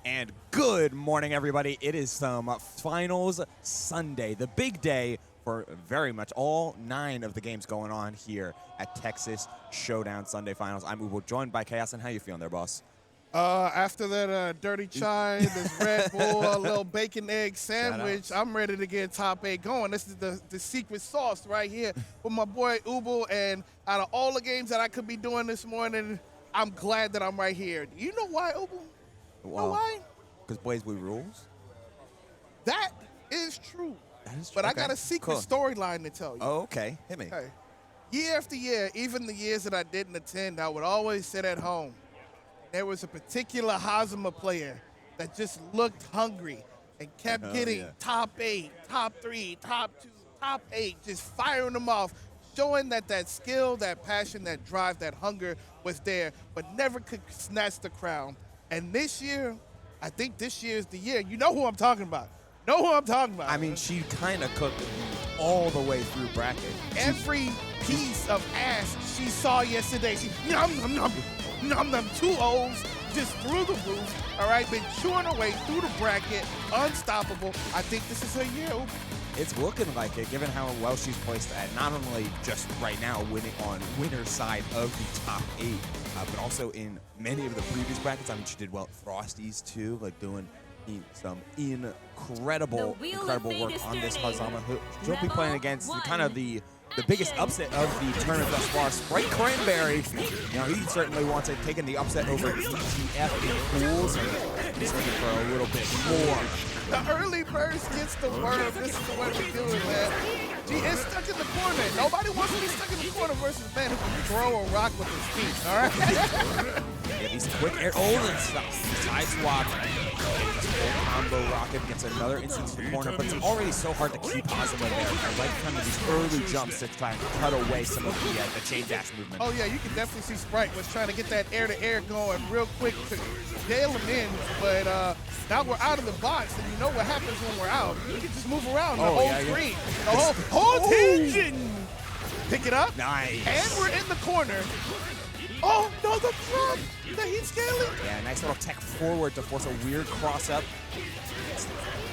And good morning, everybody. It is Finals Sunday, the big day for very much all 9 of the games going on here at Texas Showdown Sunday Finals. I'm Ubo, joined by Chaos. And how you feeling there, boss? After that dirty chai, this Red Bull, a little bacon egg sandwich, I'm ready to get top 8 going. This is the secret sauce right here with my boy Ubo. And out of all the games that I could be doing this morning, I'm glad that I'm right here. You know why, Ubo? You know why? Because BlazBlue rules? That is true. That is true. But I got a secret storyline to tell you. Oh, okay. Hit me. Okay. Year after year, even the years that I didn't attend, I would always sit at home. There was a particular Xtremesonic player that just looked hungry and kept getting top 8, top 3, top 2, top 8, just firing them off, showing that that skill, that passion, that drive, that hunger was there, but never could snatch the crown. And this year, I think this year is the year. You know who I'm talking about. Know who I'm talking about. I mean, she kind of cooked all the way through bracket. Every piece of ass she saw yesterday, she nom, 2 O's just through the roof, all right? Been chewing her way through the bracket, unstoppable. I think this is her year. It's looking like it, given how well she's placed at not only just right now winning on winner's side of the top 8, but also in many of the previous brackets. I mean, she did well at Frosties too, like doing some incredible work on this Xtremesonic. She'll be playing against kind of the biggest upset of the tournament thus far, Sprite Cranberry. You know, he certainly wants it, taking the upset over ETF in pools, and he's looking for a little bit more. The early burst gets the worm. This is the way we do it, man. She is stuck in the corner. Nobody wants to be stuck in the corner versus a man who can throw or rock with his feet, all right? Yeah, these quick air, and stuff. Side swap. Full combo rocket gets another instance to the corner, but it's already so hard to keep Xtremesonic there. I like kind of these early jumps to try and cut away some of the chain dash movement. Oh yeah, you can definitely see Sprite was trying to get that air-to-air going real quick to nail him in, but now we're out of the box, and you know what happens when we're out. You can just move around the whole screen. The whole tangent. Pick it up. Nice. And we're in the corner. Oh, no, the drop. The heat scaling. Yeah, nice little tech forward to force a weird cross-up.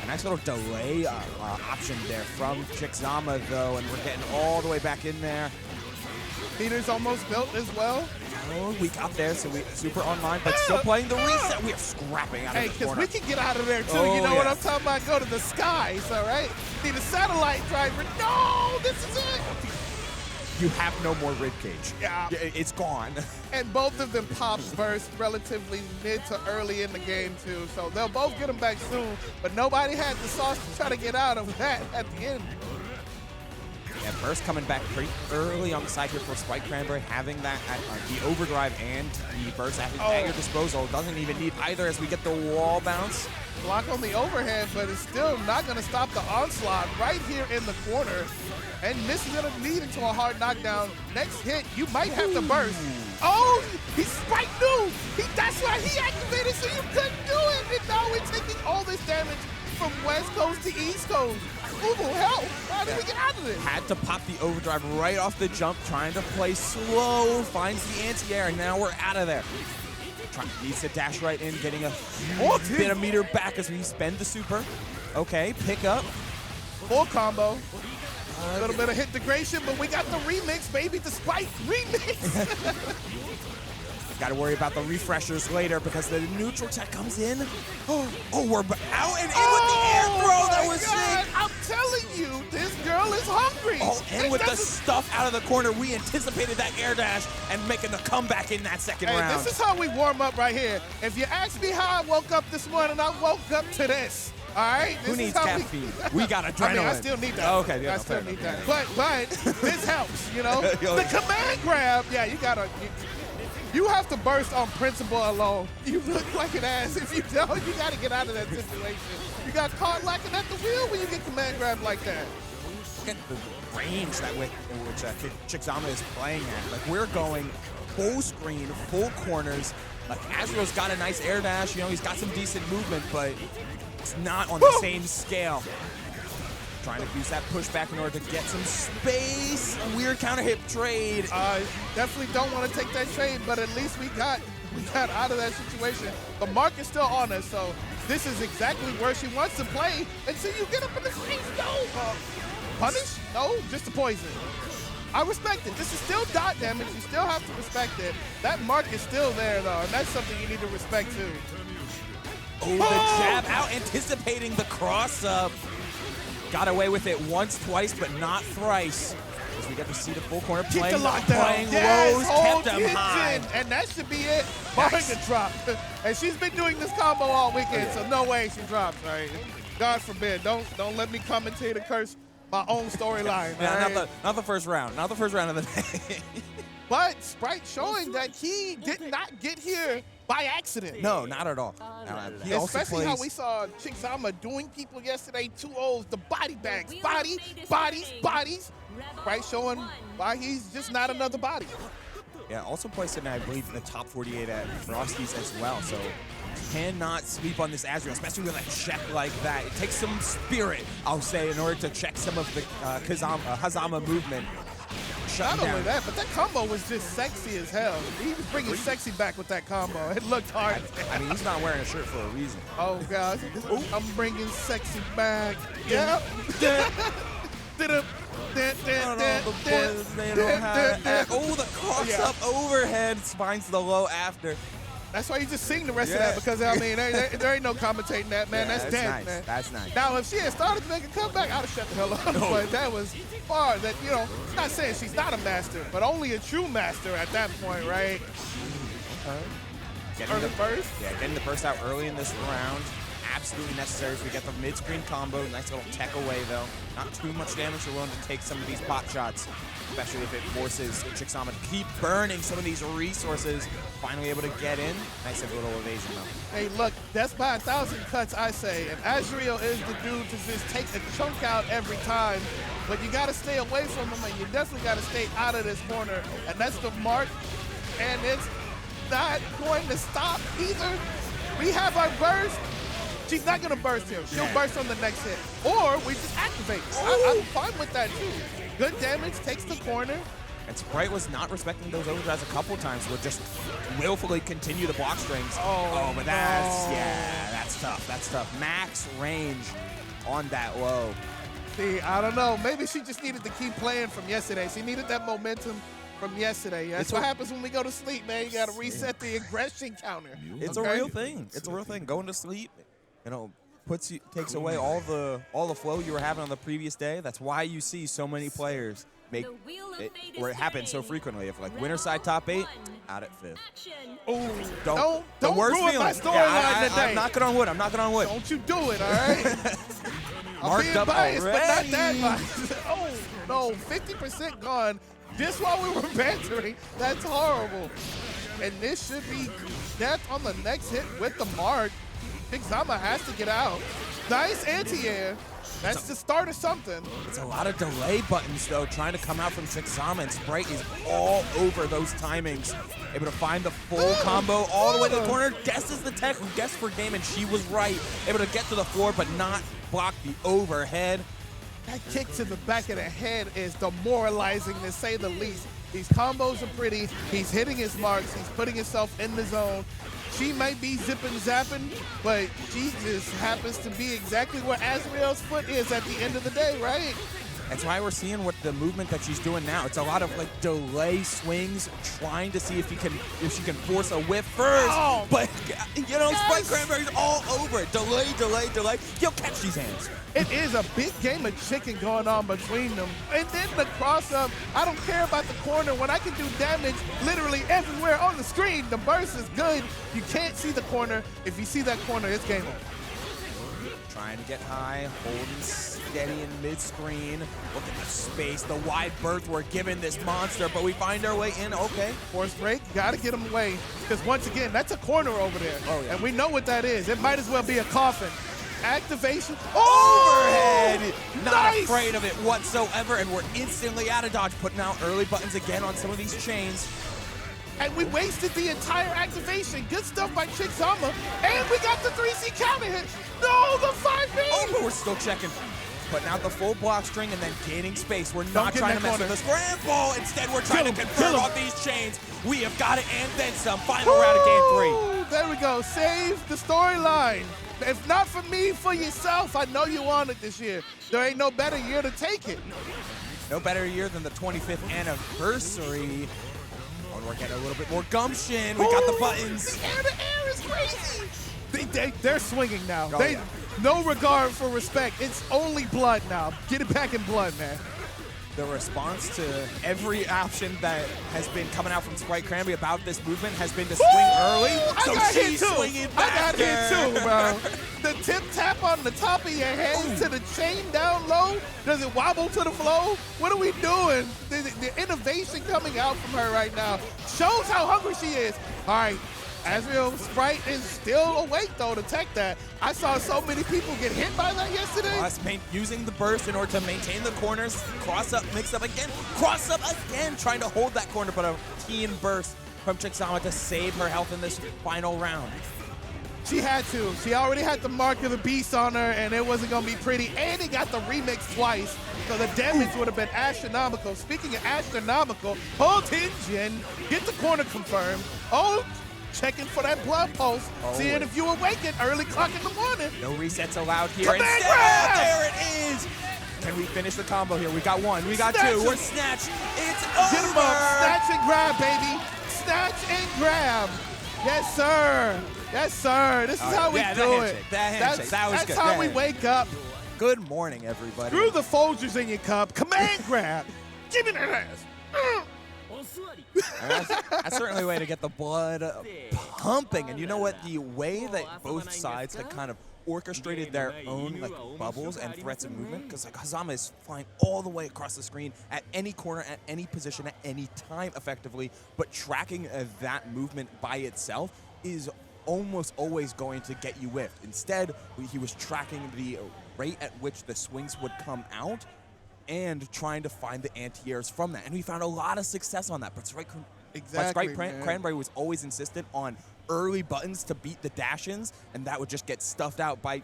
A nice little delay option there from Chickzama, though, and we're getting all the way back in there. Peter's almost built as well. Oh, we got there, so we super online, but still playing the reset. We are scrapping out of the corner. Hey, because we can get out of there, too. You know what I'm talking about? Go to the skies, all right? Need a satellite driver. No, this is it. You have no more ribcage. Yeah. It's gone. And both of them pop burst relatively mid to early in the game, too. So they'll both get them back soon, but nobody had the sauce to try to get out of that at the end. Yeah, burst coming back pretty early on the side here for Sprite Cranberry, having that at the overdrive and the burst at your disposal. Doesn't even need either as we get the wall bounce. Block on the overhead, but it's still not going to stop the onslaught right here in the corner. And this is going to lead into a hard knockdown. Next hit, you might have to burst. Oh, he's Sprite new. That's why he activated, so you couldn't do it. And now we're taking all this damage from West Coast to East Coast. Ubo, help! How did we get out of this? Had to pop the overdrive right off the jump, trying to play slow, finds the anti-air, and now we're out of there. Needs to dash right in, getting a huge bit of meter back as we spend the super. Okay, pick up. Full combo. A little bit of hit degradation, but we got the remix, baby, the Sprite remix. Got to worry about the refreshers later because the neutral tech comes in. Oh, we're out and in with the air throw. That was sick. I'm telling you, this girl is hungry. Oh, and with the stuff out of the corner, we anticipated that air dash and making the comeback in that second round. This is how we warm up right here. If you ask me how I woke up this morning, I woke up to this. All right? Who needs caffeine? We got adrenaline. I mean, I still need that. Oh, okay. Yeah, I still need that. But this helps, you know? The command grab, yeah, you got to... You have to burst on principle alone. You look like an ass. If you don't, you got to get out of that situation. You got caught lacking at the wheel when you get command grab like that. Look at the range that which Chickzama is playing at. Like, we're going full screen, full corners. Like, Asro's got a nice air dash. You know, he's got some decent movement, but it's not on the same scale. Trying to use that pushback in order to get some space. A weird counter hit trade. Definitely don't want to take that trade, but at least we got we got out of that situation. The mark is still on us, so this is exactly where she wants to play until you get up in the face. No! Punish? No, just the poison. I respect it. This is still dot damage. You still have to respect it. That mark is still there, though, and that's something you need to respect, too. Oh, the jab out, anticipating the cross-up. Got away with it once, twice, but not thrice. As we get to see the full corner Keep playing, the lockdown. playing Yes, lows, hold kept him high. in, and that should be it. Maigo drop. And she's been doing this combo all weekend, so no way she drops, right? God forbid. Don't let me commentate and curse my own storyline. Yeah, right? not the first round. Not the first round of the day. But Sprite showing that he did not get here by accident. No, not at all. He also Especially how plays- we saw Chickzama doing people yesterday, 2-0s, the body bags, bodies. Sprite showing why he's just not another body. Yeah, also placed in, I believe, in the top 48 at Frosty's as well. So cannot sleep on this Azrael, especially with a check like that. It takes some spirit, I'll say, in order to check some of the Hazama movement. Not only that, but that combo was just sexy as hell. He was bringing sexy back with that combo. It looked hard. I mean, he's not wearing a shirt for a reason. Oh, God. I'm bringing sexy back. Yep. Oh, the cross-up overhead finds the low after. That's why you just sing the rest of that, because, I mean, there ain't no commentating that, man. Yeah, that's dead, nice. man. That's nice. Now, if she had started to make a comeback, I'd have shut the hell up. No. But that was far that, you know, not saying she's not a master, but only a true master at that point, right? Getting Early burst. Yeah, getting the burst out early in this round. Absolutely necessary as we get the mid-screen combo. Nice little tech away, though. Not too much damage. You're willing to take some of these pot shots, especially if it forces Chickzama to keep burning some of these resources. Finally able to get in. Nice little evasion, though. Hey, look, that's by 1,000 cuts, I say. And Azrael is the dude to just take a chunk out every time. But you got to stay away from him, and you definitely got to stay out of this corner. And that's the mark. And it's not going to stop either. We have our burst. She's not going to burst him. She'll burst on the next hit. Or we just activate. I'm fine with that, too. Good damage, takes the corner. And Sprite was not respecting those overdrives a couple times. Would just willfully continue the block strings. Oh, but that's tough. That's tough. Max range on that low. See, I don't know. Maybe she just needed to keep playing from yesterday. She needed that momentum from yesterday. That's what happens when we go to sleep, man. You got to reset the aggression counter. It's a real thing. It's a real thing. Going to sleep, you know, takes away all the flow you were having on the previous day. That's why you see so many players make it, where it happens so frequently. If like winner side top 8, out at 5th. Don't the worst ruin feeling. my storyline today. I'm knocking on wood. I'm knocking on wood. Don't you do it, all right? I'm being biased, but not that biased. Oh, no, 50% gone just while we were bantering. That's horrible. And this should be death on the next hit with the mark. Chickzama has to get out. Nice anti-air. That's the start of something. It's a lot of delay buttons, though, trying to come out from Chickzama, and Sprite is all over those timings. Able to find the full combo all the way to the corner. Guesses the tech, guessed for game, and she was right. Able to get to the floor, but not block the overhead. That kick to the back of the head is demoralizing, to say the least. These combos are pretty. He's hitting his marks. He's putting himself in the zone. She might be zipping, zapping, but she just happens to be exactly where Azrael's foot is at the end of the day, right? That's why we're seeing what the movement that she's doing now. It's a lot of like delay swings, trying to see if she can force a whiff first. Oh, but you know, Sprite Cranberry's all over it. Delay, delay, delay. You'll catch these hands. It is a big game of chicken going on between them. And then the cross-up, I don't care about the corner. When I can do damage literally everywhere on the screen, the burst is good. You can't see the corner. If you see that corner, it's game over. Trying to get high, holding steady in mid-screen. Look at the space, the wide berth we're giving this monster, but we find our way in. Okay. Force break, gotta get him away. Because once again, that's a corner over there. Oh, yeah. And we know what that is. It might as well be a coffin. Activation. Overhead! Not Nice! afraid of it whatsoever, and we're instantly out of dodge, putting out early buttons again on some of these chains. And we wasted the entire activation. Good stuff by Chickzama. And we got the 3C counter hit. No, the 5B! Oh, but we're still checking. Putting out the full block string and then gaining space. We're not trying to mess with the scramble. Instead, we're trying to confirm on these chains. We have got it and then some. Final round of game 3. There we go. Save the storyline. If not for me, for yourself. I know you want it this year. There ain't no better year to take it. No better year than the 25th anniversary. Oh, we're getting a little bit more gumption. We got the buttons. The air is crazy. They're swinging now. Oh, yeah. No regard for respect. It's only blood now. Get it back in blood, man. The response to every option that has been coming out from Sprite Cranberry about this movement has been to swing early. So she's swinging back. I got hit too, bro. The tip tap on the top of your head to the chain down low. Does it wobble to the flow? What are we doing? The innovation coming out from her right now shows how hungry she is. All right. Azrael Sprite is still awake, though, to tech that. I saw so many people get hit by that yesterday. Us using the burst in order to maintain the corners. Cross up, mix up again. Cross up again, trying to hold that corner, but a key and burst from Chickzama to save her health in this final round. She had to. She already had the mark of the beast on her, and it wasn't going to be pretty. And he got the remix twice, so the damage would have been astronomical. Speaking of astronomical, hold Jin, get the corner confirmed. Oh, checking for that blood pulse, seeing if you awaken early clock in the morning. No resets allowed here. Command grab! There it is. Can we finish the combo here? We got one, we got two. We're snatched. It's over. Get him up. Snatch and grab, baby. Snatch and grab. Yes, sir. Yes, sir. This is how we do it. That handshake. That was good. That's how we wake up. Good morning, everybody. Screw the Folgers in your cup. Command grab. Give me that ass. That's certainly a way to get the blood pumping. And you know what? The way that both sides had kind of orchestrated their own bubbles and threats of movement, because Chickzama is flying all the way across the screen at any corner, at any position, at any time effectively, but tracking that movement by itself is almost always going to get you whiffed. Instead, he was tracking the rate at which the swings would come out and trying to find the anti-airs from that. And we found a lot of success on that. But Sprite Cranberry was always insistent on early buttons to beat the dash-ins, and that would just get stuffed out by,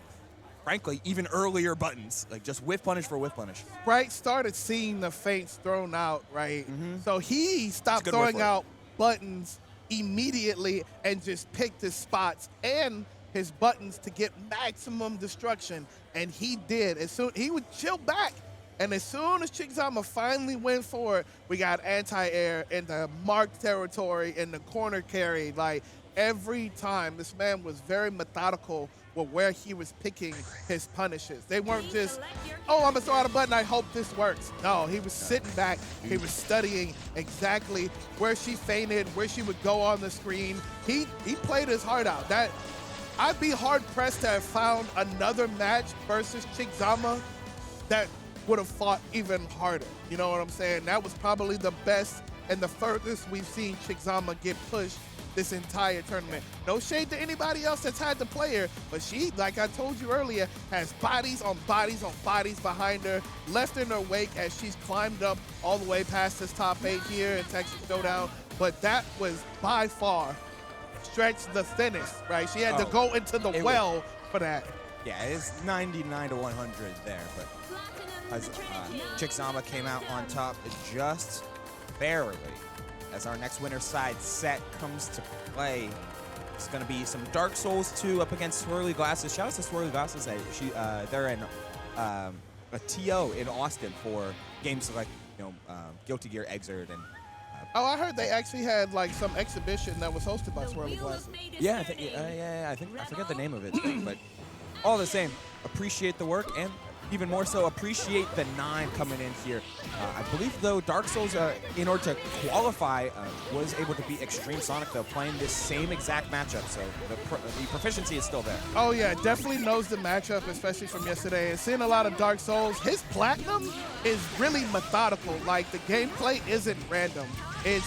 frankly, even earlier buttons. Like just whiff punish for whiff punish. Sprite started seeing the feints thrown out, right? So he stopped throwing out buttons immediately and just picked his spots and his buttons to get maximum destruction. And he did. As soon he would chill back. And as soon as Chickzama finally went for it, we got anti-air in the marked territory in the corner carry. Like every time, this man was very methodical with where he was picking his punishes. They weren't just, oh, I'm gonna throw out a button, I hope this works. No, he was sitting back, he was studying exactly where she feinted, where she would go on the screen. He played his heart out. That I'd be hard pressed to have found another match versus Chickzama that would have fought even harder. You know what I'm saying? That was probably the best and the furthest we've seen Chickzama get pushed this entire tournament. No shade to anybody else that's had to play her, but she, like I told you earlier, has bodies on bodies on bodies behind her, left in her wake as she's climbed up all the way past this top 8 here in Texas Showdown. But that was by far stretched the thinnest, right? She had to go into the well for that. Yeah, it's 99 to 100 there, but as Chickzama came out on top just barely. As our next winner side set comes to play, it's going to be some Dark Souls 2 up against Swirly Glasses. Shout out to Swirly Glasses. They're in a TO in Austin for games like Guilty Gear Xrd and. Oh, I heard they actually had like some exhibition that was hosted by Swirly Glasses. Yeah, I think I forget the name of it, but all the same, appreciate the work and even more so appreciate the 9 coming in here. I believe, though, Dark Souls, in order to qualify, was able to beat Xtremesonic, though, playing this same exact matchup. So the proficiency is still there. Oh, yeah, definitely knows the matchup, especially from yesterday. And seeing a lot of Dark Souls, his platinum is really methodical. Like, the gameplay isn't random. It's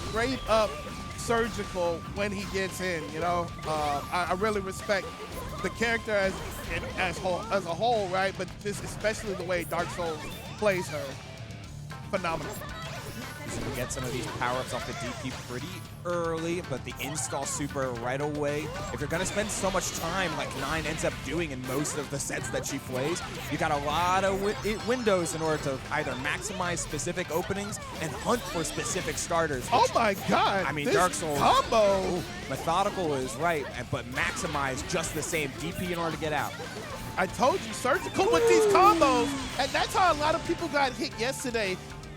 straight up surgical when he gets in, you know? I really respect the character as a whole, right? But just especially the way Dark Souls plays her. Phenomenal. So you get some of these power-ups off the DP pretty early, but the install super right away. If you're going to spend so much time like 9 ends up doing in most of the sets that she plays, you got a lot of windows in order to either maximize specific openings and hunt for specific starters. Oh my God! I mean, this Dark Souls combo. Ooh, methodical is right, but maximize just the same DP in order to get out. I told you, surgical with these combos, and that's how a lot of people got hit yesterday.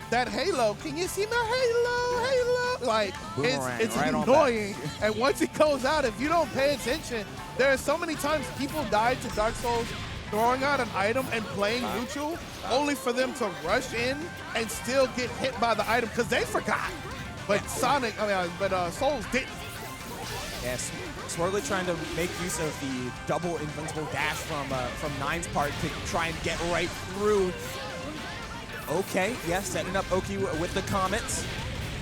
That Halo, can you see my Halo? Halo? Like, it's right annoying. And once it goes out, if you don't pay attention, there are so many times people died to Dark Souls throwing out an item and playing neutral, only for them to rush in and still get hit by the item because they forgot. But Souls didn't. Yes, Swirly trying to make use of the double invincible dash from Nine's part to try and get right through. Okay, yes, setting up Oki with the comets.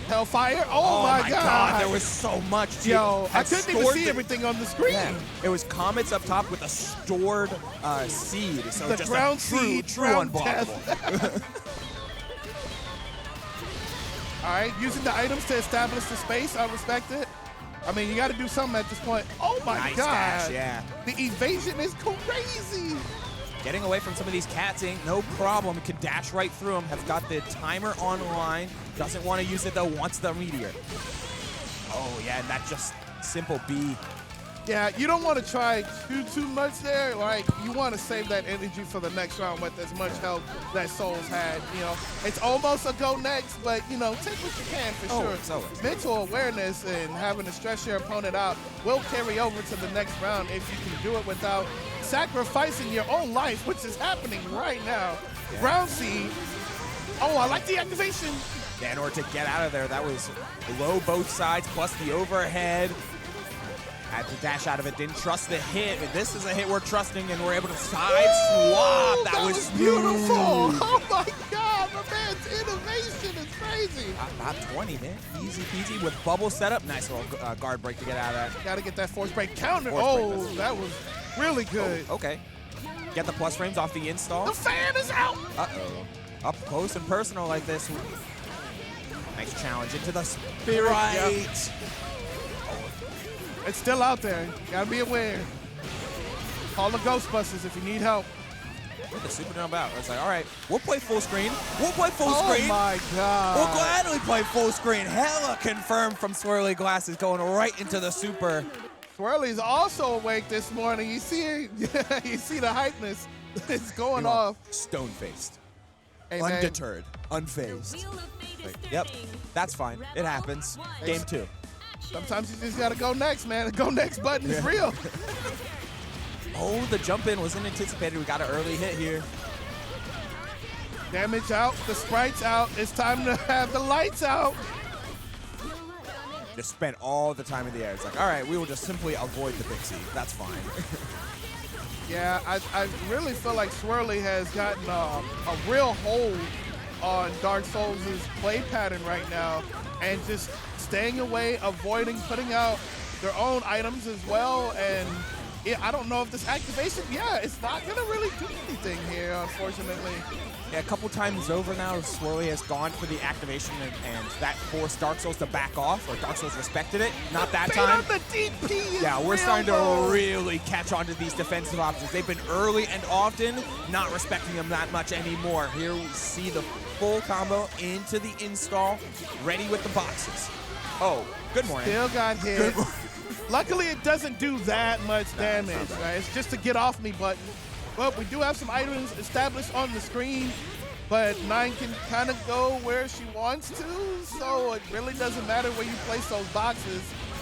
Hellfire, oh my God. There was so much. Yo, I couldn't even see everything on the screen. Yeah, it was comets up top with a stored seed. So the just ground a seed, true unblockable. All right, using the items to establish the space, I respect it. I mean, you got to do something at this point. Oh my nice God. Dash, yeah. The evasion is crazy. Getting away from some of these cats ain't no problem. Can dash right through them. Has got the timer online. Doesn't want to use it though. Wants the meteor. Oh yeah, and that just simple B. Yeah, you don't want to try too much there. Like, you want to save that energy for the next round with as much health that Souls had. You know, it's almost a go next, but you know, take what you can for sure. So mental awareness and having to stress your opponent out will carry over to the next round if you can do it without sacrificing your own life, which is happening right now. Yeah. Ground seed. Oh, I like the activation. Yeah, in order to get out of there, that was low both sides plus the overhead. Had to dash out of it, didn't trust the hit. But this is a hit we're trusting, and we're able to side swap. That was beautiful. Oh my God, my man's innovation is crazy. About 20, man. Easy peasy with bubble setup. Nice little guard break to get out of that. Got to get that force break counter. Force break, that was really good. Oh, okay. Get the plus frames off the install. The fan is out. Uh-oh. Up close and personal like this. Nice challenge into the spirit. Yep. It's still out there. Gotta be aware. Call the Ghostbusters if you need help. What the super down about? It's like, all right, we'll play full screen. We'll play full screen. Oh my God. We'll gladly play full screen. Hella confirmed from Swirly Glasses going right into the super. Swirly's also awake this morning. You see you see the hypeness. It's going off. Stone-faced. Hey, undeterred. Unfazed. Wait, yep, that's fine. It happens. Game 2. Sometimes you just gotta go next, man. The go next button is real. Oh, the jump in wasn't anticipated. We got an early hit here. Damage out, the sprites out. It's time to have the lights out. Just spent all the time in the air. It's like, all right, we will just simply avoid the Pixie. That's fine. Yeah, I really feel like Swirly has gotten a real hold on Dark Souls' play pattern right now, and just staying away, avoiding, putting out their own items as well. And yeah, I don't know if this activation, it's not gonna really do anything here, unfortunately. Yeah, a couple times over now, Swirly has gone for the activation, and that forced Dark Souls to back off, or Dark Souls respected it. Not that time. On the DP yeah, we're starting to really catch on to these defensive options. They've been early and often, not respecting them that much anymore. Here we see the full combo into the install, ready with the boxes. Oh, good morning. Still got hit. Good morning. Luckily, it doesn't do that much damage. Right? It's just a get off me button. But we do have some items established on the screen, but Nine can kind of go where she wants to, so it really doesn't matter where you place those boxes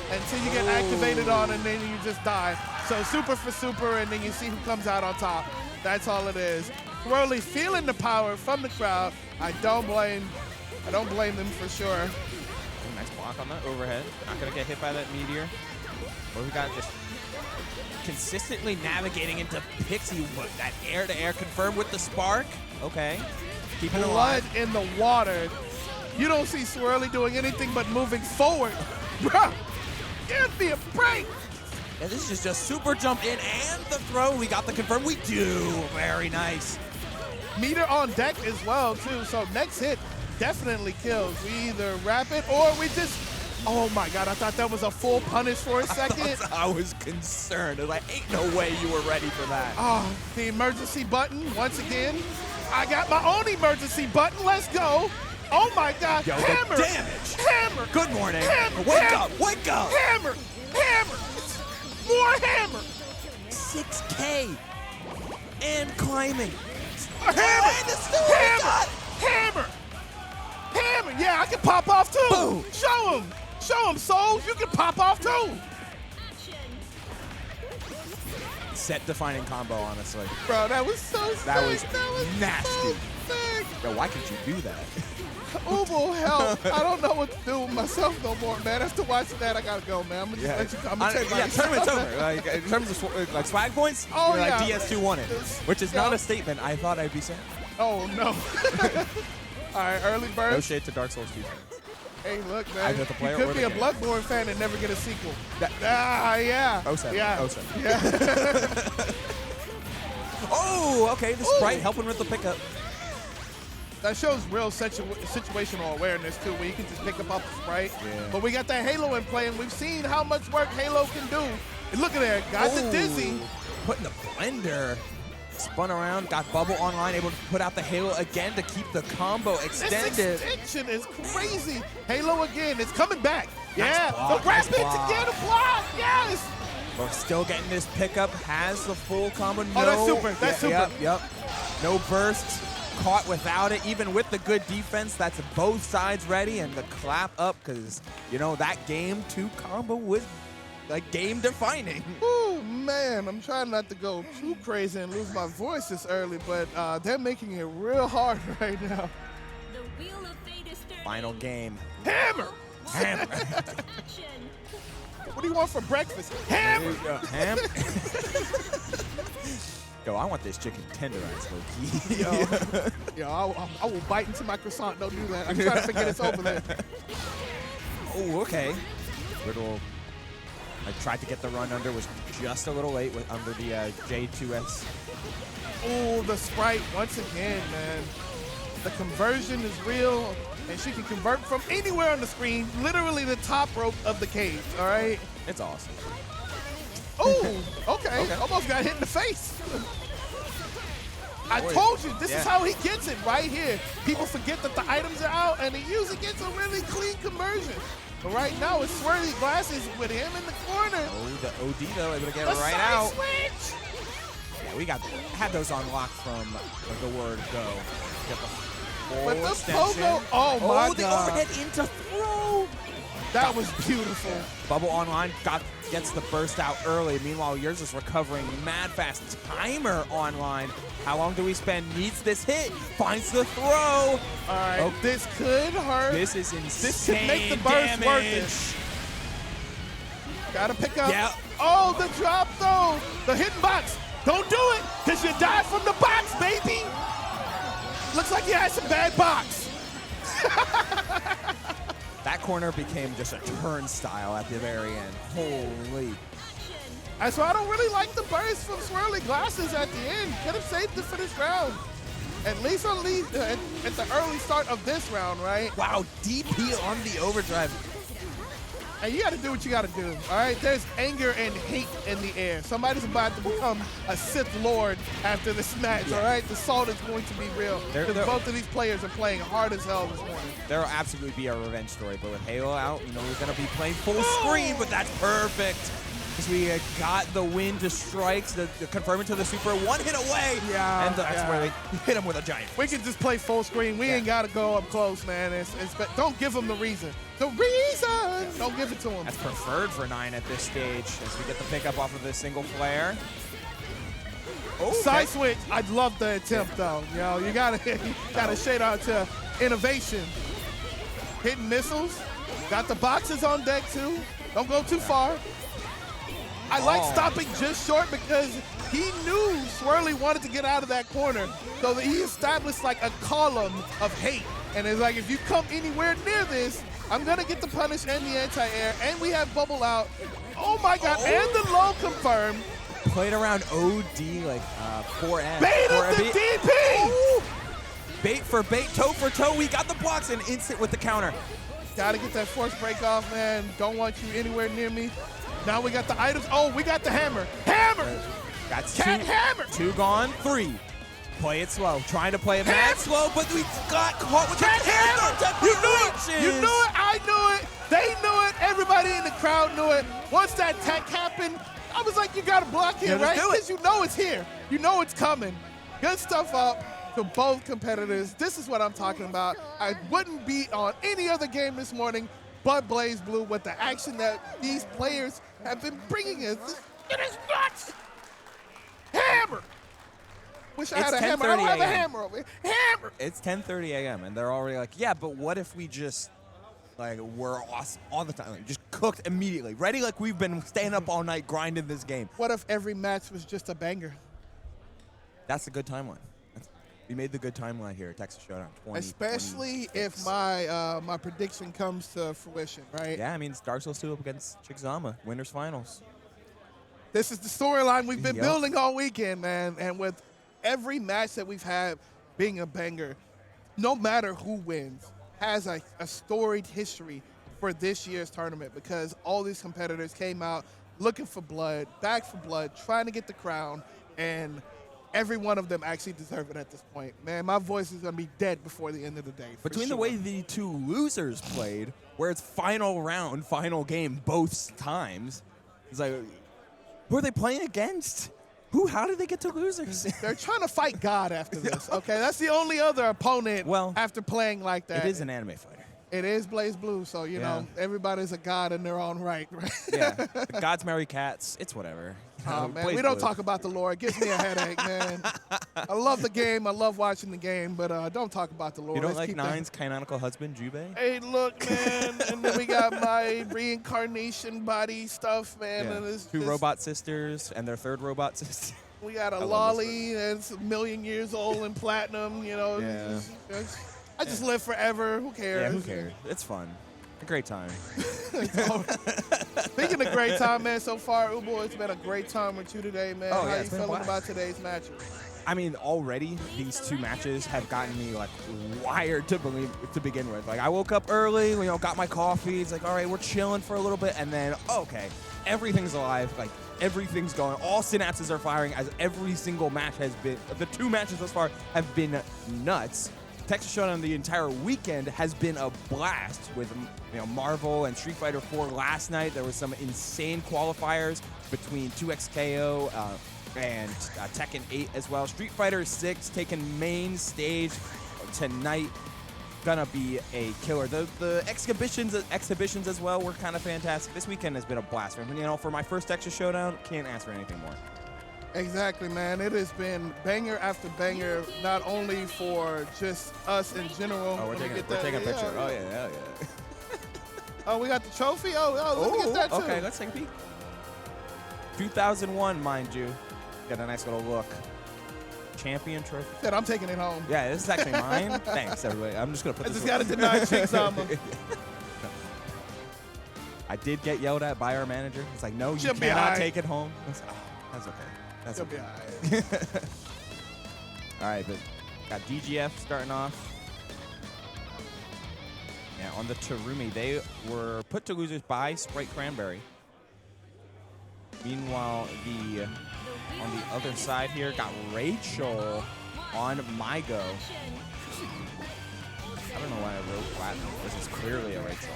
until you get activated on, and then you just die. So super for super, and then you see who comes out on top. That's all it is. Swirly feeling the power from the crowd. I don't blame them for sure. Nice block on that overhead. Not gonna get hit by that meteor. But we got just consistently navigating into Pixie, but that air-to-air confirmed with the spark. Okay. Keeping blood in the water. You don't see Swirly doing anything but moving forward. Bruh, give me a break. Yeah, this is just super jump in and the throw. We got the confirm. We do. Very nice. Meter on deck as well, too. So next hit, definitely kills. We either wrap it or we just, oh my God, I thought that was a full punish for a second. I was concerned. I was like, ain't no way you were ready for that. Oh, the emergency button, once again. I got my own emergency button, let's go. Oh my God, Yo, hammer, the damage. Hammer. Good morning. Hammer, wake hammer, up, wake up. Hammer, hammer, more hammer. 6K and climbing. Hammer, hammer, hammer. Yeah, I can pop off too. Boom. Show him, Souls, you can pop off too. Set-defining combo, honestly. Bro, that was so sick. That was nasty. So sick. Yo, why can't you do that? Ubo, help. I don't know what to do with myself no more, man. After watching that, I gotta go, man. I'm gonna just let you come. Tournament's over. Like, in terms of like swag points, oh, you're yeah. like DS2 won it, which is not a statement I thought I'd be saying. Oh, no. All right, early bird. No shade to Dark Souls 2. Hey, look, man. Either the player you or could be the a game. Bloodborne fan and never get a sequel. Yeah. 07. Yeah. 07. Yeah. Oh, okay. The sprite helping with the pickup. That shows real situational awareness, too, where you can just pick up off the sprite. Yeah. But we got that Halo in play, and we've seen how much work Halo can do. And look at that. Got the dizzy. Put in the blender. Spun around, got bubble online, able to put out the Halo again to keep the combo extended. This extension is crazy. Halo again, it's coming back. Nice block, the rapid nice block. to get a block, yes. We're still getting this pickup, has the full combo. No, Oh, that's super, that's super. Yep. No bursts, caught without it. Even with the good defense, that's both sides ready, and the clap up, because, you know, that game 2 combo was like game defining. Oh man, I'm trying not to go too crazy and lose my voice this early, but they're making it real hard right now. The wheel of fate is turning. Final game. Hammer! Hammer. Action. What do you want for breakfast? Hammer! Ham. Yo, I want this chicken tenderized, low-key. Yo, I will bite into my croissant. Don't do that. I'm trying to forget it's over there. Oh, okay. Little. I tried to get the run under, was just a little late with under the J2S. Oh, the sprite once again, man. The conversion is real, and she can convert from anywhere on the screen, literally the top rope of the cage, all right? It's awesome. Oh, okay. Almost got hit in the face. I told you, this is how he gets it right here. People forget that the items are out, and he usually gets a really clean conversion. But right now, it's Swirly Glasses with him in the corner. Oh, the OD, though, able to get The it right side out. switch. Yeah, we had those unlocked from the word go. Get the full But the extension. pogo, oh my the God. overhead into throw. That was beautiful. Bubble online gets the burst out early. Meanwhile, yours is recovering mad fast. Timer online. How long do we spend? Needs this hit. Finds the throw. All right, this could hurt. This is insane. This could make the burst worth it. Gotta pick up. Yeah. Oh, the drop though. The hidden box. Don't do it, because you died from the box, baby. Looks like you had some bad box. That corner became just a turnstile at the very end. Holy. That's why I don't really like the burst from Swirly Glasses at the end. Could have saved it for this round. At least at the early start of this round, right? Wow, DP on the overdrive. And you got to do what you got to do, all right? There's anger and hate in the air. Somebody's about to become a Sith Lord after this match, all right? The salt is going to be real. Because both of these players are playing hard as hell this morning. There will absolutely be a revenge story, but with Halo out, you know, we're going to be playing full screen, but that's perfect. Because we got the win to strikes, the confirming to the super, one hit away. Yeah, and that's where they hit him with a giant. We can just play full screen. We ain't got to go up close, man. Don't give them the reason. The reason! Don't give it to them. That's preferred for 9 at this stage as we get the pickup off of this single flare. Okay. Side switch. I love the attempt, though. You know, you gotta shade out to innovation. Hitting missiles. Got the boxes on deck, too. Don't go too far. I like stopping just short because he knew Swirly wanted to get out of that corner. So that he established like a column of hate. And it's like, if you come anywhere near this, I'm going to get the punish and the anti-air. And we have bubble out. Oh, my God. And the low confirmed. Played around OD like 4M. Bait up the DP! Bait for bait, toe for toe. We got the blocks and instant with the counter. Gotta get that force break off, man. Don't want you anywhere near me. Now we got the items. Oh, we got the hammer. Hammer! That's Cat hammer! 2 gone, 3. Play it slow. Trying to play it mad slow, but we got caught with Cat the hammer! You knew it! You knew it! I knew it! They knew it! Everybody in the crowd knew it. Once that tech happened, I was like, you gotta block here, Yeah, right? just do it. Because you know it's here. You know it's coming. Good stuff up to both competitors. This is what I'm talking about. I wouldn't be on any other game this morning but BlazBlue with the action that these players have been bringing us. It is nuts! Hammer! Wish I had a hammer. I don't have a hammer over here. Hammer! It's 10:30 a.m. and they're already like, yeah, but what if we just, like, we're awesome all the time. Like, just cooked immediately. Ready like we've been staying up all night grinding this game. What if every match was just a banger? That's a good timeline. We made the good timeline here at Texas Showdown 20. Especially if my my prediction comes to fruition, right? Yeah, I mean, it's Dark Souls 2 up against Chickzama, winners finals. This is the storyline we've been Yep. building all weekend, man. And with every match that we've had being a banger, no matter who wins, has a storied history for this year's tournament because all these competitors came out looking for blood, back for blood, trying to get the crown, and every one of them actually deserve it at this point. Man, my voice is going to be dead before the end of the day. Between the sure. way the two losers played, where it's final round, final game both times, it's like, who are they playing against? How did they get to losers? They're trying to fight God after this, okay? That's the only other opponent after playing like that. It is an anime fighter. It is BlazBlue, so, you know, everybody's a god in their own right, right? Yeah, the gods marry cats. It's whatever. Oh, man, we don't talk about the lore. It gives me a headache, man. I love the game. I love watching the game, but don't talk about the lore. You don't Let's like keep Nine's canonical husband, Jubei? Hey, look, man, and then we got my reincarnation body stuff, man. Yeah. And it's Two just, robot sisters and their third robot sister. We got a love lolly that's 1 million years old in platinum, you know. Yeah. I just live forever. Who cares? Yeah, who cares? It's fun. A great time. Speaking of great time, man, so far, Ubo, it's been a great time with you today, man. Oh, How yeah, you it's been a feeling blast. about today's matches? I mean, already these two matches have gotten me like wired to begin with. Like I woke up early, you know, got my coffee. It's like, all right, we're chilling for a little bit, and then okay, everything's alive. Like everything's going. All synapses are firing as every single match has been. The 2 matches thus far have been nuts. Texas Showdown the entire weekend has been a blast with, you know, Marvel and Street Fighter 4 last night. There was some insane qualifiers between 2XKO and Tekken 8 as well. Street Fighter 6 taking main stage tonight. Gonna be a killer. The exhibitions as well were kind of fantastic. This weekend has been a blast. You know, for my first Texas Showdown, can't ask for anything more. Exactly, man. It has been banger after banger, not only for just us in general. Oh, we're taking a picture. Oh, yeah, hell yeah. Oh, we got the trophy? Oh, let me get that, too. Okay, let's take a peek. 2001, mind you. Got a nice little look. Champion trophy. Said I'm taking it home. Yeah, this is actually mine. Thanks, everybody. I'm just going to put I this just got to deny Chickzama. I did get yelled at by our manager. It's like, no, you She'll be cannot all right. take it home. That's okay. That's She'll okay. be all right. All right, but got DGF starting off. Yeah, on the Terumi, they were put to losers by Sprite Cranberry. Meanwhile, on the other side here, got Rachel on Maigo. I don't know why I wrote Platinum. This is clearly a Rachel.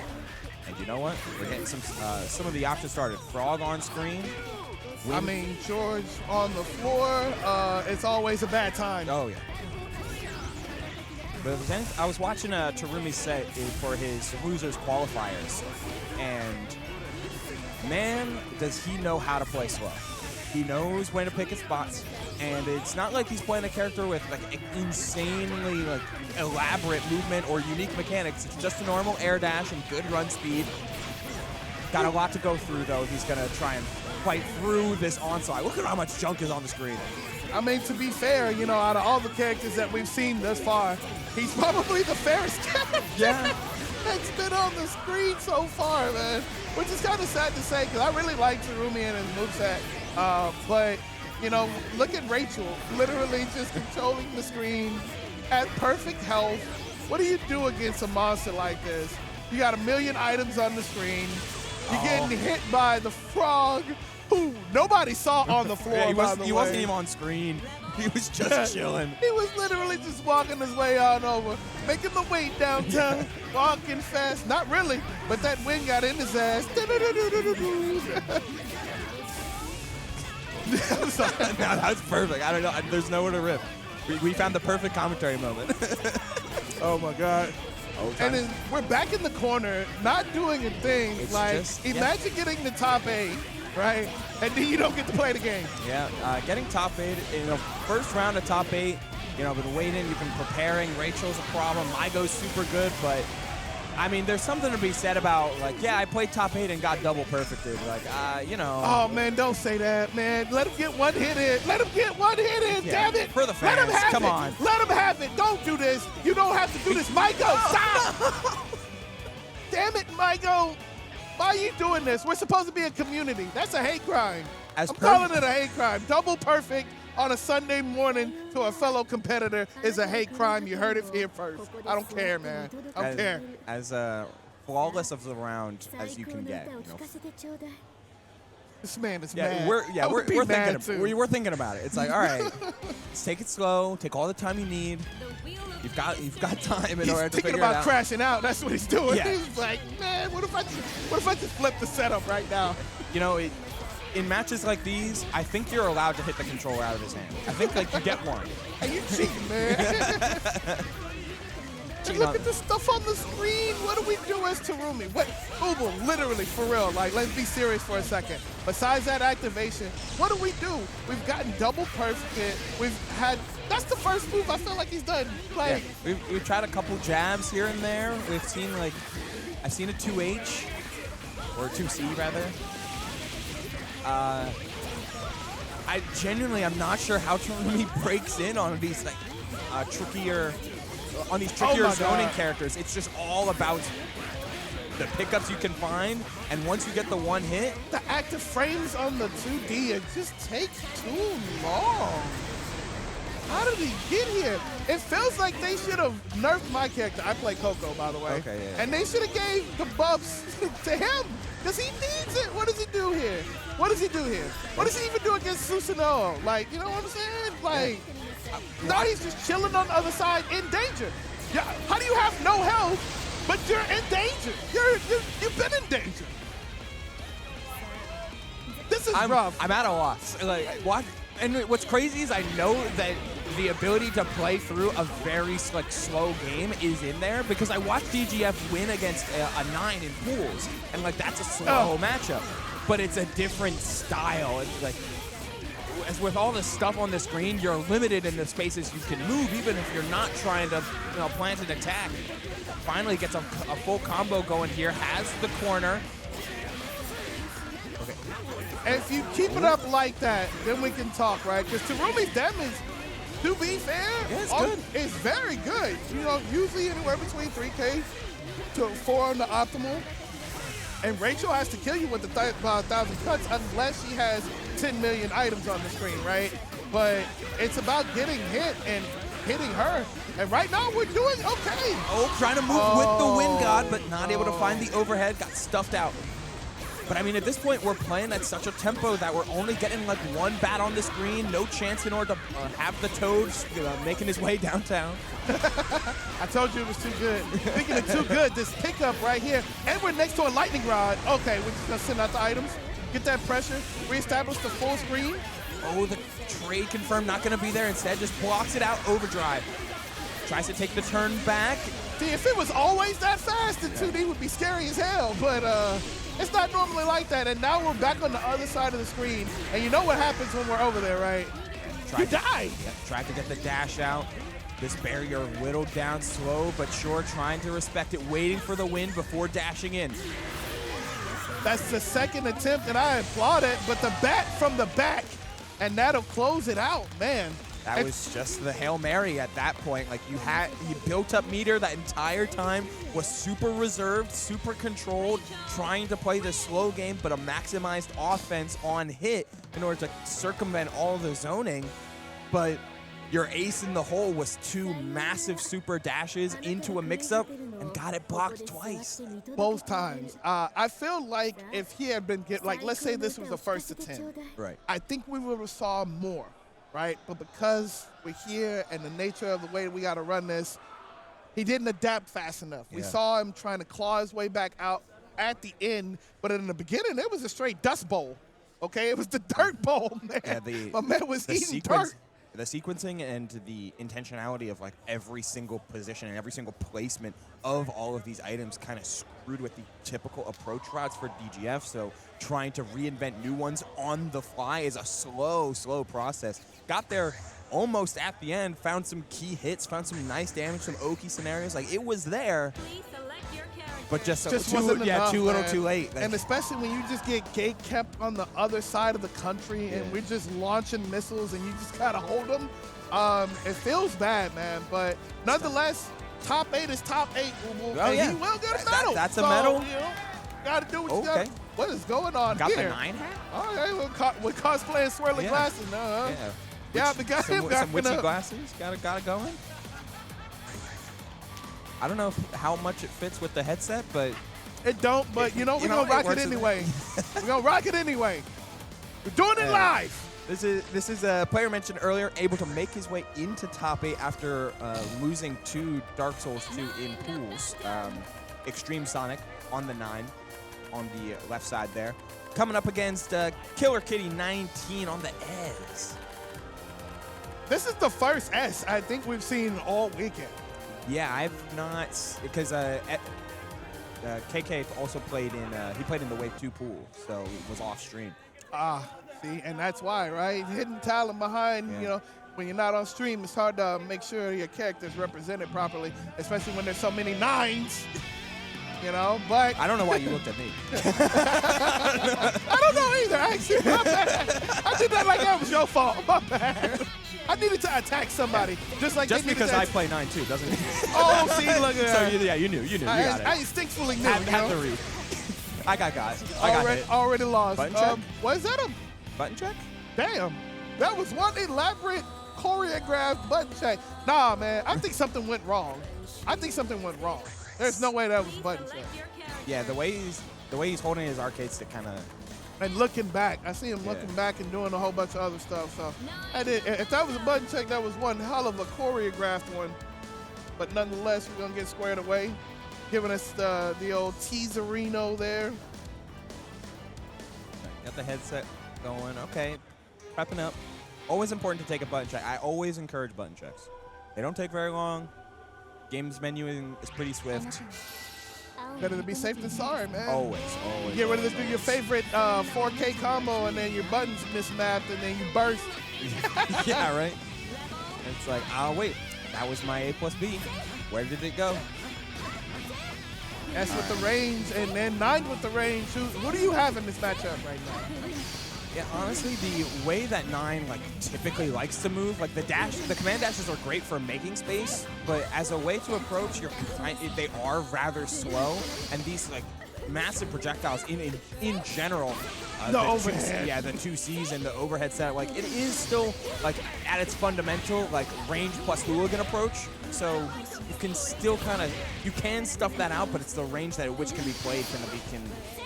And you know what? We're getting some of the options started. Frog on screen. I mean, George on the floor, it's always a bad time. Oh, yeah. But I was watching a Terumi set for his losers qualifiers, and man, does he know how to play slow. He knows when to pick his spots, and it's not like he's playing a character with like insanely like elaborate movement or unique mechanics. It's just a normal air dash and good run speed. Got a lot to go through though. He's gonna try and fight through this onslaught. Look at how much junk is on the screen. I mean, to be fair, you know, out of all the characters that we've seen thus far, he's probably the fairest character that's been on the screen so far, man. Which is kind of sad to say, because I really like Terumi and his moveset. But, you know, look at Rachel, literally just controlling the screen at perfect health. What do you do against a monster like this? You got 1,000,000 items on the screen. You're getting hit by the frog, who nobody saw on the floor, he by the way. wasn't even on screen. He was just chilling. He was literally just walking his way on over, making the way downtown, walking fast. Not really, but that wind got in his ass. I'm sorry. No, that's perfect. I don't know. There's nowhere to rip. We found the perfect commentary moment. Oh my God. And then we're back in the corner, not doing a thing. It's like, just- imagine getting the top 8, right? And then you don't get to play the game. Yeah, getting top 8 in the first round of top 8. You know, been waiting. You've been preparing. Rachel's a problem. Maigo's super good, but I mean, there's something to be said about, like, yeah, I played top 8 and got double perfected. Like, you know. Oh, man, don't say that, man. Let him get one hit in. Let him get one hit in, Yeah, damn it. for the Let him fans, have come it. on. Let him have it. Don't do this. You don't have to do this. Maigo, stop. Damn it, Maigo. Why are you doing this? We're supposed to be a community. That's a hate crime. I'm calling it a hate crime. Double perfect on a Sunday morning to a fellow competitor is a hate crime. You heard it here first. I don't care, man. I don't care. As flawless of the round as you can get. You know. This man is Yeah, mad. we're I would be mad thinking. too. We're thinking about it. It's like, all right, let's take it slow. Take all the time you need. The wheel of You've got time in He's order to thinking figure about it out. crashing out. That's what he's doing. Yeah. He's like, man, what if I just flip the setup right now? You know, in matches like these, I think you're allowed to hit the controller out of his hand. I think like you get one. Are you cheating, man? And look at the stuff on the screen. What do we do as Terumi? What, Uber, literally, for real, like, let's be serious for a second. Besides that activation, what do we do? We've gotten double perfect. That's the first move I feel like he's done. Like, Yeah. We've tried a couple jabs here and there. We've seen I've seen a 2H, or 2C rather. I genuinely, I'm not sure how Terumi breaks in on these trickier my zoning God. characters. It's just all about the pickups you can find, and once you get the one hit, the active frames on the 2D, it just takes too long. How did he get here? It feels like they should have nerfed my character. I play Coco, by the way. Okay, yeah. And they should have gave the buffs to him, because he needs it. What does he do here? What does he do here? What does he even do against Susanoo? Like, you know what I'm saying? Like, now he's just chilling on the other side in danger. Yeah, how do you have no health, but you're in danger? You've been in danger. This is rough. I'm at a loss. Like, what? And what's crazy is I know that the ability to play through a very slow game is in there, because I watched DGF win against a 9 in pools, and that's a slow matchup, but it's a different style. It's as with all the stuff on the screen, you're limited in the spaces you can move, even if you're not trying to plant an attack. Finally gets a full combo going here, has the corner. Okay. And if you keep it up like that, then we can talk, right? Because Terumi's damage, to be fair, good. Is very good. Usually anywhere between 3K to 4 on the optimal. And Rachel has to kill you with the 1,000 cuts unless she has 10 million items on the screen, right? But it's about getting hit and hitting her. And right now we're doing okay. Oh, trying to move with the wind god, but not able to find the overhead. Got stuffed out. But I mean, at this point, we're playing at such a tempo that we're only getting one bat on the screen. No chance in order to have the Toad making his way downtown. I told you it was too good. Speaking of too good, this pickup right here, and we're next to a lightning rod. Okay, we're just gonna send out the items, get that pressure, reestablish the full screen. Oh, the trade confirmed not gonna be there. Instead, just blocks it out, overdrive. Tries to take the turn back. See, if it was always that fast, the 2D would be scary as hell, but it's not normally like that. And now we're back on the other side of the screen, and you know what happens when we're over there, right? You die. Yep, tried to get the dash out. This barrier whittled down slow but sure, trying to respect it, waiting for the wind before dashing in. That's the second attempt, and I applaud it, but the bat from the back, and that'll close it out, man. That was just the Hail Mary at that point. You built up meter that entire time, was super reserved, super controlled, trying to play the slow game, but a maximized offense on hit in order to circumvent all the zoning. But Your ace in the hole was 2 massive super dashes into a mix-up and got it blocked twice. Both times. I feel like if he had been like, let's say this was the first to 10. Right. I think we would have saw more, right? But because we're here and the nature of the way we got to run this, he didn't adapt fast enough. We saw him trying to claw his way back out at the end, but in the beginning, it was a straight dust bowl. Okay, it was the dirt bowl, man. Yeah, my man was eating dirt. The sequencing and the intentionality of like every single position and every single placement of all of these items kind of screwed with the typical approach routes for DGF. So trying to reinvent new ones on the fly is a slow process. Got there almost at the end, found some key hits, found some nice damage, some Oki scenarios. Like it was there, Please select your character. but just wasn't enough, too little, man. too late. And especially when you just get gate kept on the other side of the country and we're just launching missiles and you just gotta hold them. It feels bad, man. But nonetheless, top 8 is top 8. He will get a medal. That's a medal? You know, gotta do what you gotta. What is going on Got here? the 9 hat? All right, we're cosplaying Swirly glasses now. Huh? Yeah, we got him. Some witchy glasses. Got it going. I don't know how much it fits with the headset, but it don't. But we're gonna rock it anyway. We're gonna rock it anyway. We're doing it live. This is a player mentioned earlier, able to make his way into top 8 after losing to Dark Souls 2 in pools. Xtremesonic on the 9 on the left side there. Coming up against Killer Kitty 19 on the S. This is the first S I think we've seen all weekend. Yeah, I've not, because KK also played in the Wave 2 pool, so it was off stream. See, and that's why, right? Hidden talent behind, when you're not on stream, it's hard to make sure your character's represented properly, especially when there's so many 9s. But I don't know why you looked at me. I don't know either, actually. My bad. I did that like that was your fault. My bad. I needed to attack somebody, just because I play 9 too, doesn't it? Oh, see, look at that. So yeah, you knew. You got it. I instinctually knew. Had the read. I got hit. Already lost. Button check? Was that a Button check? damn? That was one elaborate choreographed button check. Nah, man, I think something went wrong. There's no way that was button check. Yeah, the way he's holding his arcade stick kind of. And looking back, I see him looking back and doing a whole bunch of other stuff. So, if that was a button check, that was one hell of a choreographed one. But nonetheless, we're gonna get squared away, giving us the old teaserino there. Got the headset going. Okay, prepping up. Always important to take a button check. I always encourage button checks. They don't take very long. Games menuing is pretty swift. Better to be safe than sorry, man. Always. Get ready to do your favorite 4K combo, and then your buttons mismapped, and then you burst. Yeah, right? It's like, oh, wait. That was my A plus B. Where did it go? S with the range, and then 9 with the range. Who do you have in this matchup right now? Yeah, honestly, the way that 9 typically likes to move, the command dashes are great for making space, but as a way to approach, they are rather slow, and these massive projectiles in general. The overhead. The 2Cs and the overhead set, it is still at its fundamental range plus hooligan approach. So you can still you can stuff that out, but it's the range that which can be played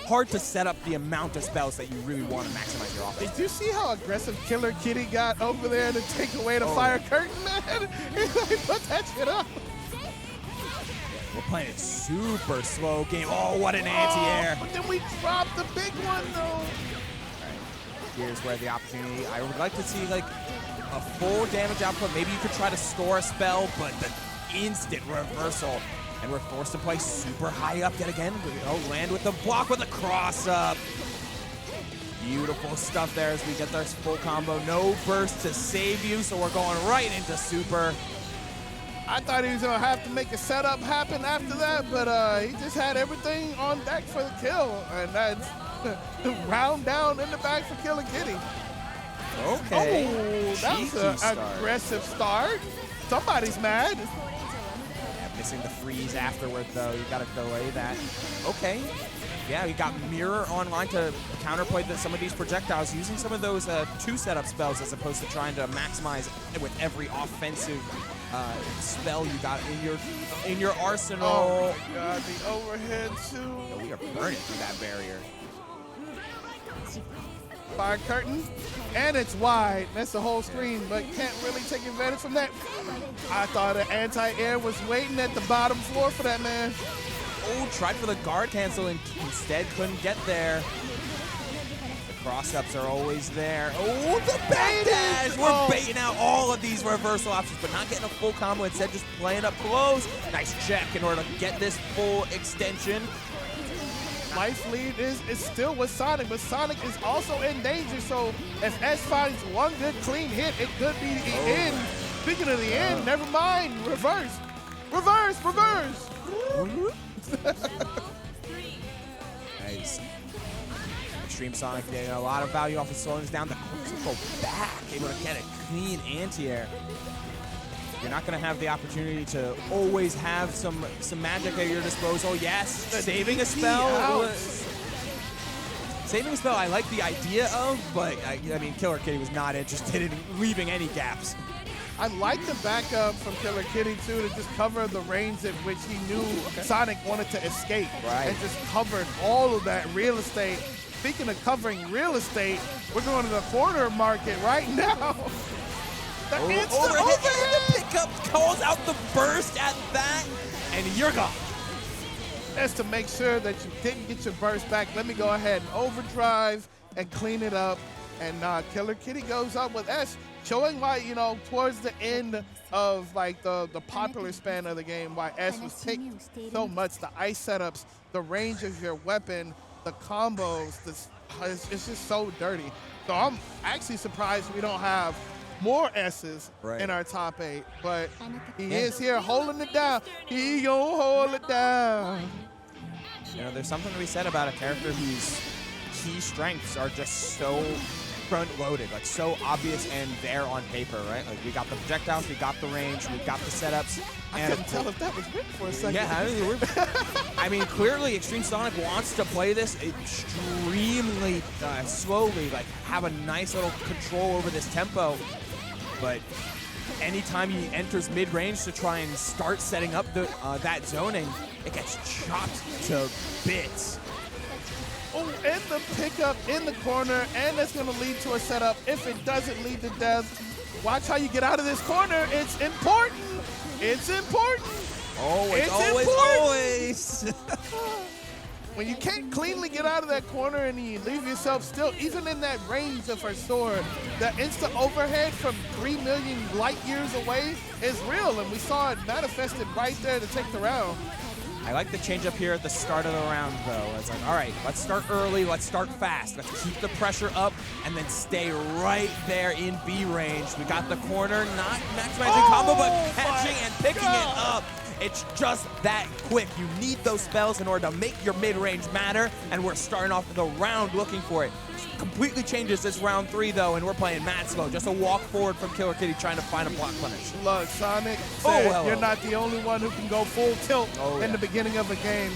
hard to set up the amount of spells that you really want to maximize your offense. Did you see how aggressive Killer Kitty got over there to take away the fire curtain, man? He put that shit up. We're playing a super slow game. Oh, what an anti-air. But then we dropped the big one, though. All right. Here's where the opportunity. I would like to see a full damage output. Maybe you could try to store a spell, but the instant reversal. And we're forced to play super high up yet again. We land with the block with a cross up. Beautiful stuff there as we get our full combo. No burst to save you, so we're going right into super. I thought he was going to have to make a setup happen after that, but he just had everything on deck for the kill. And that's round down in the back for Killer Kitty. Okay. Oh, that was an aggressive start. Somebody's mad. Missing the freeze afterward, though. You got to delay that. Okay. Yeah, we got Mirror online to counterplay some of these projectiles, using some of those 2 setup spells as opposed to trying to maximize with every offensive spell you got in your arsenal. Oh my God, the overhead too. Oh, we are burning through that barrier. Fire curtain, and it's wide. That's the whole screen, but can't really take advantage from that. I thought an anti-air was waiting at the bottom floor for that man. Oh, tried for the guard cancel and instead couldn't get there. The cross-ups are always there. Oh, the backdash! We're baiting out all of these reversal options, but not getting a full combo. Instead, just playing up close. Nice check in order to get this full extension. Life lead is still with Sonic, but Sonic is also in danger. So if S finds one good clean hit, it could be the end. Speaking of the end, never mind. Reverse. Reverse, reverse. Nice. Xtremesonic getting a lot of value off of slowing us down. The quick go back, able to get a clean anti-air. You're not going to have the opportunity to always have some magic at your disposal. Yes, saving a spell. Saving a spell I like the idea of, but I mean, Killer Kitty was not interested in leaving any gaps. I like the backup from Killer Kitty, too, to just cover the range at which he knew Sonic wanted to escape. Right. And just covered all of that real estate. Speaking of covering real estate, we're going to the corner market right now. The instant overhead. The pickup calls out the burst at that, and you're gone. That's to make sure that you didn't get your burst back. Let me go ahead and overdrive and clean it up. And Killer Kitty goes up with S, showing why, you know, towards the end of like the popular span of the game, why S was taking so much. The ice setups, the range of your weapon, the combos, it's just so dirty. So I'm actually surprised we don't have more S's in our top 8, but he is here holding it down. He gonna hold it down. You know, there's something to be said about a character whose key strengths are just so front-loaded, like so obvious and there on paper, right? Like we got the projectiles, we got the range, we got the setups. I couldn't tell if that was written for a second. Yeah, I mean, clearly Xtremesonic wants to play this extremely slowly, like have a nice little control over this tempo. But anytime he enters mid-range to try and start setting up that zoning, it gets chopped to bits. Oh, and the pickup in the corner, and that's going to lead to a setup. If it doesn't lead to death, watch how you get out of this corner. It's important. It's important. Always, always. When you can't cleanly get out of that corner and you leave yourself still, even in that range of her sword, the instant overhead from 3 million light years away is real, and we saw it manifested right there to take the round. I like the change up here at the start of the round, though. It's like, all right, let's start early, let's start fast. Let's keep the pressure up and then stay right there in B range. We got the corner, not maximizing combo, but catching and picking it up. It's just that quick. You need those spells in order to make your mid-range matter, and we're starting off the round looking for it. Completely changes this round 3, though, and we're playing mad slow. Just a walk forward from Killer Kitty trying to find a block punish. Look, Sonic said you're not the only one who can go full tilt in the beginning of a game.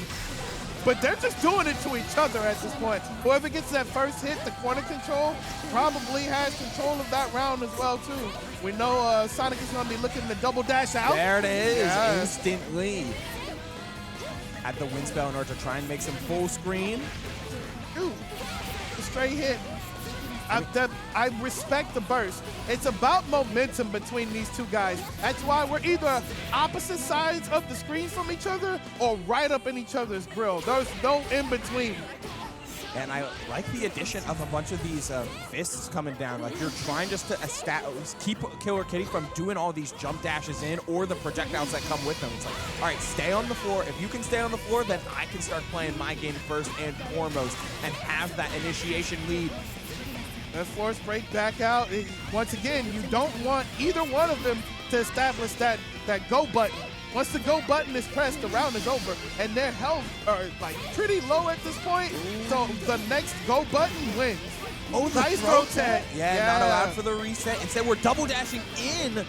But they're just doing it to each other at this point. Whoever gets that first hit, the corner control, probably has control of that round as well, too. We know Sonic is going to be looking to double dash out. There it is, instantly. Had the wind spell in order to try and make some full screen. Ooh, a straight hit. I respect the burst. It's about momentum between these two guys. That's why we're either opposite sides of the screen from each other or right up in each other's grill. There's no in between. And I like the addition of a bunch of these fists coming down. Like you're trying just to keep Killer Kitty from doing all these jump dashes in or the projectiles that come with them. It's like, all right, stay on the floor. If you can stay on the floor, then I can start playing my game first and foremost and have that initiation lead. And force break back out. Once again, you don't want either one of them to establish that go button. Once the go button is pressed, the round is over, and their health are like pretty low at this point. So the next go button wins. Oh, nice rotate. Yeah, not allowed for the reset. Instead, we're double dashing in.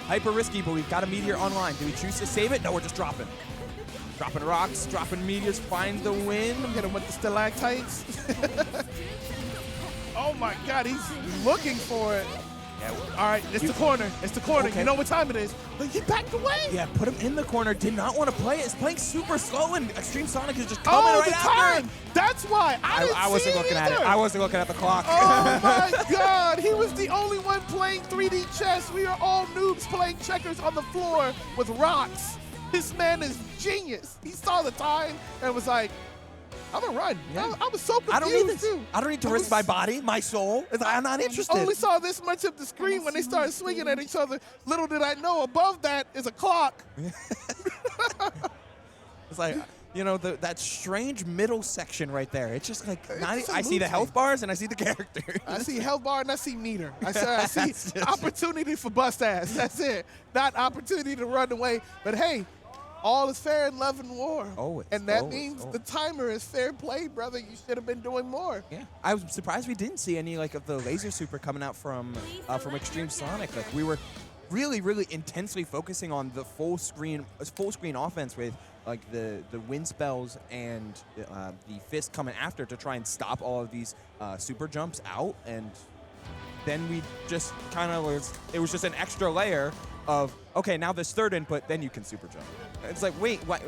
Hyper risky, but we've got a meteor online. Do we choose to save it? No, we're just dropping. Dropping rocks, dropping meteors, find the win. Hit him with the stalactites. Oh my God, he's looking for it. Yeah, All right, it's the corner. It's the corner. Okay. You know what time it is. But he backed away. yeah, put him in the corner. Did not want to play it. It's playing super slow, and Xtremesonic is just coming Oh, right the after time. it. That's why. I wasn't looking at it. I wasn't looking at the clock. Oh my God, he was the only one playing 3D chess. We are all noobs playing checkers on the floor with rocks. This man is genius. He saw the time and was like, I'm gonna run. Yeah. I was so confused I don't need this. too. I don't need to risk my body, my soul. I'm not interested. Only saw this much of the screen when they started swinging at each other. Little did I know, above that is a clock. It's like, you know, that strange middle section right there. It's just like, just I see the eludes health me. bars and I see the character. I see health bar and I see meter. I see That's just- opportunity for bust ass. That's it. Not opportunity to run away. But hey, all is fair in love and war. Always, and that always, means always. the timer is fair play, brother. You should have been doing more. Yeah, I was surprised we didn't see any like of the laser super coming out from Xtremesonic. Like we were really intensely focusing on the full screen offense with like the wind spells and the fist coming after to try and stop all of these super jumps out, and then we just kind of it was just an extra layer of, okay, now this third input, then you can super jump. It's like, wait, what?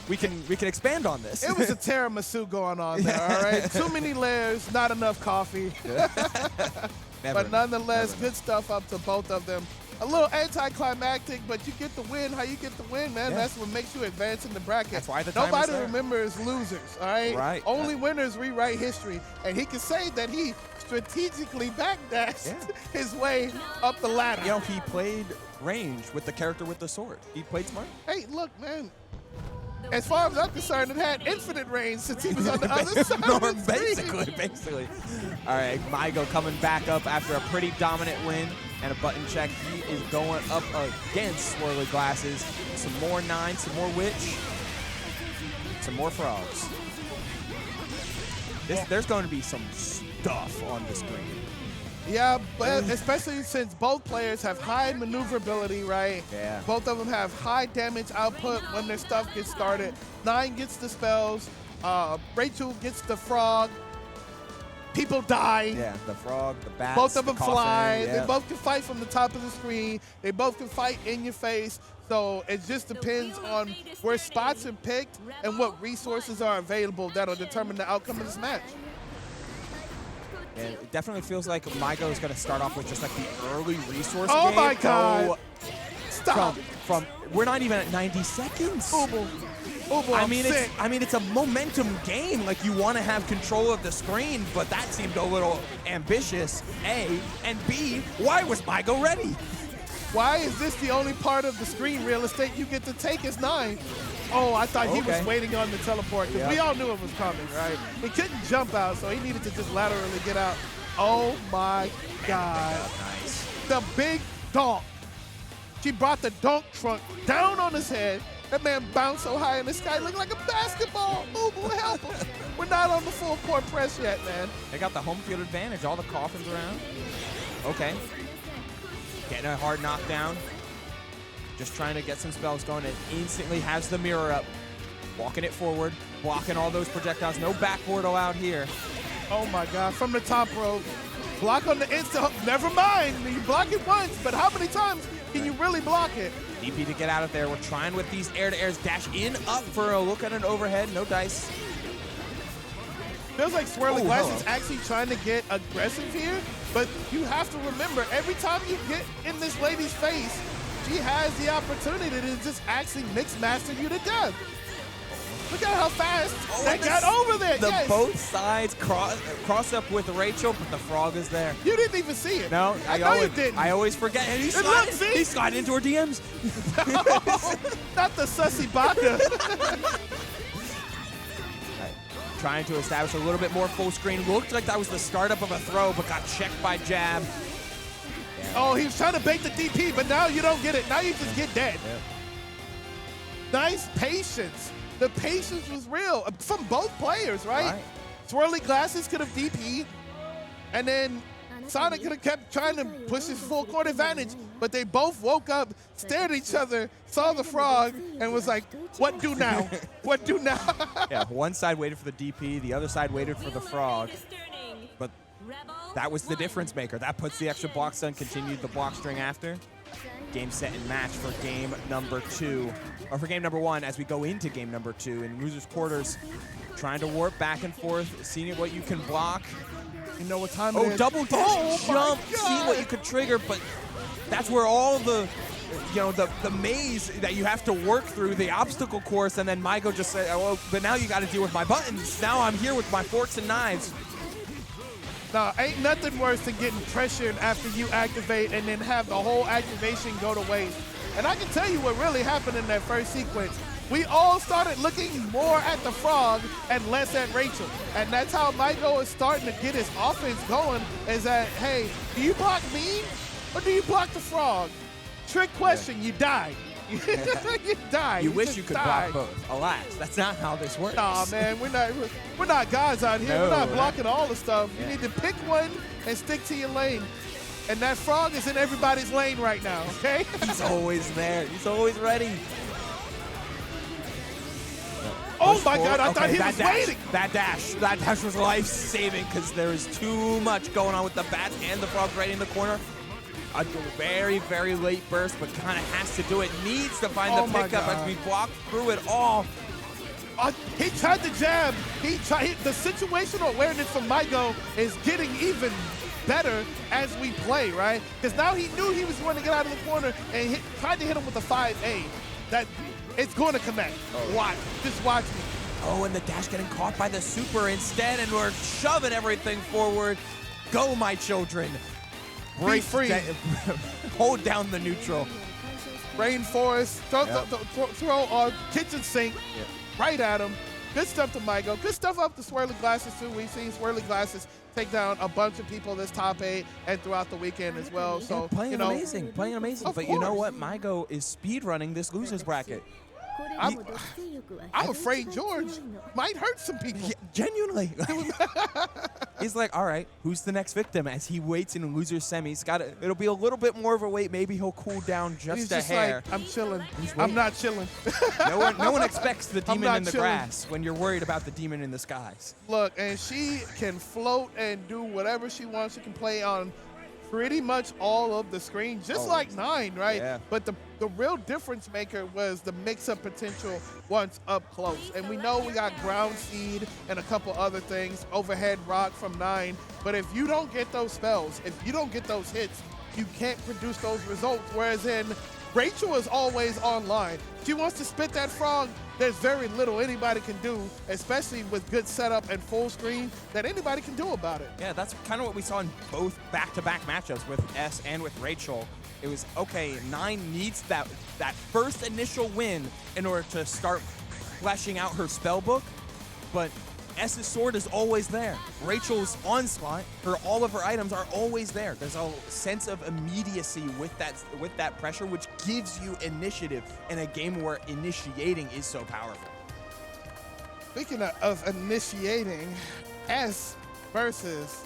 We can expand on this. It was a tiramisu going on there, all right? Too many layers, not enough coffee. But nonetheless, good stuff up to both of them. A little anticlimactic, but you get the win. How you get the win, man? Yeah. That's what makes you advance in the bracket. That's why the timer's Nobody there. remembers losers, all right? Right. Only winners rewrite history. And he can say that he strategically backdashed his way up the ladder. You know, he played range with the character with the sword. He played smart. Hey, look, man. As far as I'm concerned, it had infinite range since he was on the other side No, of the screen. basically. All right, Maigo coming back up after a pretty dominant win and a button check. He is going up against Swirly Glasses. Some more 9, some more Witch, some more Frogs. There's going to be some stuff on the screen. Yeah, but especially since both players have high maneuverability, right? Yeah. Both of them have high damage output when their stuff gets started. 9 gets the spells. Rachel gets the frog. People die. Yeah, the frog, the bats, Both of the them coffin, fly. yeah. They both can fight from the top of the screen. They both can fight in your face. So it just depends on where spots are picked and what resources are available that'll determine the outcome of this match. And it definitely feels like Maigo is going to start off with just like the early resource Oh game. my God. Stop. From we're not even at 90 seconds. Ubu. Ubu, I I'm mean, sick. it's a momentum game. Like you want to have control of the screen, but that seemed a little ambitious. A and B. Why was Maigo ready? Why is this the only part of the screen real estate you get to take as 9? Oh, I thought he was Okay. waiting on the teleport because we all knew it was coming, right? He couldn't jump out, so he needed to just laterally get out. Oh my God. Nice. The big donk. She brought the donk trunk down on his head. That man bounced so high in the sky, looked like a basketball. Ooh, help him. We're not on the full court press yet, man. They got the home field advantage. All the coffins around. Okay. Getting a hard knockdown. Just trying to get some spells going, and instantly has the mirror up. Walking it forward, blocking all those projectiles. No backboard allowed here. Oh my God, from the top rope. Block on the instant. Never mind, you block it once, but how many times can you really block it? DP to get out of there. We're trying with these air-to-airs. Dash in, up for a look at an overhead. No dice. Feels like Swirly Ooh, Glass hello. is actually trying to get aggressive here, but you have to remember, every time you get in this lady's face, she has the opportunity to just actually mix master you to death. Look at how fast that got over there. Yes. Both sides cross up with Rachel, but the frog is there. You didn't even see it. No, I know you always, didn't. I always forget. And he And look, slid, see? he slid into her DMs. Not the sussy baka. Trying to establish a little bit more full screen. Looked like that was the startup of a throw, but got checked by jab. Oh, he was trying to bait the DP, but now you don't get it. Now you just get dead. Yep. Nice patience. The patience was real from both players, right? Right. Swirly Glasses could have DP'd, and then Sonic could have kept trying to push his full court advantage. but they both woke up, stared at each other, saw the frog, and was like, what do now? What do now? Yeah, one side waited for the DP, the other side waited for the frog. But that was the difference maker. That puts the extra block stun, continued the block string after. Game, set, and match for game number 2. Or for game number 1 as we go into game number 2 in losers quarters. Trying to warp back and forth, seeing what you can block. You know what time it is? Double dash jump, my God. seeing what you could trigger, but that's where all the, the maze that you have to work through, the obstacle course, and then Maigo just said, oh, but now you got to deal with my buttons. Now I'm here with my forks and knives. Now, ain't nothing worse than getting pressured after you activate and then have the whole activation go to waste. And I can tell you what really happened in that first sequence. We all started looking more at the frog and less at Rachel. And that's how Maigo is starting to get his offense going, is that, hey, do you block me or do you block the frog? Trick question, you died. You died. You wish you could died. block both. Alas, that's not how this works. Nah, man, we're not gods out here. No, we're not we're blocking all the stuff. Yeah. You need to pick one and stick to your lane. And that frog is in everybody's lane right now, okay? He's always there. He's always ready. Oh my God, I thought he was waiting. That dash was life-saving because there was too much going on with the bats and the frog right in the corner. A very, very late burst, but kind of has to do it. Needs to find the pickup as we block through it all. He tried to jab. The situational awareness from Maigo is getting even better as we play, right? Because now he knew he was going to get out of the corner and tried to hit him with a 5A. That it's going to connect. Watch. Just watch me. Oh, and the dash getting caught by the super instead, and we're shoving everything forward. Go, my children. Be free. Hold down the neutral. Rainforest. Throw kitchen sink right at him. Good stuff to Maigo. Good stuff up to Swirly Glasses, too. We've seen Swirly Glasses take down a bunch of people this top 8 and throughout the weekend as well. So, playing amazing. Playing amazing. But you know what? Maigo is speed running this losers bracket. I'm afraid George might hurt some people. Yeah, genuinely. He's like, all right, who's the next victim? As he waits in loser semis, it'll be a little bit more of a wait. Maybe he'll cool down just a hair. Like, I'm chilling. I'm not chilling. No one expects the demon in the chilling. grass when you're worried about the demon in the skies. Look, and she can float and do whatever she wants. She can play on pretty much all of the screen, just like 9, right? Yeah. But the real difference maker was the mix-up potential once up close. And we know we got ground seed and a couple other things, overhead rock from 9. But if you don't get those spells, if you don't get those hits, you can't produce those results. Whereas in Rachel is always online. She wants to spit that frog. There's very little anybody can do, especially with good setup and full screen, that anybody can do about it. Yeah, that's kind of what we saw in both back-to-back matchups with S and with Rachel. It was, okay, 9 needs that first initial win in order to start fleshing out her spell book, but S's sword is always there. Rachel's onslaught, all of her items are always there. There's a sense of immediacy with that pressure, which gives you initiative in a game where initiating is so powerful. Speaking of initiating, S versus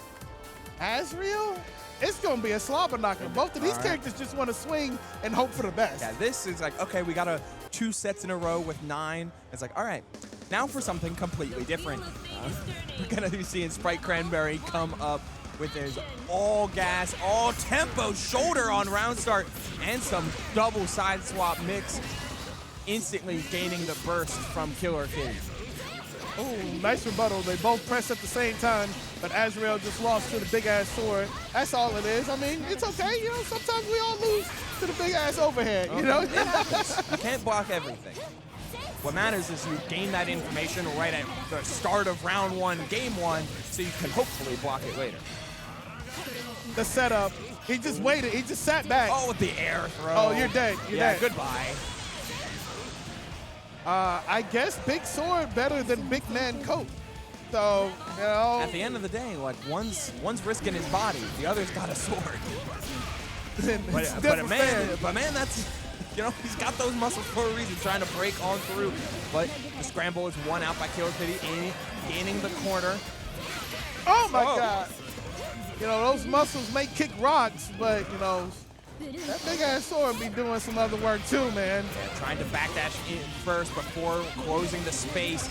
Azriel, it's going to be a slobber knocker. Both of these characters just want to swing and hope for the best. Yeah, this is like, okay, we got 2 sets in a row with 9. It's like, all right, now for something completely different. We're going to be seeing Sprite Cranberry come up with his all gas, all tempo shoulder on round start and some double side swap mix, instantly gaining the burst from Killer Kitty. Oh, nice rebuttal. They both pressed at the same time, but Azriel just lost to the big-ass sword. That's all it is. I mean, it's okay. You know, sometimes we all lose to the big-ass overhead, you know? It happens. You can't block everything. What matters is you gain that information right at the start of round 1, game 1, so you can hopefully block it later. The setup. He just waited. He just sat back. Oh, with the air throw. Oh, you're dead. You're dead. Goodbye. I guess big sword better than big man coat. So, you know. At the end of the day, like one's risking his body, the other's got a sword. but man, that's, you know, he's got those muscles for a reason, trying to break on through. But the scramble is won out by Killer Kitty, gaining the corner. Oh my God. You know, those muscles may kick rocks, but, you know, That big ass sword be doing some other work too, man. Yeah, trying to backdash in first before closing the space.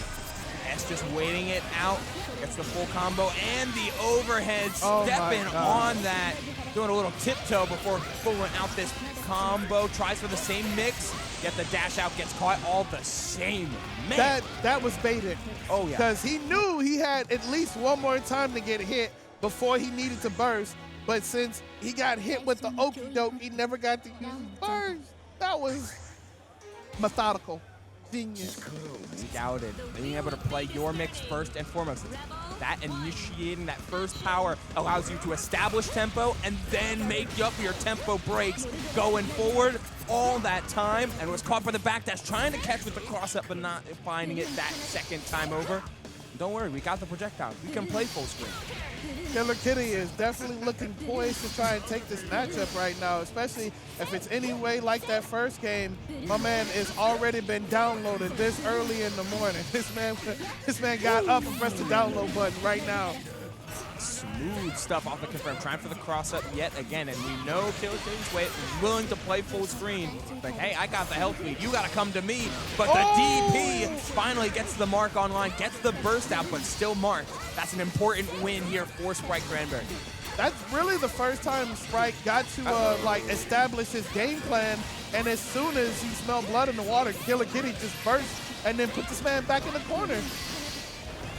S just waiting it out. Gets the full combo and the overhead, stepping on that. Doing a little tiptoe before pulling out this combo. Tries for the same mix, yet the dash out gets caught all the same. Man. That was baited. Oh, yeah. Because he knew he had at least one more time to get hit before he needed to burst. But since he got hit with the okie doke, he never got to use his burst. That was methodical. Genius. Scouted. Being able to play your mix first and foremost. That initiating that first power allows you to establish tempo and then make up your tempo breaks going forward all that time, and was caught for the backdash, trying to catch with the cross-up but not finding it that second time over. Don't worry, we got the projectile. We can play full screen. Killer Kitty is definitely looking poised to try and take this matchup right now, especially if it's any way like that first game. My man has already been downloaded this early in the morning. This man got up and pressed the download button right now. Smooth stuff off the confirm, trying for the cross-up yet again, and we know Killer Kitty's willing to play full screen. Like, hey, I got the health lead, you gotta come to me. But the DP finally gets the mark online, gets the burst out, but still marked. That's an important win here for Sprite Cranberry. That's really the first time Sprite got to like establish his game plan, and as soon as he smelled blood in the water, Killer Kitty just burst and then put this man back in the corner.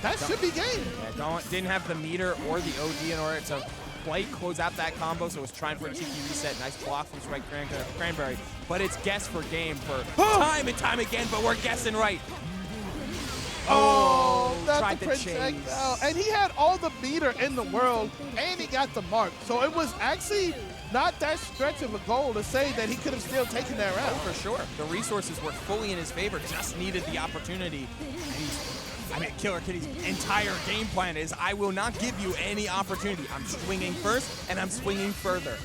That should be game. Yeah, didn't have the meter or the OD in order to quite close out that combo, so was trying for a cheeky reset. Nice block from Sprite Cranberry, but it's guess for game for time and time again, but we're guessing right. Oh, that's tried the to chase. projectile. And he had all the meter in the world, and he got the mark. So it was actually not that stretch of a goal to say that he could have still taken that round. Oh, for sure. The resources were fully in his favor, just needed the opportunity. And Killer Kitty's entire game plan is, I will not give you any opportunity. I'm swinging first, and I'm swinging further.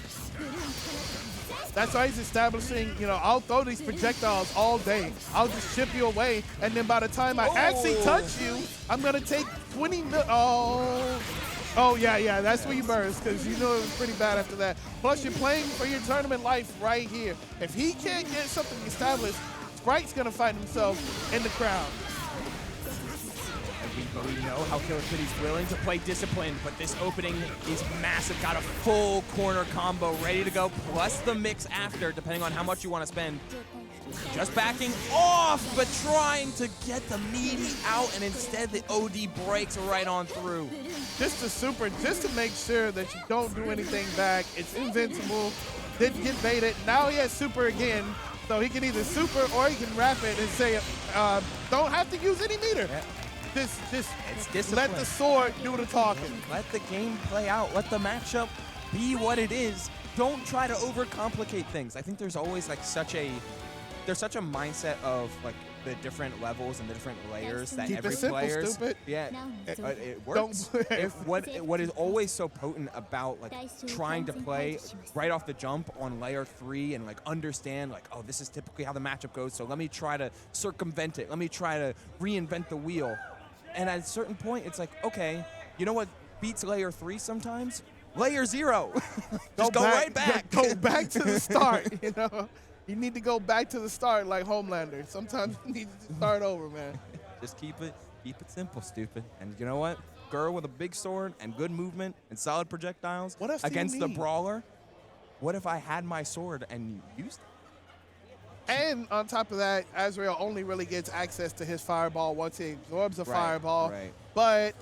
That's why he's establishing, I'll throw these projectiles all day. I'll just chip you away, and then by the time I actually touch you, I'm going to take 20 mil. Oh, yeah, that's where you burst, because you know it was pretty bad after that. Plus, you're playing for your tournament life right here. If he can't get something established, Sprite's going to find himself in the crowd. We know how Killer Kitty's willing to play disciplined, but this opening is massive. Got a full corner combo ready to go, plus the mix after, depending on how much you want to spend. Just backing off, but trying to get the meaty out, and instead the OD breaks right on through. Just to make sure that you don't do anything back. It's invincible. Didn't get baited. Now he has super again, so he can either super or he can wrap it and say, don't have to use any meter. Yeah. Just let the sword do the talking. Let the game play out. Let the matchup be what it is. Don't try to overcomplicate things. I think there's always like such a mindset of like the different levels and the different layers that Keep every it simple, player's. stupid. Yeah, it works. If what is always so potent about like trying to play right off the jump on layer 3 and like understand like, oh, this is typically how the matchup goes, so let me try to circumvent it. Let me try to reinvent the wheel. And at a certain point, it's like, okay, you know what beats layer 3 sometimes? Layer 0. Just go right back. Go back to the start, You need to go back to the start like Homelander. Sometimes you need to start over, man. Just keep it simple, stupid. And you know what? Girl with a big sword and good movement and solid projectiles against the brawler. What if I had my sword and used it? And on top of that, Azrael only really gets access to his fireball once he absorbs a fireball. Right. But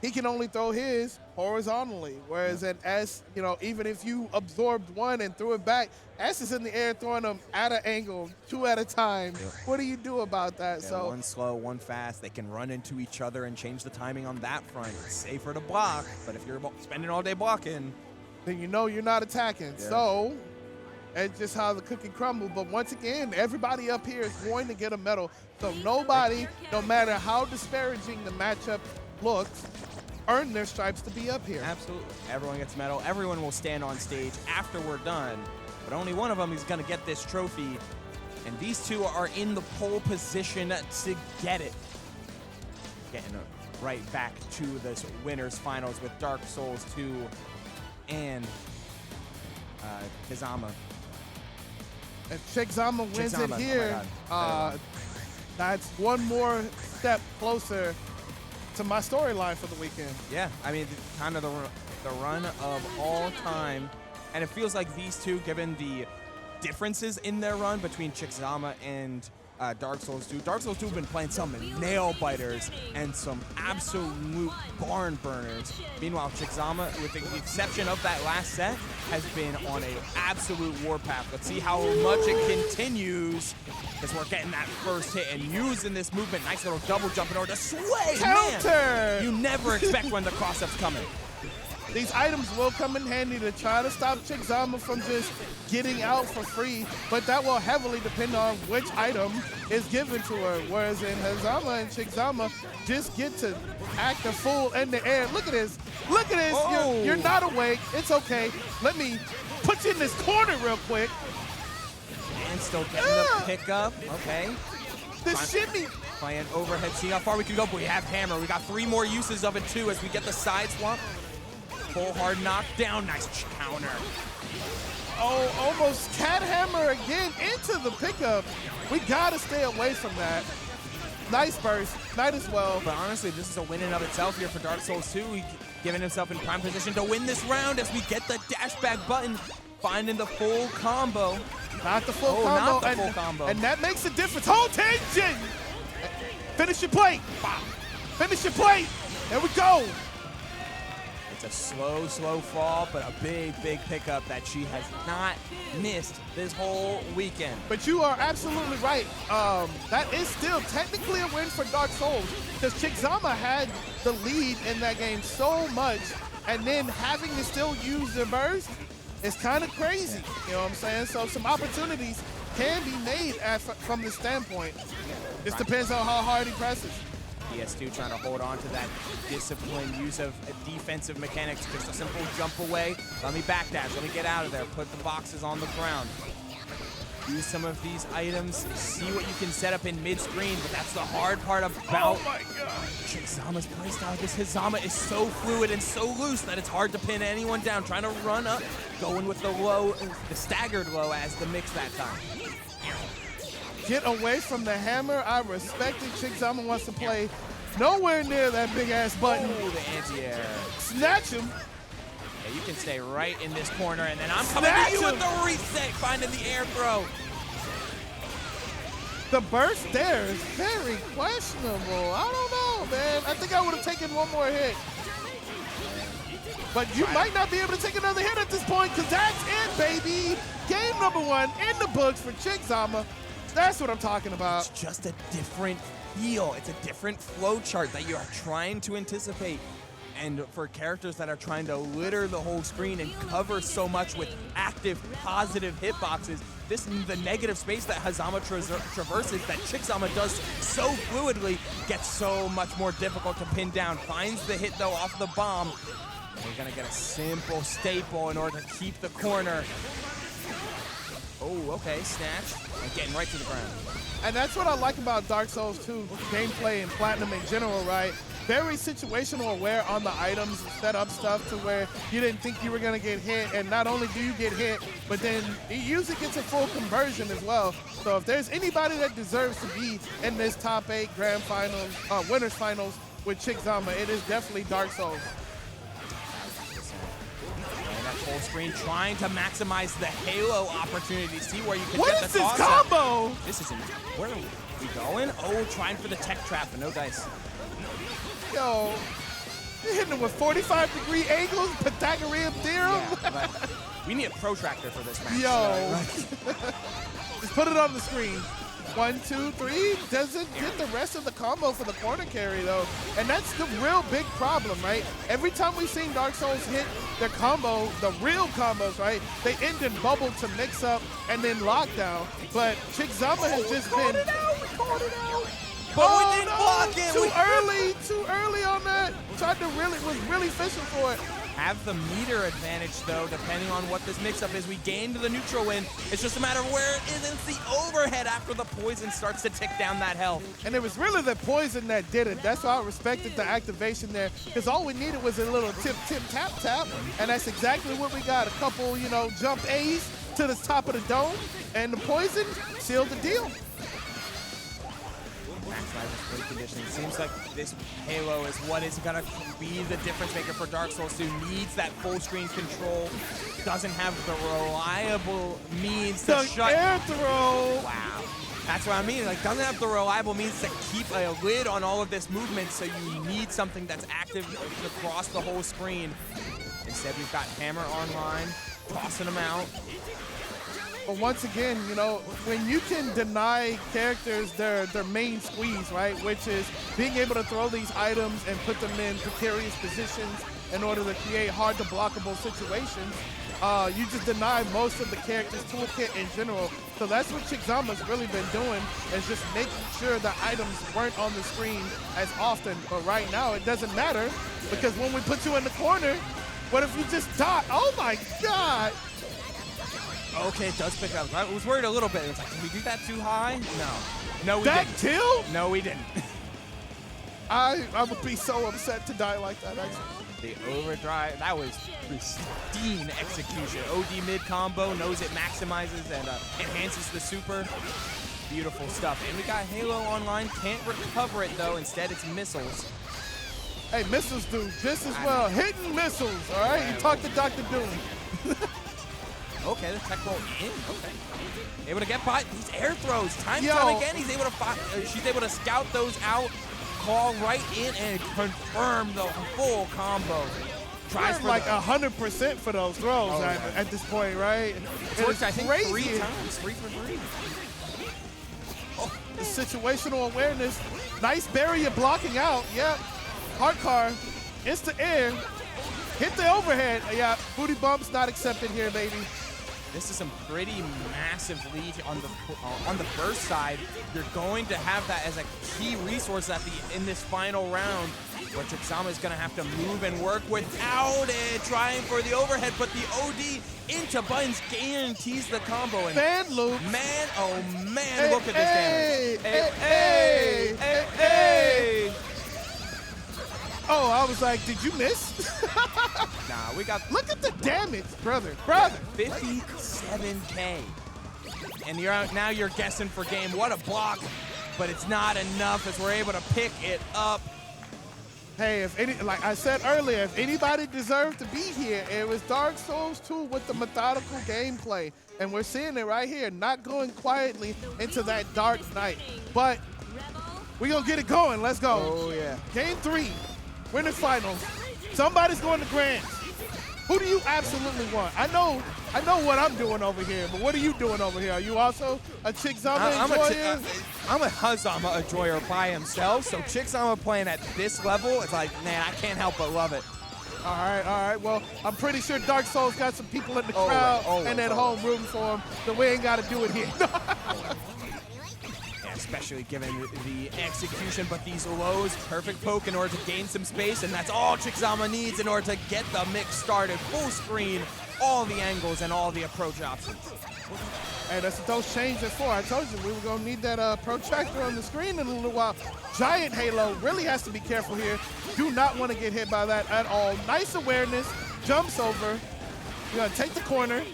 he can only throw his horizontally, whereas at S, even if you absorbed one and threw it back, S is in the air throwing them at an angle, 2 at a time. Yeah. What do you do about that? Yeah, So one slow, one fast. They can run into each other and change the timing on that front. It's safer to block, but if you're spending all day blocking, then you're not attacking. Yeah. So it's just how the cookie crumbles. But once again, everybody up here is going to get a medal. So nobody, no matter how disparaging the matchup looks, earn their stripes to be up here. absolutely. Everyone gets a medal. Everyone will stand on stage after we're done, but only one of them is going to get this trophy. And these two are in the pole position to get it. Getting right back to this winners finals with Dark Souls 2 and Chickzama. If Chickzama wins Chickzama, it oh here, my God. that's one more step closer to my storyline for the weekend. Yeah, I mean, kind of the run of all time. And it feels like these two, given the differences in their run between Chickzama and Dark Souls 2. Dark Souls 2 have been playing some nail biters and some absolute barn burners. Meanwhile, Chickzama, with the exception of that last set, has been on an absolute warpath. Let's see how much it continues as we're getting that first hit and using this movement. Nice little double jump in order to sway. Counter! Man, you never expect when the cross-up's coming. These items will come in handy to try to stop Chickzama from just getting out for free, but that will heavily depend on which item is given to her. Whereas in Hazama and Chickzama, just get to act a fool in the air. Look at this. Look at this. Oh. You're not awake. It's okay. Let me put you in this corner real quick. And still getting the pickup. Okay. The shimmy. Playing overhead, see how far we can go, but we have hammer. We got 3 more uses of it too as we get the side swamp. Full hard knockdown, nice counter. Oh, almost cat hammer again into the pickup. We gotta stay away from that. Nice burst, might as well. But honestly, this is a win in of itself here for Dark Souls 2. He's giving himself in prime position to win this round as we get the dash back button, finding the full combo. Not the full combo. Not the full combo. And that makes a difference. Hold tension. Finish your plate. Finish your plate. There we go. It's a slow fall, but a big pickup that she has not missed this whole weekend. But you are absolutely right. That is still technically a win for Dark Souls because Chickzama had the lead in that game so much, and then having to still use the burst is kind of crazy. You know what I'm saying? So some opportunities can be made from this standpoint. Just depends on how hard he presses. PS2 trying to hold on to that disciplined use of defensive mechanics. Just a simple jump away. Let me backdash. Let me get out of there. Put the boxes on the ground. Use some of these items. See what you can set up in mid-screen, but that's the hard part about Chickzama's playstyle. This Hazama is so fluid and so loose that it's hard to pin anyone down. Trying to run up, going with the low, the staggered low as the mix that time. Get away from the hammer. I respect it. Chickzama wants to play nowhere near that big-ass button. Oh, the anti-air. Snatch him. Yeah, you can stay right in this corner, and then I'm coming to you with the reset, finding the air throw. The burst there is very questionable. I don't know, man. I think I would have taken one more hit. But you might not be able to take another hit at this point because that's it, baby. Game number 1 in the books for Chickzama. That's what I'm talking about. It's just a different feel. It's a different flow chart that you are trying to anticipate. And for characters that are trying to litter the whole screen and cover so much with active, positive hitboxes, the negative space that Hazama traverses, that Chickzama does so fluidly, gets so much more difficult to pin down. Finds the hit, though, off the bomb. We're going to get a simple staple in order to keep the corner. Oh, okay, snatch, and getting right to the ground. And that's what I like about Dark Souls 2 gameplay and Platinum in general, right? Very situational aware on the items, set up stuff to where you didn't think you were gonna get hit, and not only do you get hit, but then it usually gets a full conversion as well. So if there's anybody that deserves to be in this top 8 grand finals, winners finals with Chickzama, it is definitely Dark Souls. Full screen, trying to maximize the halo opportunity. See where you can what get is the this toss-up. combo? This isn't. Where are we going? Oh, trying for the tech trap, but no dice. Yo, you're hitting it with 45-degree angles, Pythagorean theorem. Yeah, but we need a protractor for this match. Yo, just put it on the screen. 1, 2, 3, doesn't get the rest of the combo for the corner carry though. And that's the real big problem, right? Every time we've seen Dark Souls hit their combo, the real combos, right? They end in bubble to mix up and then lockdown. But Chickzama has just been. We called it out. But we didn't block it. Too early on that. Was really fishing for it. have the meter advantage, though, depending on what this mix-up is. We gained the neutral win. It's just a matter of where it is. It's the overhead after the poison starts to tick down that health. And it was really the poison that did it. That's why I respected the activation there, because all we needed was a little tip, tip, tap, tap, and that's exactly what we got. A couple, you know, jump A's to the top of the dome, and the poison sealed the deal. Play conditioning. Seems like this Halo is what is gonna be the difference maker for Dark Souls 2. Needs that full screen control. Doesn't have the reliable means to shut. Air throw. Wow. That's what I mean. Like, doesn't have the reliable means to keep a lid on all of this movement. So you need something that's active across the whole screen. Instead, we've got Hammer online, tossing them out. But once again, you know, when you can deny characters their main squeeze, right, which is being able to throw these items and put them in precarious positions in order to create hard to blockable situations, you just deny most of the character's toolkit in general. So that's what Chickzama's really been doing, is just making sure the items weren't on the screen as often. But right now, it doesn't matter, because when we put you in the corner, what if you just dot? Oh my God! Okay, it does pick up. I was worried a little bit. It was like, did we do that too high? No, we that didn't. Till? No, we didn't. I would be so upset to die like that, actually. The overdrive, that was pristine execution. OD mid combo, knows it maximizes and enhances the super. Beautiful stuff. And we got Halo online, can't recover it though. Instead, it's missiles. Hey, missiles do just as well. Hitting missiles, all right? You talk to Dr. Doom. Okay, the tech roll in. Okay. Able to get by these air throws. Time again. He's able to she's able to scout those out, call right in, and confirm the full combo. Tries for like 100% for those throws at this point, right? It's worked, I think, crazy. 3 times. 3 for 3. Oh, the situational awareness. Nice barrier blocking out. Yep. Hard car. It's the air. Hit the overhead. Yeah, booty bumps not accepted here, baby. This is some pretty massive lead on the burst side. You're going to have that as a key resource in this final round, where Chickzama is going to have to move and work without it, trying for the overhead, but the OD into buttons guarantees the combo. And fan loop. Man, oh man, look at this damage. Hey. Oh, I was like, did you miss? Nah, we got... Look at the damage, brother. 57K. And now you're guessing for game. What a block, but it's not enough as we're able to pick it up. Hey, like I said earlier, if anybody deserved to be here, it was Dark Souls 2 with the methodical gameplay. And we're seeing it right here, not going quietly into that dark night. But we're going to get it going. Let's go. Oh, yeah. Game 3. Winners finals. Somebody's going to Grands. Who do you absolutely want? I know what I'm doing over here, but what are you doing over here? Are you also a Chickzama enjoyer? I'm a Xtremesonic enjoyer by himself, so Chickzama playing at this level, it's like, man, I can't help but love it. All right. Well, I'm pretty sure Dark Souls got some people in the crowd and at home rooting for him, so we ain't got to do it here. Especially given the execution, but these lows, perfect poke in order to gain some space, and that's all Chickzama needs in order to get the mix started. Full screen, all the angles and all the approach options. Hey, that's what those chains are for. I told you we were going to need that protractor on the screen in a little while. Giant Halo really has to be careful here. Do not want to get hit by that at all. Nice awareness, jumps over. You're going to take the corner.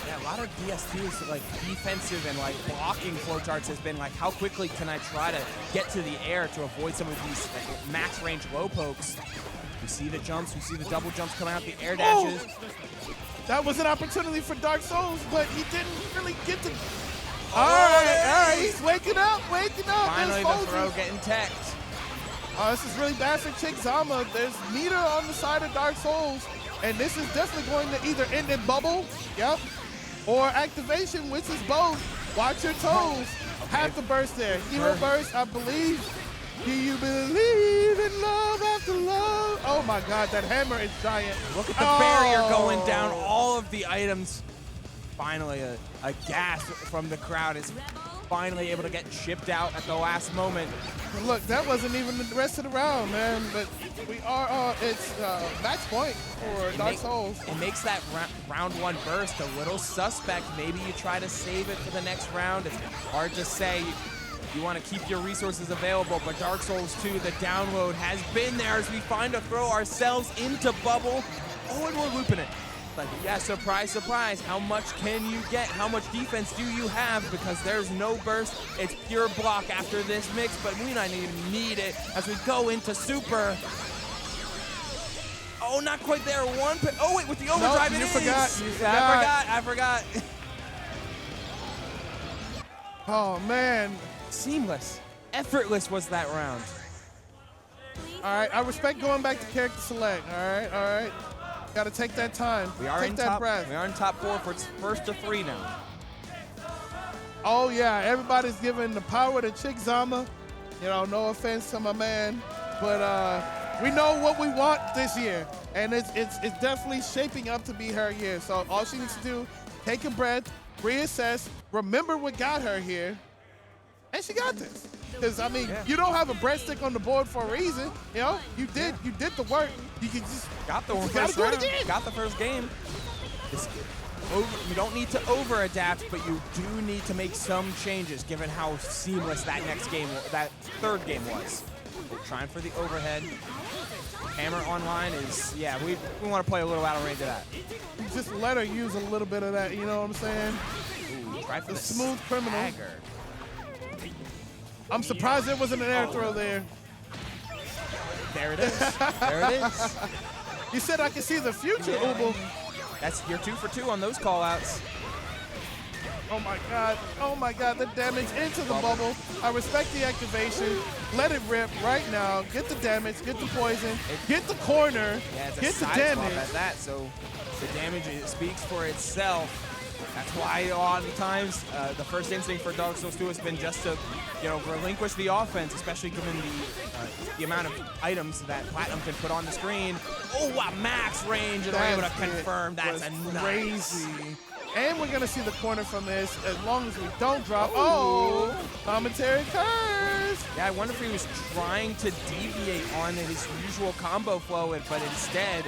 Yeah, a lot of DS2's like defensive and like blocking flowcharts has been like, how quickly can I try to get to the air to avoid some of these like, max range low pokes? We see the jumps, we see the double jumps coming out, the air dashes. Oh, that was an opportunity for Dark Souls, but he didn't really get to. All right, he's waking up. Finally, the throw getting teched. This is really bad for Chickzama. There's meter on the side of Dark Souls, and this is definitely going to either end in bubble, or activation, which is both. Watch your toes. Half the burst there. Hero burst, I believe. Do you believe in love after love? Oh my God, that hammer is giant. Look at the barrier going down all of the items. Finally, a gasp from the crowd as finally able to get chipped out at the last moment. But look, that wasn't even the rest of the round, man. But we are, it's match point for Dark Souls. It makes that round one burst a little suspect. Maybe you try to save it for the next round. It's hard to say. You want to keep your resources available, but Dark Souls 2, the download has been there as we find to throw ourselves into bubble. Oh, and we're looping it. But yeah, surprise, surprise. How much can you get? How much defense do you have? Because there's no burst. It's pure block after this mix, but we not even need it as we go into super. Oh, not quite there. Oh, wait, with the overdrive, nope, it is. I forgot. Oh, man. Seamless. Effortless was that round. All right, I respect going back to character select. All right. Got to take that time. We are take in that top. breath. We are in top 4 for first to 3 now. Oh yeah, everybody's giving the power to Chickzama. You know, no offense to my man, but we know what we want this year, and it's definitely shaping up to be her year. So all she needs to do, take a breath, reassess, remember what got her here, and she got this. Because I mean, you don't have a breadstick on the board for a reason. You know, you did the work. You can just got the first round. do it again. Got the first game. You don't need to over-adapt, but you do need to make some changes given how seamless that that third game was. We're trying for the overhead. Hammer online is, we want to play a little out of range of that. Just let her use a little bit of that, you know what I'm saying? Ooh, try for the smooth criminal. stagger. I'm surprised there wasn't an air throw there. There it is. There it is. You said I could see the future, Ubu. That's your 2 for 2 on those call-outs. Oh my God, the damage into the bubble. I respect the activation. Let it rip right now. Get the damage, get the poison, get the corner, get the damage. At that, so the damage speaks for itself. That's why a lot of times the first instinct for Dark Souls 2 has been just to, relinquish the offense, especially given the amount of items that Platinum can put on the screen. Oh, wow, max range, and they're able to confirm. That's crazy. And we're gonna see the corner from this as long as we don't drop. Oh, commentary curse. Yeah, I wonder if he was trying to deviate on his usual combo flow, but instead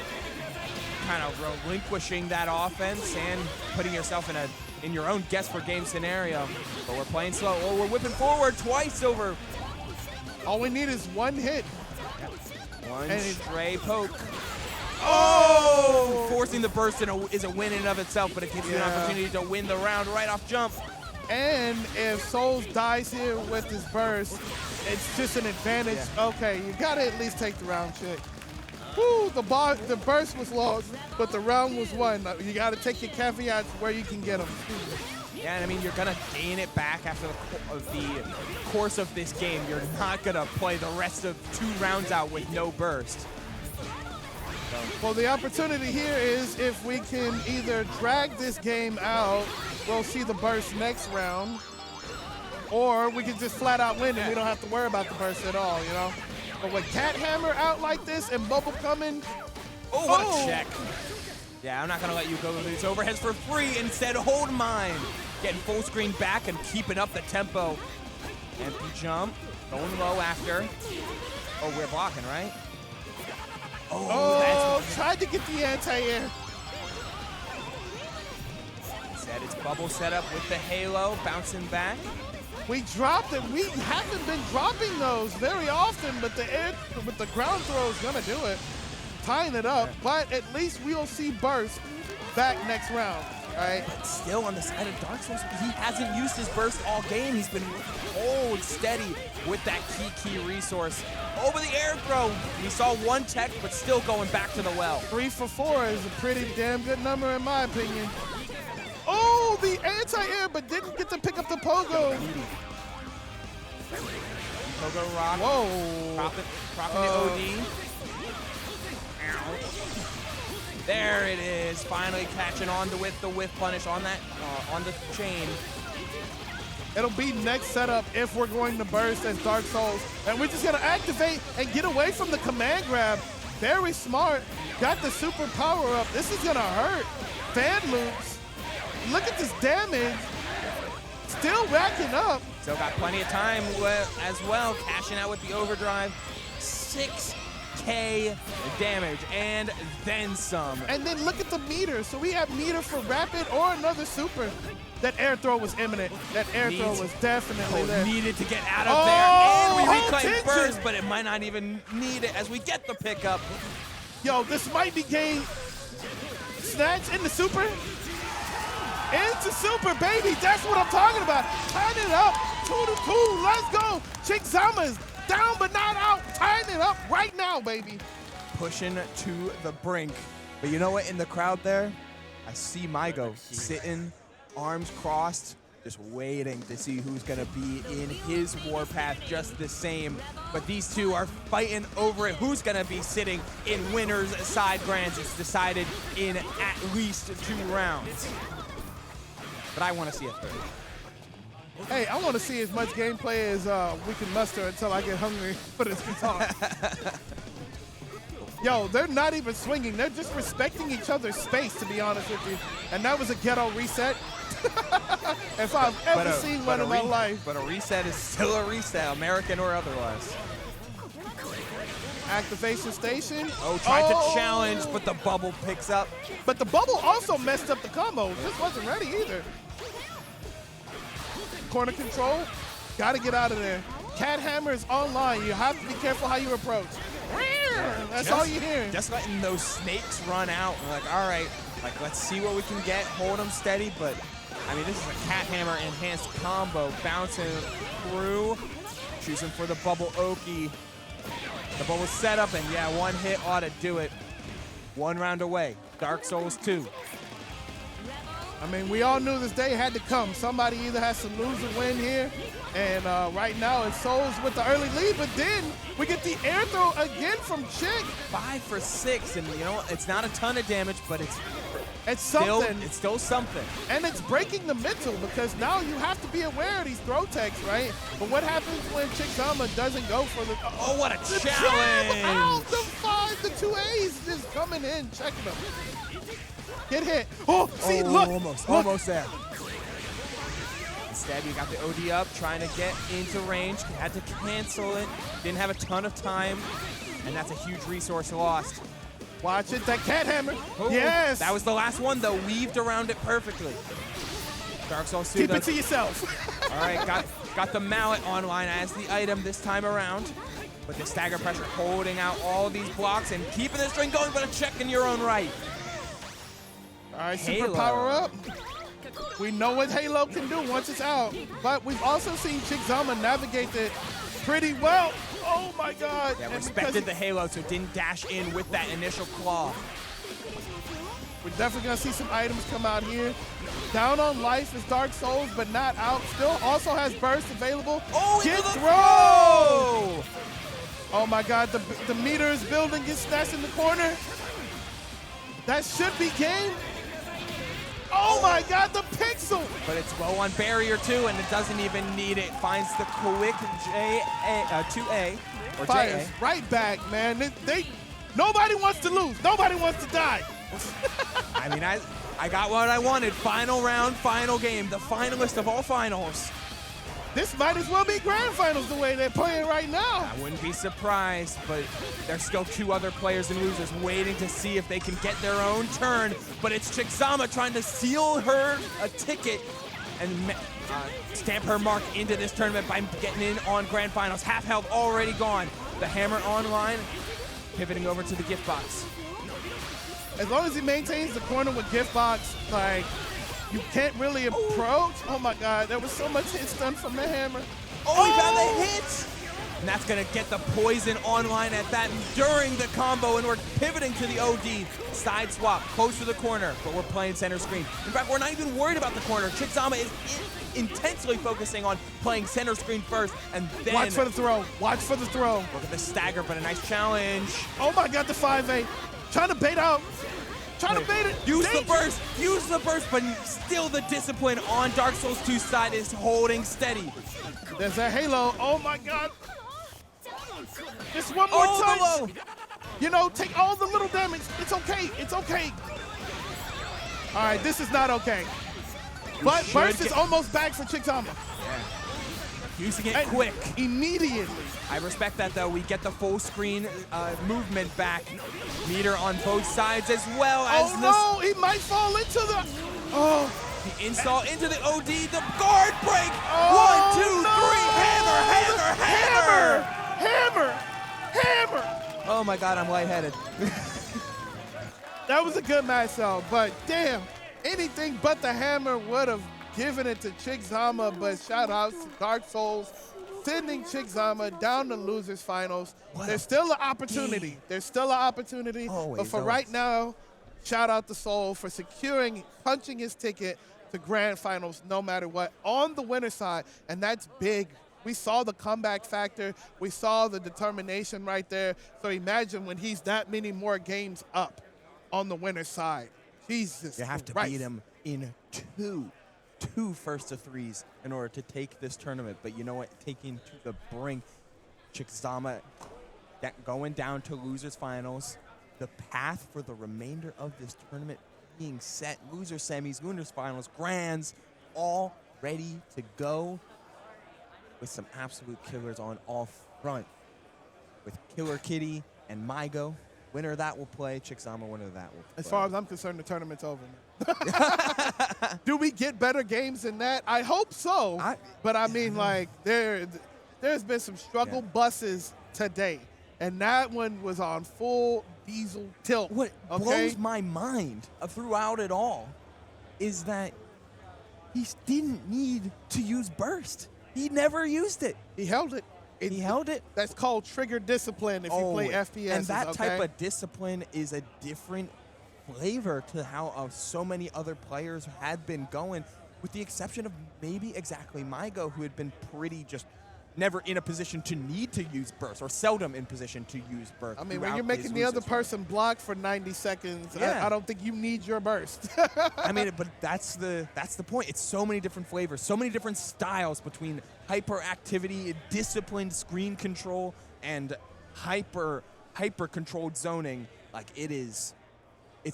kind of relinquishing that offense and putting yourself in your own guess for game scenario. But we're playing slow. Oh, we're whipping forward twice over. All we need is one hit. One stray poke. Oh! Forcing the burst is a win in and of itself, but it gives you an opportunity to win the round right off jump. And if Souls dies here with this burst, it's just an advantage. Yeah. Okay, you gotta at least take the round, chick. Woo, the burst was lost, but the round was won. You gotta take your caveats where you can get them. Yeah, and I mean, you're gonna gain it back after the course of this game. You're not gonna play the rest of 2 rounds out with no burst. Well, the opportunity here is if we can either drag this game out, we'll see the burst next round, or we can just flat out win and we don't have to worry about the burst at all, you know? But with Cat Hammer out like this and Bubble coming, what a check. Yeah, I'm not gonna let you go with these overheads for free. Instead, hold mine. Getting full screen back and keeping up the tempo. Empty jump, going low after. Oh, we're blocking, right? Oh, tried to get the anti-air. Said it's bubble setup with the halo, bouncing back. We dropped it. We haven't been dropping those very often, but the air with the ground throw is gonna do it. Tying it up, but at least we'll see burst back next round. All right. But still on the side of Dark Souls, he hasn't used his burst all game. He's been hold steady with that key resource. Over the air throw. We saw one tech, but still going back to the well. 3 for 4 is a pretty damn good number in my opinion. Oh, the anti-air, but didn't get to pick up the pogo. Pogo rock. Whoa. Propping the OD. There it is, finally catching on with the whiff punish on that on the chain. It'll be next setup if we're going to burst as Dark Souls. And we're just gonna activate and get away from the command grab. Very smart, got the super power up. This is gonna hurt. Fan loops, look at this damage. still racking up. Still got plenty of time as well, cashing out with the overdrive. 6K damage and then some. And then look at the meter. So we have meter for rapid or another super. That air throw was imminent. That air throw was definitely there. Needed to get out of there. And we hold reclaim tension. first, but it might not even need it as we get the pickup. Yo, this might be game. Snatch into super. Into super, baby. That's what I'm talking about. Tying it up. 2-2. Let's go. Chickzama is down but not out. Tying it up right now, baby. Pushing to the brink. But you know what? In the crowd there, I see Maigo sitting, arms crossed, just waiting to see who's going to be in his warpath just the same. But these two are fighting over it. Who's going to be sitting in winners' side grands? It's decided in at least 2 rounds. But I want to see a third. Hey, I want to see as much gameplay as we can muster until I get hungry for this guitar. Yo, they're not even swinging. They're just respecting each other's space, to be honest with you. And that was a ghetto reset. If I've ever seen one in my life. But a reset is still a reset, American or otherwise. Activation station. Oh, tried to challenge, but the bubble picks up. But the bubble also messed up the combo. This wasn't ready either. Corner control. Got to get out of there. Cat hammer is online. You have to be careful how you approach. That's all you're hearing. Just letting those snakes run out. We're like, all right, like let's see what we can get. Hold them steady, but I mean, this is a cat hammer enhanced combo. Bouncing through. Choosing for the bubble Oki. The bubble set up, and yeah, 1 hit ought to do it. 1 round away. Dark Souls 2. I mean, we all knew this day had to come. Somebody either has to lose or win here. And right now, it's Souls with the early lead, but then we get the air throw again from Chick. 5 for 6, and you know, it's not a ton of damage, but it's something. It's still something. And it's breaking the mental because now you have to be aware of these throw techs, right? But what happens when Chickzama doesn't go for the... Oh, what a the challenge! Out the 5, the 2 A's just coming in, checking them. Get hit. Oh, see, look. Almost there. Instead, you got the OD up, trying to get into range. Had to cancel it. Didn't have a ton of time, and that's a huge resource lost. Watch it, that cat hammer. Oh, yes. That was the last one, though. Weaved around it perfectly. Dark Souls 2. Keep it to yourself. All right, got the mallet online as the item this time around. But the stagger pressure holding out all these blocks and keeping the string going, but a check in your own right. All right, Halo. super power up. We know what Halo can do once it's out, but we've also seen Chickzama navigate it pretty well. Oh my God. Yeah, And respected the Halo, so didn't dash in with that initial claw. We're definitely gonna see some items come out here. Down on life is Dark Souls, but not out. Still also has burst available. Oh, Get into the throw! Oh my God, the meter is building, gets snatched in the corner. That should be game. Oh my God, the pixel! But it's low on barrier too, and it doesn't even need it. Finds the quick 2A or Fires JA. right back, man. Nobody wants to lose. Nobody wants to die. I mean, I got what I wanted. Final round, final game. The finalist of all finals. This might as well be grand finals the way they're playing right now. I wouldn't be surprised, but there's still 2 other players and losers waiting to see if they can get their own turn. But it's Chickzama trying to seal her a ticket and stamp her mark into this tournament by getting in on grand finals. Half health already gone. The hammer online, pivoting over to the gift box. As long as he maintains the corner with gift box, like, you can't really approach. Oh my God, there was so much hit stun from the hammer. Oh, he found the hit! And that's gonna get the poison online at that during the combo, and we're pivoting to the OD. Side swap, close to the corner, but we're playing center screen. In fact, we're not even worried about the corner. Chickzama is intensely focusing on playing center screen first, and then... Watch for the throw, watch for the throw. Look at the stagger, but a nice challenge. Oh my God, the 5A. Trying to bait out. Trying to bait it. Use the burst, but still the discipline on Dark Souls 2's side is holding steady. There's that Halo. Oh my God. Just one more touch. You know, take all the little damage. It's okay. It's okay. All right, this is not okay. But should burst is get- almost back for Chickzama. Using it And quick. Immediately. I respect that, though. We get the full screen movement back. Meter on both sides, as well as Oh, no, he might fall into the... Oh, the install into the OD. The guard break. oh 1, 2, no. 3. Hammer. Hammer. Oh, my God, I'm lightheaded. That was a good match, though. But, damn, anything but the hammer would have given it to Chickzama. But shout out to Dark Souls, sending Chickzama down to losers finals. There's still an opportunity. There's still an opportunity. But for right now, shout out to Soul for punching his ticket to grand finals no matter what on the winner's side. And that's big. We saw the comeback factor. We saw the determination right there. So imagine when he's that many more games up on the winner's side. Jesus You have to Christ. beat him in two first to threes in order to take this tournament. But you know what? Taking to the brink, Chickzama going down to losers finals. The path for the remainder of this tournament being set. Loser semis, winners finals, grands, all ready to go with some absolute killers on all front. With Killer Kitty and Maigo. Winner of that will play. Chickzama, winner of that will play. As far as I'm concerned, the tournament's over, man. Do we get better games than that? I hope so. But I mean, like, there's been some struggle buses today. And that one was on full diesel tilt. What blows my mind throughout it all is that he didn't need to use burst. He never used it. He held it. He held it. That's called trigger discipline if you play FPS. And that type of discipline is a different flavor to how so many other players had been going, with the exception of maybe exactly Maigo, who had been pretty just never in a position to need to use burst, or seldom in position to use burst. I mean, when you're making the other person block for 90 seconds, I don't think you need your burst. I mean, but that's the point. It's so many different flavors, so many different styles between hyperactivity, disciplined screen control, and hyper controlled zoning. Like, it's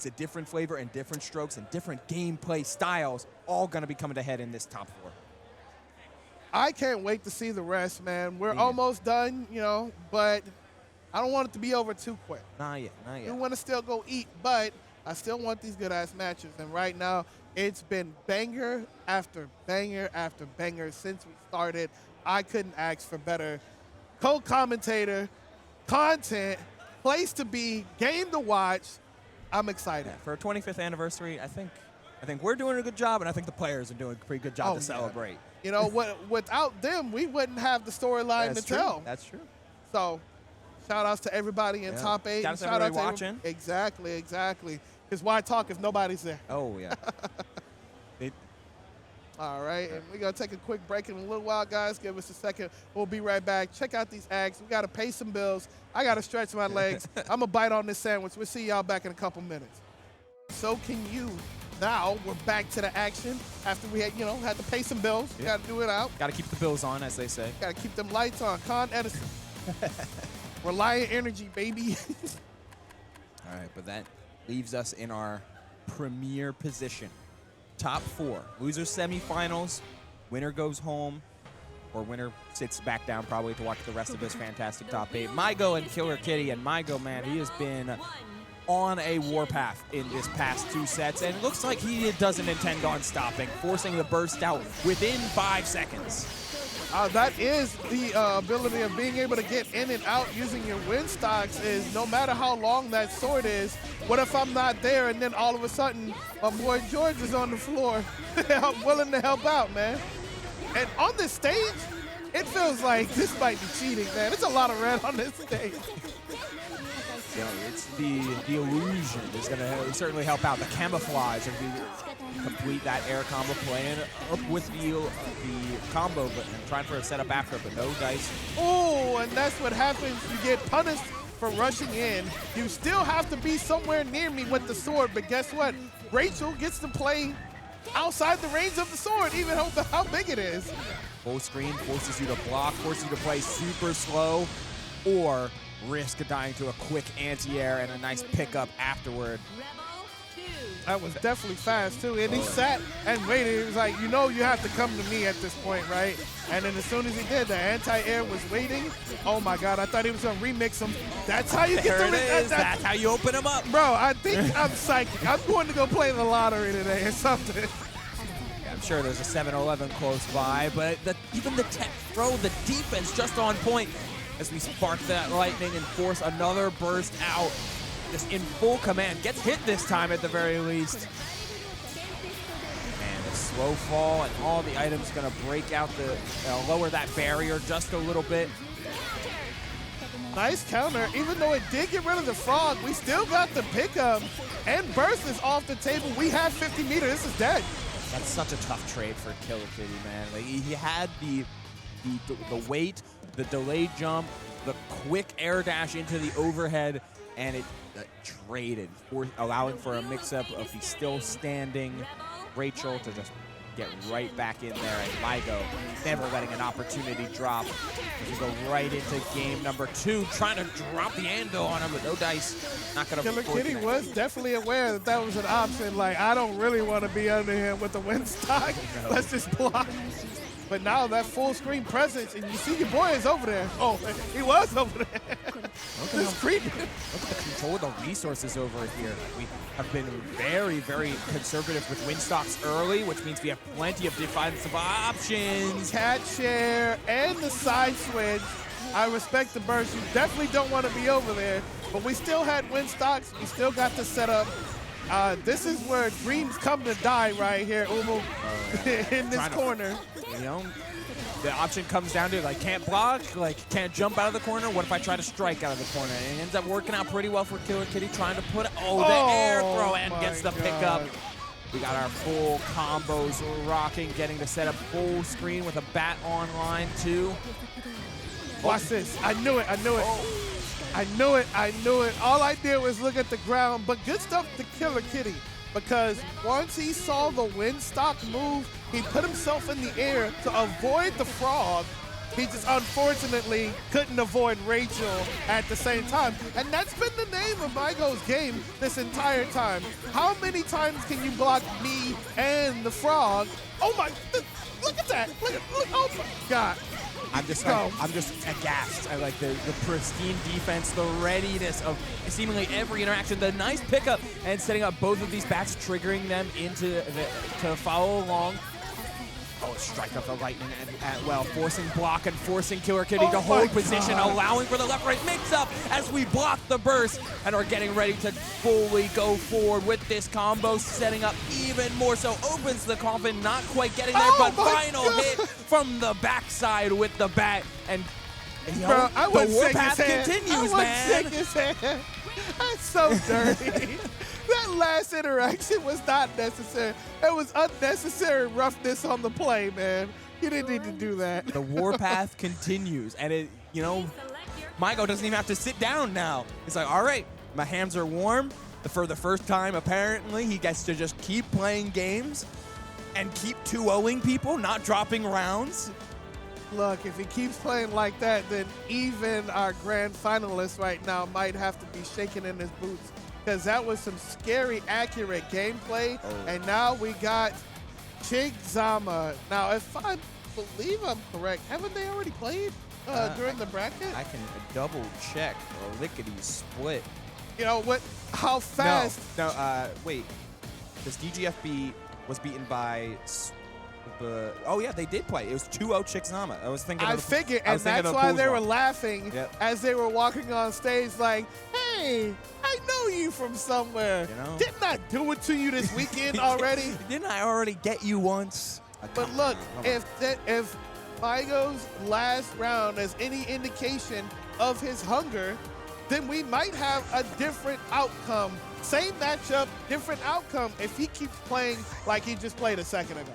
a different flavor and different strokes and different gameplay styles, all going to be coming to head in this top four. I can't wait to see the rest, man. We're almost done, but I don't want it to be over too quick. Not yet. We want to still go eat, but I still want these good-ass matches. And right now, it's been banger after banger after banger since we started. I couldn't ask for better co-commentator, content, place to be, game to watch. I'm excited. Yeah, for our 25th anniversary, I think we're doing a good job, and I think the players are doing a pretty good job to celebrate. You know, without them, we wouldn't have the storyline to tell. That's true. So, shout-outs to everybody in top 8. Shout out to everybody watching. Exactly. Because why talk if nobody's there? Oh, yeah. All right, and we're going to take a quick break in a little while, guys. Give us a second. We'll be right back. Check out these ads. We got to pay some bills. I got to stretch my legs. I'm going to bite on this sandwich. We'll see y'all back in a couple minutes. So can you. Now we're back to the action after we had to pay some bills. Yep. Got to do it out. Got to keep the bills on, as they say. Got to keep them lights on. Con Edison. Reliant Energy, baby. All right, but that leaves us in our premier position. Top 4. Losers semifinals. Winner goes home, or winner sits back down probably to watch the rest of this fantastic top 8. Maigo and Killer Kitty. And Maigo, man, he has been on a warpath in this past 2 sets, and it looks like he doesn't intend on stopping, forcing the burst out within 5 seconds. That is the ability of being able to get in and out using your win stocks. Is no matter how long that sword is, what if I'm not there and then all of a sudden my boy George is on the floor willing to help out, man. And on this stage, it feels like this might be cheating, man. It's a lot of red on this stage. Yeah, it's the illusion is going to certainly help out. The camouflage if you complete that air combo, playing up with the combo, but trying for a setup after, but no dice. Oh, and that's what happens. You get punished for rushing in. You still have to be somewhere near me with the sword, but guess what? Rachel gets to play outside the range of the sword, even how big it is. Full screen forces you to block, forces you to play super slow, or risk dying to a quick anti-air and a nice pickup afterward. That was definitely fast, too. And he sat and waited. He was like, you know you have to come to me at this point, right? And then as soon as he did, the anti-air was waiting. Oh, my God. I thought he was going to remix him. That's how you get There the it is. That's how you open them up. Bro, I think I'm psychic. I'm going to go play the lottery today or something. I'm sure there's a 7-Eleven close by, but even the tech throw, the defense just on point as we spark that lightning and force another burst out. Just in full command. Gets hit this time at the very least. And a slow fall, and all the items going to break out lower that barrier just a little bit. Nice counter. Even though it did get rid of the frog, we still got the pickup. And burst is off the table. We have 50 meters. This is dead. That's such a tough trade for Killer Kitty, man. Like, he had the weight, the delayed jump, the quick air dash into the overhead, and it traded, allowing for a mix-up of the still standing Rachel to just get right back in there, and Maigo never letting an opportunity drop. We go right into game number 2, trying to drop the anvil on him, but no dice. Not gonna. Killer Kitty was definitely aware that that was an option. Like, I don't really want to be under him with the wind stock. No. Let's just block. But now that full screen presence, and you see your boy is over there. Oh, he was over there. This creepy. Look at the control of the resources over here. We have been very, very conservative with wind stocks early, which means we have plenty of defensive options. Cat share and the side switch. I respect the burst. You definitely don't want to be over there, but we still had wind stocks. We still got the setup. This is where dreams come to die right here, Umu, in this corner. You know, the option comes down to, like, can't block, like, can't jump out of the corner. What if I try to strike out of the corner? And it ends up working out pretty well for Killer Kitty, trying to put it, the air throw, and gets the pickup. We got our full combos rocking, getting to set up full screen with a bat online, too. Watch this. I knew it. I knew it. I knew it. I knew it. All I did was look at the ground, but good stuff to Killer Kitty, because once he saw the wind stock move, he put himself in the air to avoid the frog. He just unfortunately couldn't avoid Rachel at the same time. And that's been the name of Maigo's game this entire time. How many times can you block me and the frog? Oh my, look at that. Look, oh my God. I'm just aghast. I like the pristine defense, the readiness of seemingly every interaction, the nice pickup, and setting up both of these bats, triggering them to follow along. Oh, strike up the lightning well, forcing block and forcing Killer Kitty to hold position, allowing for the left-right mix-up as we block the burst and are getting ready to fully go forward with this combo, setting up even more so. Opens the coffin, not quite getting there, but final hit from the backside with the bat. And bro, the warpath continues, man. That's so dirty. That last interaction was not necessary. It was unnecessary roughness on the play, man. You didn't need to do that. The warpath continues, and it, you know, Maigo doesn't even have to sit down now. It's like, all right, my hands are warm. For the first time, apparently, he gets to just keep playing games and keep 2-0ing people, not dropping rounds. Look, if he keeps playing like that, then even our grand finalist right now might have to be shaking in his boots, because that was some scary, accurate gameplay. And now we got Chickzama. Now, if I believe I'm correct, haven't they already played during the bracket? I can double check or lickety split. You know what? How fast? No, wait. This DGFB was beaten by oh yeah, they did play. It was 2-0 Chickzama. I was thinking. I figured, and that's why they were laughing as they were walking on stage, like, "Hey, I know you from somewhere. You know? Didn't I do it to you this weekend already? Didn't I already get you once?" But look, if Maigo's last round is any indication of his hunger, then we might have a different outcome. Same matchup, different outcome if he keeps playing like he just played a second ago.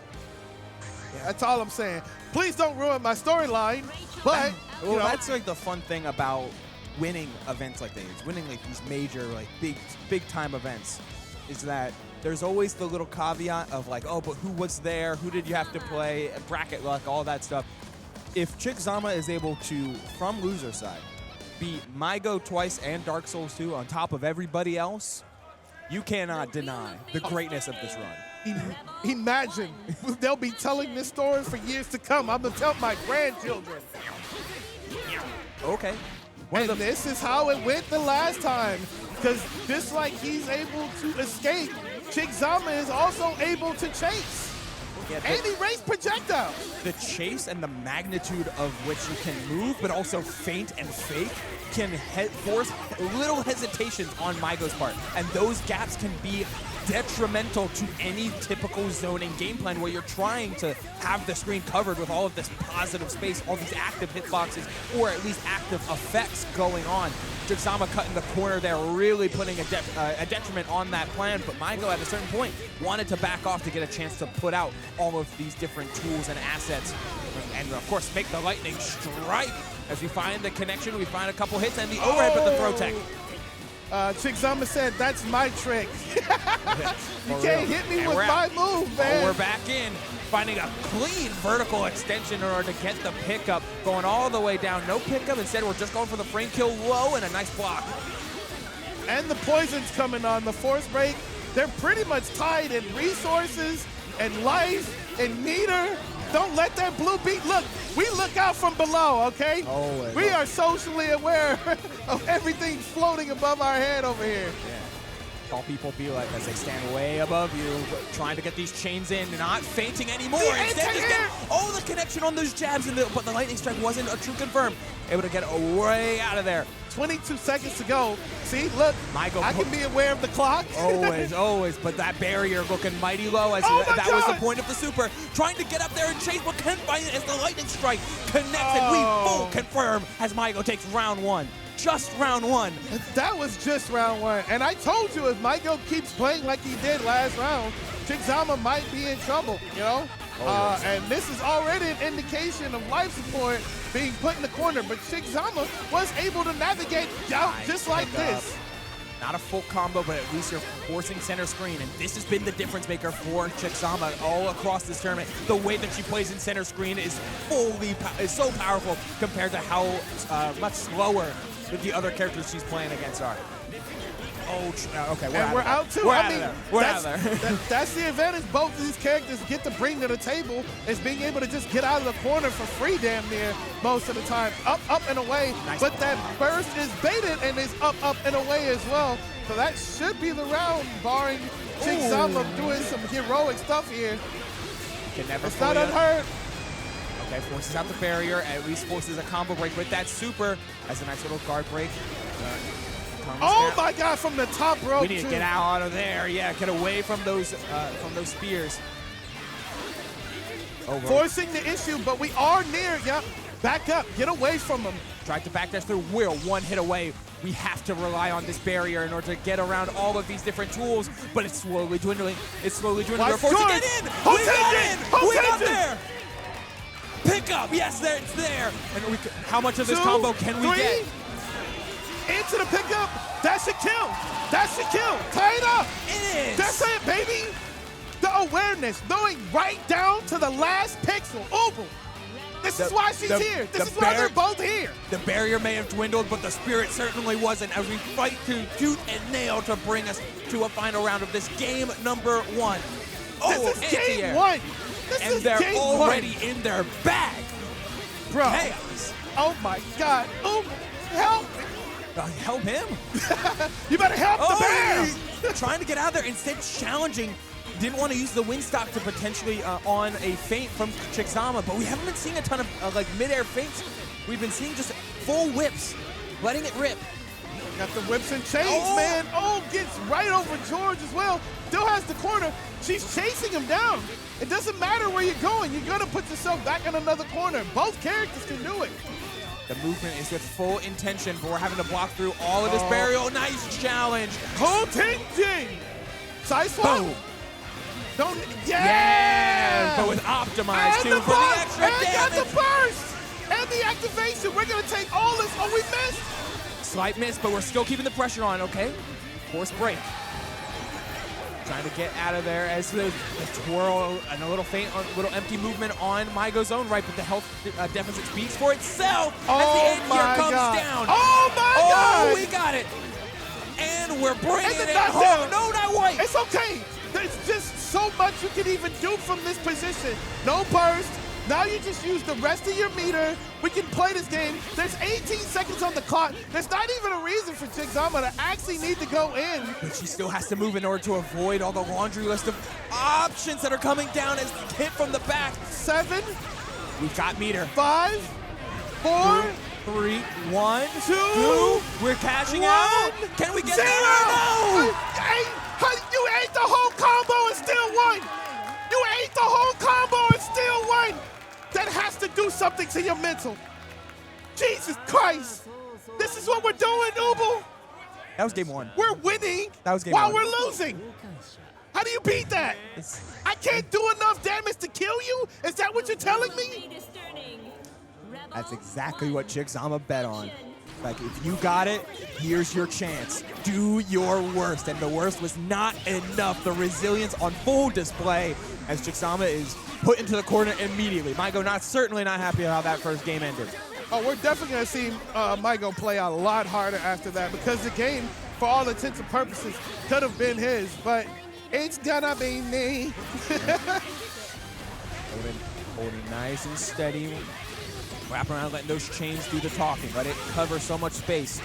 That's all I'm saying. Please don't ruin my storyline, but well, that's like the fun thing about winning events like these, winning like these major, like big time events, is that there's always the little caveat of like, oh, but who was there? Who did you have to play? Bracket luck, all that stuff. If Chickzama is able to, from loser side, beat Maigo twice and Dark Souls 2 on top of everybody else, You cannot deny the greatness of this run. Imagine, they'll be telling this story for years to come. I'm gonna tell my grandchildren. Okay. And this is how it went the last time. Because just like he's able to escape, Chickzama is also able to chase. Yeah, And erase projectiles. the chase and the magnitude of which you can move, but also feint and fake, can force little hesitations on Maigo's part. And those gaps can be detrimental to any typical zoning game plan where you're trying to have the screen covered with all of this positive space, all these active hitboxes, or at least active effects going on. Chickzama cutting the corner there, really putting a detriment on that plan, but Maigo at a certain point wanted to back off to get a chance to put out all of these different tools and assets, and of course make the lightning strike. As we find the connection, we find a couple hits and the overhead, but the throw tech. Chickzama said, that's my trick. You can't hit me And with we're my out. move, man. We're back in, finding a clean vertical extension in order to get the pickup, going all the way down. No pickup, instead we're just going for the frame kill low and a nice block. And the poison's coming on, the force break. They're pretty much tied in resources and life and meter. Don't let that blue beat, look, we look out from below, okay? Always. We are socially aware of everything floating above our head over here. Yeah. All people be like as they stand way above you, trying to get these chains in, not fainting anymore. The Instead, just get all the connection on those jabs, but the lightning strike wasn't a true confirm. Able to get way out of there. 22 seconds to go. See, look, Maigo I can be aware of the clock. Always, always, but that barrier looking mighty low as that was the point of the super. Trying to get up there and chase, but can't find it as the lightning strike connects, and we full confirm as Maigo takes round one. Just round one. That was just round one. And I told you, if Maigo keeps playing like he did last round, Chickzama might be in trouble, you know? And this is already an indication of life support being put in the corner, but Chickzama was able to navigate out just like this. Not a full combo, but at least you're forcing center screen, and this has been the difference maker for Chickzama all across this tournament. The way that she plays in center screen is so powerful compared to how much slower the other characters she's playing against are. Oh, okay, we're out too. We're out of there. We're out of there. That's the advantage both of these characters get to bring to the table, is being able to just get out of the corner for free damn near most of the time. Up, up, and away. Nice. But that burst is baited and is up, up, and away as well. So that should be the round, barring Chickzama doing some heroic stuff here. Can never It's not unheard. Okay, forces out the barrier, at least forces a combo break with that super. As a nice little guard break. Oh my God, from the top rope. We need to get out of there. Yeah, get away from those spears. Over. Forcing the issue, but we are near. Yep. Back up. Get away from him. Tried to backdash through. We're one hit away. We have to rely on this barrier in order to get around all of these different tools, but it's slowly dwindling. It's slowly dwindling. We're forced to get in. We got in. We got there. Pick up. Yes, there. It's there. And how much of this combo can we get? Into the pickup. That should kill. That should kill. Tie it up. It is. That's it, baby. The awareness, knowing right down to the last pixel. Uber. This is why she's here. This is why they're both here. The barrier may have dwindled, but the spirit certainly wasn't, as we fight to tooth and nail to bring us to a final round of this game number one. This is game one. And they're already in their bag. Bro. Chaos. Oh my God. Oh, help me. Help him. You better help the bear. Trying to get out of there, instead challenging. Didn't want to use the windstock to potentially on a feint from Chickzama, but we haven't been seeing a ton of like mid-air feints. We've been seeing just full whips, letting it rip. Got the whips and chains, man. Oh, gets right over George as well. Still has the corner. She's chasing him down. It doesn't matter where you're going. You're going to put yourself back in another corner. Both characters can do it. The movement is with full intention, but we're having to block through all of this barrier. Oh, nice challenge. Ho-ting-ting. Side swap. Boom. Don't, Yeah, but with optimized too for the extra damage. And got the burst. And the activation. We're going to take all this. Oh, we missed. Slight miss, but we're still keeping the pressure on, okay? Force break. Trying to get out of there as the twirl and a little feint, a little empty movement on Maigo's own right, but the health deficit speaks for itself as the end here comes down. Oh my God! Oh, we got it. And and we're bringing And it not home. there. No, not white. It's okay. There's just so much you can even do from this position. No burst. Now you just use the rest of your meter. We can play this game. There's 18 seconds on the clock. There's not even a reason for Chickzama to actually need to go in. But she still has to move in order to avoid all the laundry list of options that are coming down as hit from the back. 7, We've got meter. 5, 4, 3, 1, 2, We're cashing 1, out. Can we get 0. there? No! You ate the whole combo and still won. You ate the whole combo and still won. That has to do something to your mental. Jesus Christ. This is what we're doing, Ubu. That was game 1. We're winning That was game while 1. we're losing. How do you beat that? I can't do enough damage to kill you? Is that what you're telling me? Fate is turning. Rebel That's exactly what Chickzama bet on. Like, if you got it, here's your chance. Do your worst. And the worst was not enough. The resilience on full display as Chickzama is put into the corner immediately. Maigo certainly not happy how that first game ended. Oh, we're definitely going to see Maigo play a lot harder after that because the game, for all intents and purposes, could have been his, but it's gonna be me. Holding nice and steady. Wrap around, letting those chains do the talking. Let it cover so much space.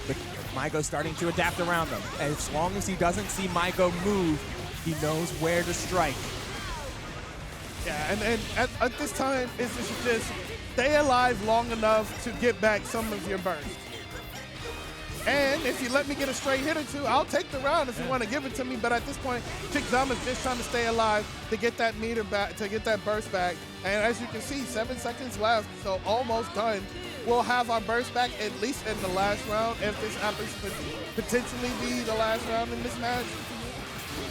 But Maigo's starting to adapt around them. As long as he doesn't see Maigo move, he knows where to strike. Yeah, and at this time, it's just stay alive long enough to get back some of your burst. And if you let me get a straight hit or two, I'll take the round if you want to give it to me. But at this point, Chickzama's just trying to stay alive to get that meter back, to get that burst back. And as you can see, 7 seconds left, so almost done. We'll have our burst back at least in the last round, if this happens to potentially be the last round in this match.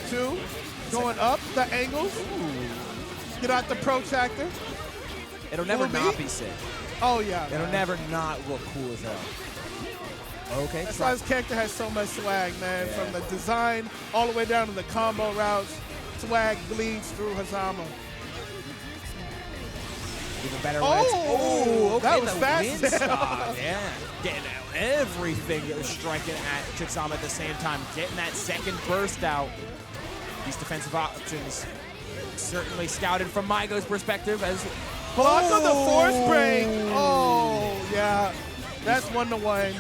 2, going up the angles. Get out the protractor. It'll never Will it not be? be sick. Oh yeah. It'll man. never not look cool as hell. Okay, That's why his character has so much swag, man. Yeah. From the design all the way down to the combo routes, swag bleeds through Hazama. even better. Oh, okay, that was the fast. wind stop, yeah. Getting everything that was striking at Chickzama at the same time. Getting that second burst out. These defensive options certainly scouted from Maigo's perspective as Block on the force break. Oh, yeah. That's 1-1.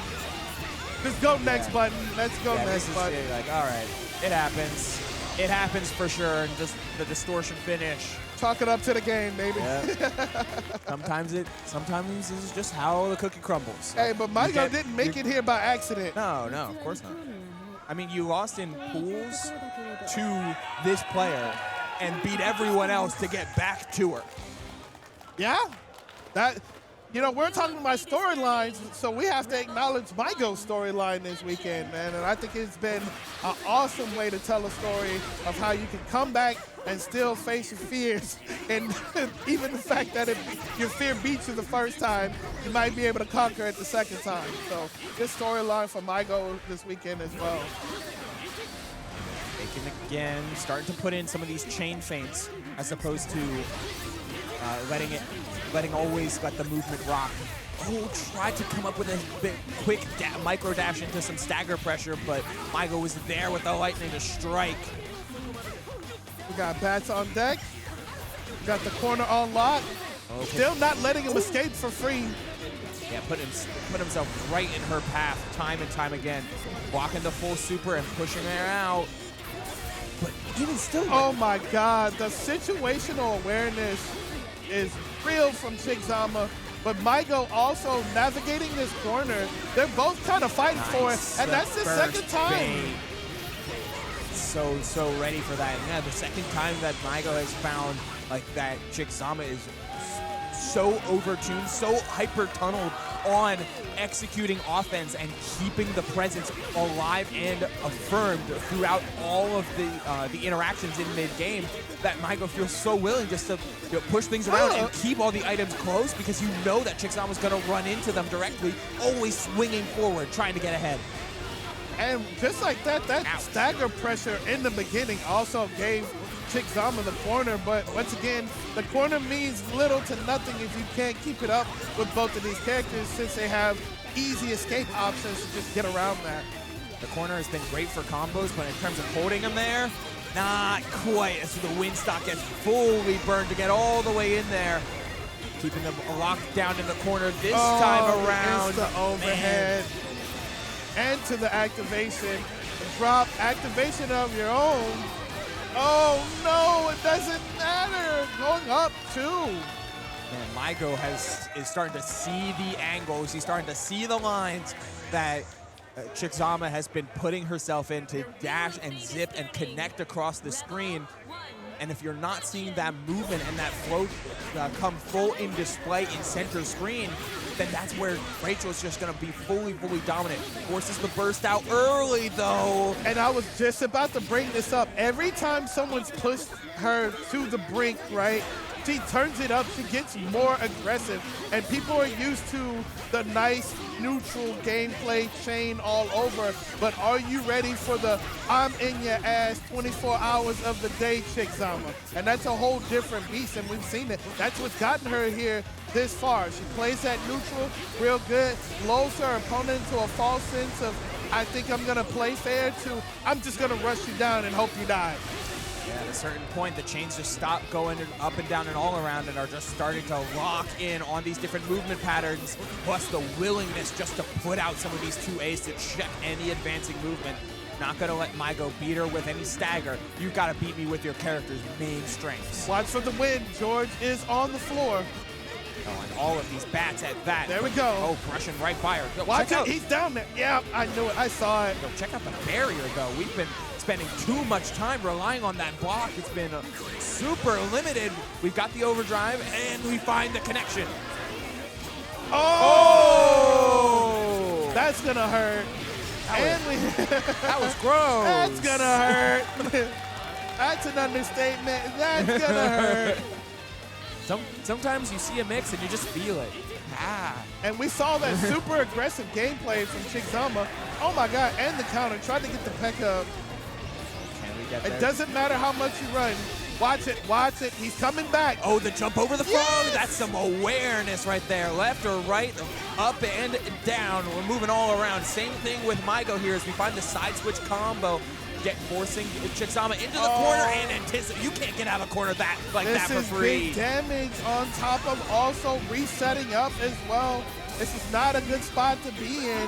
Just go next button. Let's go yeah, next this is button. it, like, all right, it happens. It happens for sure, and just the distortion finish. Chalk it up to the game, baby. Yeah. sometimes this is just how the cookie crumbles. Hey, but Maigo didn't make it here by accident. No, of course not. I mean, you lost in pools to this player and beat everyone else to get back to her. Yeah. We're talking about storylines, so we have to acknowledge Maigo's storyline this weekend, man. And I think it's been an awesome way to tell a story of how you can come back and still face your fears. And even the fact that if your fear beats you the first time, you might be able to conquer it the second time. So this storyline for Maigo this weekend as well. Taking again, starting to put in some of these chain feints as opposed to letting always let the movement rock. Oh, tried to come up with a bit quick micro dash into some stagger pressure, but Maigo was there with the lightning to strike. We got bats on deck. We got the corner on lock. Okay. Still not letting him escape for free. Yeah, put himself right in her path time and time again. Blocking the full super and pushing her out. But even still. Oh my God, the situational awareness is real from Chickzama, but Maigo also navigating this corner. They're both kind of fighting for it, and that's the second time. Bait. So ready for that. And yeah, the second time that Maigo has found like that Chickzama is so overtuned, so hyper tunneled on executing offense and keeping the presence alive and affirmed throughout all of the interactions in mid-game that Maigo feels so willing just to push things around and keep all the items close because you know that Chickzama's going to run into them directly, always swinging forward, trying to get ahead. And just like that stagger pressure in the beginning also gave Chickzama the corner, but once again, the corner means little to nothing if you can't keep it up with both of these characters since they have easy escape options to just get around that. The corner has been great for combos, but in terms of holding him there, not quite. As the wind stock gets fully burned to get all the way in there. Keeping them locked down in the corner this time around. The overhead. And to the activation. Drop activation of your own. Oh no, it doesn't matter. Going up too. And Maigo is starting to see the angles. He's starting to see the lines that Chickzama has been putting herself in to dash and zip and connect across the screen. And if you're not seeing that movement and that flow come full in display in center screen, then that's where Rachel's just going to be fully dominant. Forces the burst out early, though. And I was just about to bring this up. Every time someone's pushed her to the brink, right, she turns it up, she gets more aggressive, and people are used to the nice, neutral gameplay chain all over, but are you ready for the I'm in your ass 24 hours of the day Chickzama? And that's a whole different beast, and we've seen it. That's what's gotten her here this far. She plays that neutral real good, lulls her opponent into a false sense of, I think I'm gonna play fair, to I'm just gonna rush you down and hope you die. Yeah, at a certain point, the chains just stop going up and down and all around and are just starting to lock in on these different movement patterns, plus the willingness just to put out some of these 2As to check any advancing movement. Not going to let Maigo beat her with any stagger. You've got to beat me with your character's main strengths. Watch for the win. George is on the floor. Oh, and all of these bats at that. There we go. Oh, brushing right by her. Yo, watch it. He's down there. Yeah, I knew it. I saw it. Yo, check out the barrier, though. We've been spending too much time relying on that block. It's been super limited. We've got the overdrive, and we find the connection. Oh! That's going to hurt. That was gross. That's going to hurt. That's an understatement. That's going to hurt. Sometimes you see a mix and you just feel it. And we saw that super aggressive gameplay from Chickzama. Oh my God, and the counter. Tried to get the peck up. Can we get there? It doesn't matter how much you run. Watch it, watch it. He's coming back. Oh, the jump over the frog. Yes! That's some awareness right there. Left or right, up and down. We're moving all around. Same thing with Maigo here as we find the side switch combo. Forcing Chickzama into the corner and anticipate. You can't get out of the corner like that for free. Big damage on top of also resetting up as well. This is not a good spot to be in.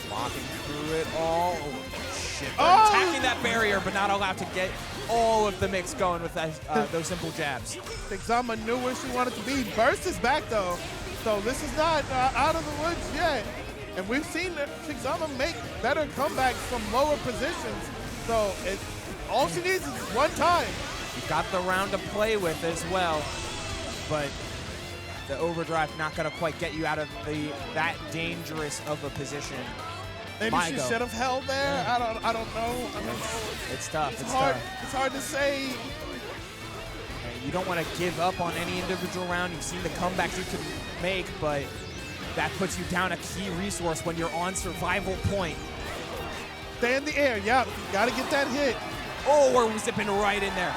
Walking through it all. Oh, shit. Attacking that barrier, but not allowed to get all of the mix going with that, those simple jabs. Chickzama knew where she wanted to be. Burst is back, though. So this is not out of the woods yet. And we've seen Chickzama make better comebacks from lower positions. So all she needs is one time. You've got the round to play with as well. But the overdrive not going to quite get you out of that dangerous of a position. Maybe Maigo. She should have held there. Yeah. I don't know. It's tough. It's hard. It's hard to say. You don't want to give up on any individual round. You've seen the comebacks you can make, but that puts you down a key resource when you're on survival point. Stay in the air, yep. Got to get that hit. Oh, we're zipping right in there.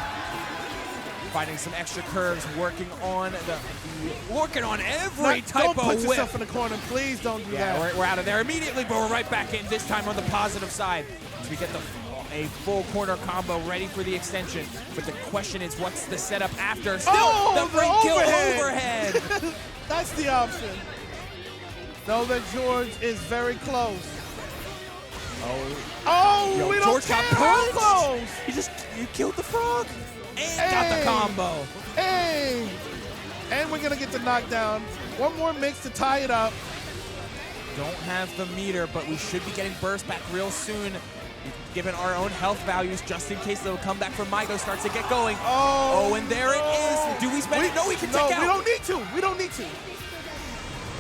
Finding some extra curves, working on every type of whip. Don't put yourself in the corner, please don't do that. We're out of there immediately, but we're right back in, this time on the positive side. As we get a full corner combo ready for the extension. But the question is, what's the setup after? Still, the free kill overhead. That's the option. Know that George is very close. Oh, we don't care how close. He killed the frog and got the combo. Hey, and we're gonna get the knockdown. One more mix to tie it up. Don't have the meter, but we should be getting burst back real soon. Given our own health values, just in case the comeback from Maigo starts to get going. Oh, and there it is. Do we spend it? No, we can take out. We don't need to. We don't need to.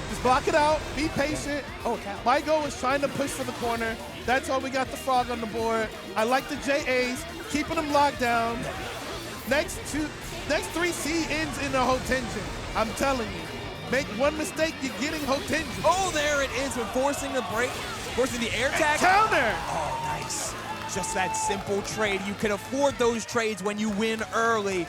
Just block it out. Be patient. Oh, cow. Maigo is trying to push for the corner. That's why we got the frog on the board. I like the JAs, keeping them locked down. Next 3C ends in a Hotenjin. I'm telling you. Make one mistake, you're getting Hotenjin. Oh, there it is. We're forcing the break, forcing the air tag. Counter. Oh, nice. Just that simple trade. You can afford those trades when you win early.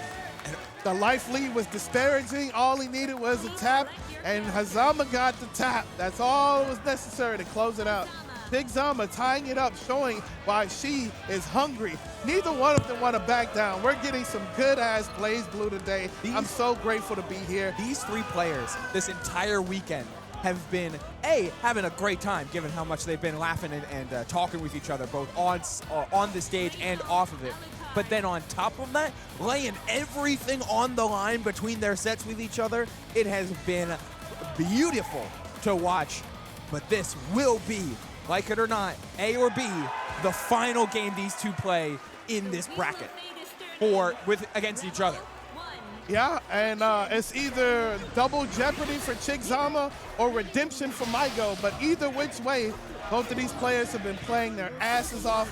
The life lead was disparaging. All he needed was a tap, and Chickzama got the tap. That's all that was necessary to close it out. Chickzama tying it up, showing why she is hungry. Neither one of them want to back down. We're getting some good-ass BlazBlue today. I'm so grateful to be here. These three players this entire weekend have been, having a great time, given how much they've been laughing and talking with each other, both on the stage and off of it. But then on top of that, laying everything on the line between their sets with each other. It has been beautiful to watch. But this will be, like it or not, A or B, the final game these two play in this bracket against each other. Yeah, and it's either double jeopardy for Chickzama or redemption for Maigo. But either which way, both of these players have been playing their asses off.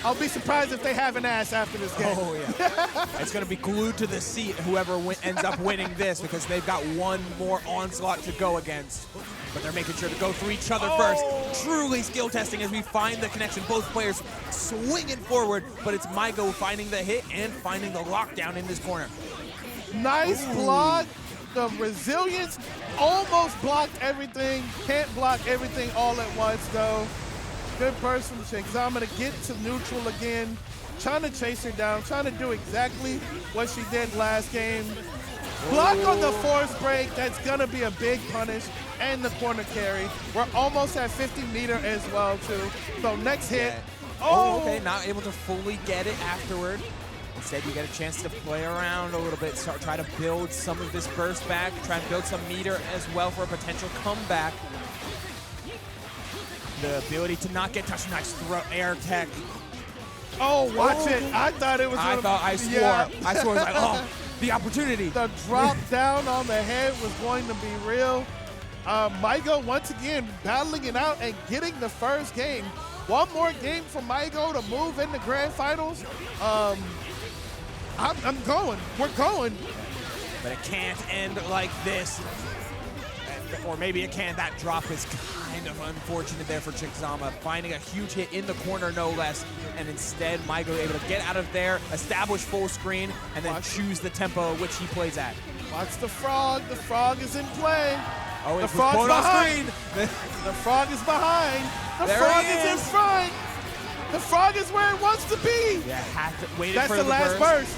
I'll be surprised if they have an ass after this game. Oh, yeah. It's going to be glued to the seat, whoever ends up winning this, because they've got one more onslaught to go against. But they're making sure to go through each other first. Truly skill testing as we find the connection. Both players swinging forward, but it's Maigo finding the hit and finding the lockdown in this corner. Nice block. The resilience almost blocked everything. Can't block everything all at once, though. Good burst from Chickzama to get to neutral again. Trying to chase her down. Trying to do exactly what she did last game. Block on the force break. That's going to be a big punish. And the corner carry. We're almost at 50 meter as well, too. So next hit. Oh, okay. Not able to fully get it afterward. Instead, you get a chance to play around a little bit, try to build some of this burst back, try and build some meter as well for a potential comeback. The ability to not get touched. Nice throw, air tech. Oh, watch it. I thought it was I swore. Yeah. I swore. It was like, oh, the opportunity. The drop down on the head was going to be real. Maigo, once again, battling it out and getting the first game. One more game for Maigo to move in the grand finals. I'm going. We're going. But it can't end like this. Or maybe it can. That drop is kind of unfortunate there for Chickzama. Finding a huge hit in the corner, no less. And instead, Maigo able to get out of there, establish full screen, and then choose the tempo which he plays at. Watch the frog. The frog is in play. Oh, the frog's behind. The frog is behind. The frog is in front. The frog is where it wants to be. Yeah, waited That's for the last burst.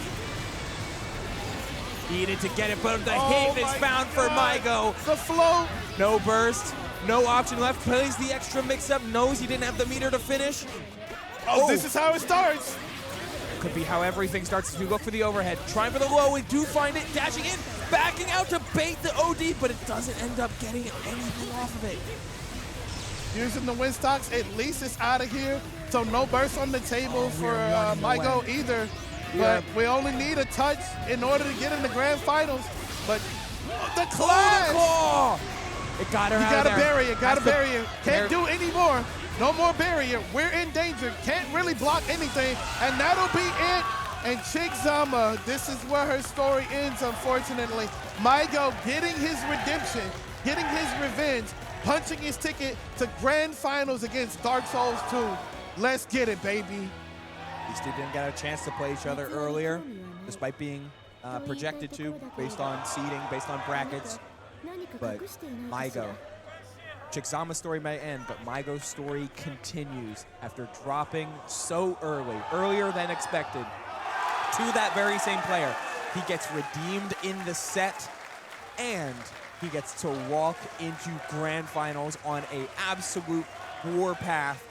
Needed to get it, but the hit is found for Maigo. The float. No burst, no option left. Plays the extra mix-up, knows he didn't have the meter to finish. Oh, this is how it starts. Could be how everything starts as we look for the overhead. Trying for the low, we do find it. Dashing in, backing out to bait the OD, but it doesn't end up getting anything off of it. Using the win stocks, at least it's out of here. So no burst on the table for Maigo either. But we only need a touch in order to get in the grand finals. But the clash! It got her You out gotta of there. bury it, gotta bury it. Can't do any more. No more barrier. We're in danger. Can't really block anything. And that'll be it. And Chickzama, this is where her story ends, unfortunately. Maigo getting his redemption, getting his revenge, punching his ticket to grand finals against Dark Souls 2. Let's get it, baby. These two didn't get a chance to play each other earlier, despite being projected to, based on seeding, based on brackets. But Maigo, Chickzama's story may end, but Maigo's story continues after dropping so early, earlier than expected, to that very same player. He gets redeemed in the set, and he gets to walk into grand finals on an absolute war path.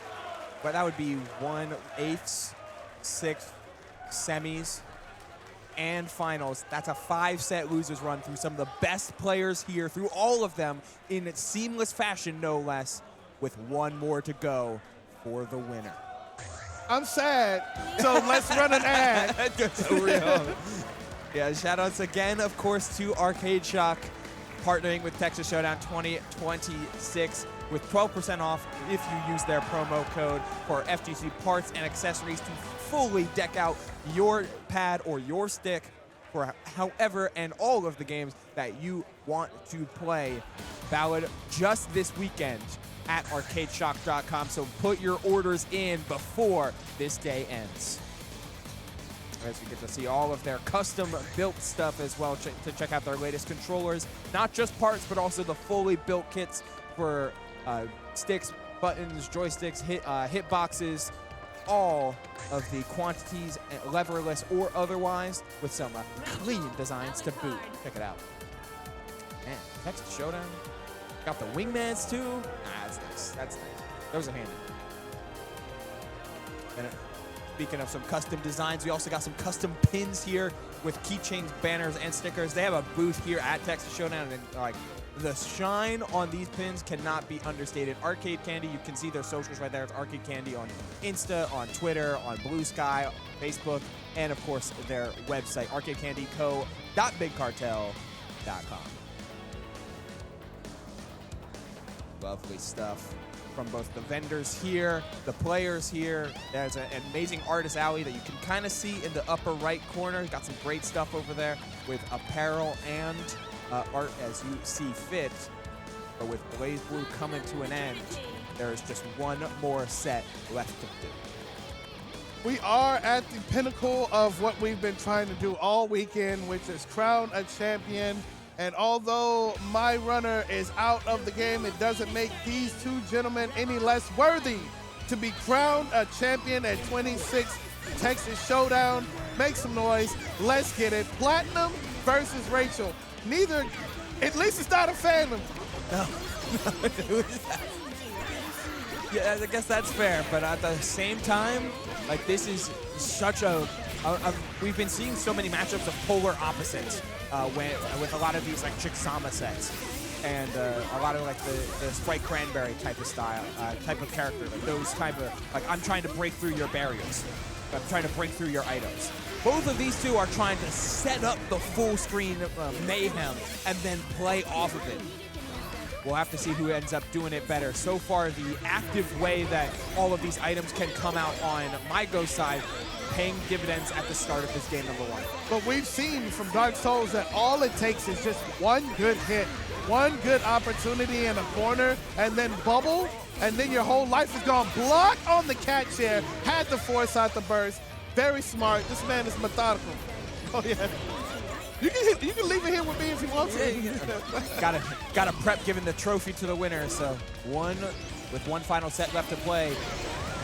But that would be 1/8, 6th, semis, and finals. That's a 5-set losers run through some of the best players here, through all of them in seamless fashion, no less, with one more to go for the winner. I'm sad, so let's run an ad. So real. Yeah, shout outs again, of course, to Arcade Shock, partnering with Texas Showdown 2026 with 12% off if you use their promo code for FGC parts and accessories to fully deck out your pad or your stick for however and all of the games that you want to play. Valid just this weekend at arcadeshock.com, so put your orders in before this day ends. As you get to see all of their custom-built stuff as well, to check out their latest controllers. Not just parts, but also the fully built kits for sticks, buttons, joysticks, hitboxes, all of the quantities, leverless or otherwise, with some clean designs to boot. Check it out. Man, Texas Showdown. Got the wingmans too. That's nice. That's nice. Those are handy. And speaking of some custom designs, we also got some custom pins here with keychains, banners, and stickers. They have a booth here at Texas Showdown, and like the shine on these pins cannot be understated. Arcade Candy, you can see their socials right there. It's Arcade Candy on Insta, on Twitter, on Blue Sky, Facebook, and of course their website, arcadecandyco.bigcartel.com. Lovely stuff from both the vendors here, the players here. There's an amazing artist alley that you can kind of see in the upper right corner. Got some great stuff over there with apparel and art as you see fit. But with BlazBlue coming to an end, there is just one more set left to do. We are at the pinnacle of what we've been trying to do all weekend, which is crown a champion. And although my runner is out of the game, it doesn't make these two gentlemen any less worthy to be crowned a champion at 26 Texas Showdown. Make some noise. Let's get it. Platinum versus Rachel. Neither, at least it's not a Phantom. No. Yeah, I guess that's fair. But at the same time, like this is such a we've been seeing so many matchups of polar opposites with a lot of these like Chickzama sets, and a lot of like the Sprite Cranberry type of style, type of character, like those type of like I'm trying to break through your barriers, I'm trying to break through your items. Both of these two are trying to set up the full screen mayhem and then play off of it. We'll have to see who ends up doing it better. So far, the active way that all of these items can come out on Maigo's side, paying dividends at the start of this game number one. But we've seen from Dark Souls that all it takes is just one good hit, one good opportunity in a corner, and then bubble, and then your whole life is gone. Block on the cat chair, had to force out the burst. Very smart. This man is methodical. Oh, yeah. You can leave it here with me if you want to. Yeah, gotta prep giving the trophy to the winner. So with one final set left to play.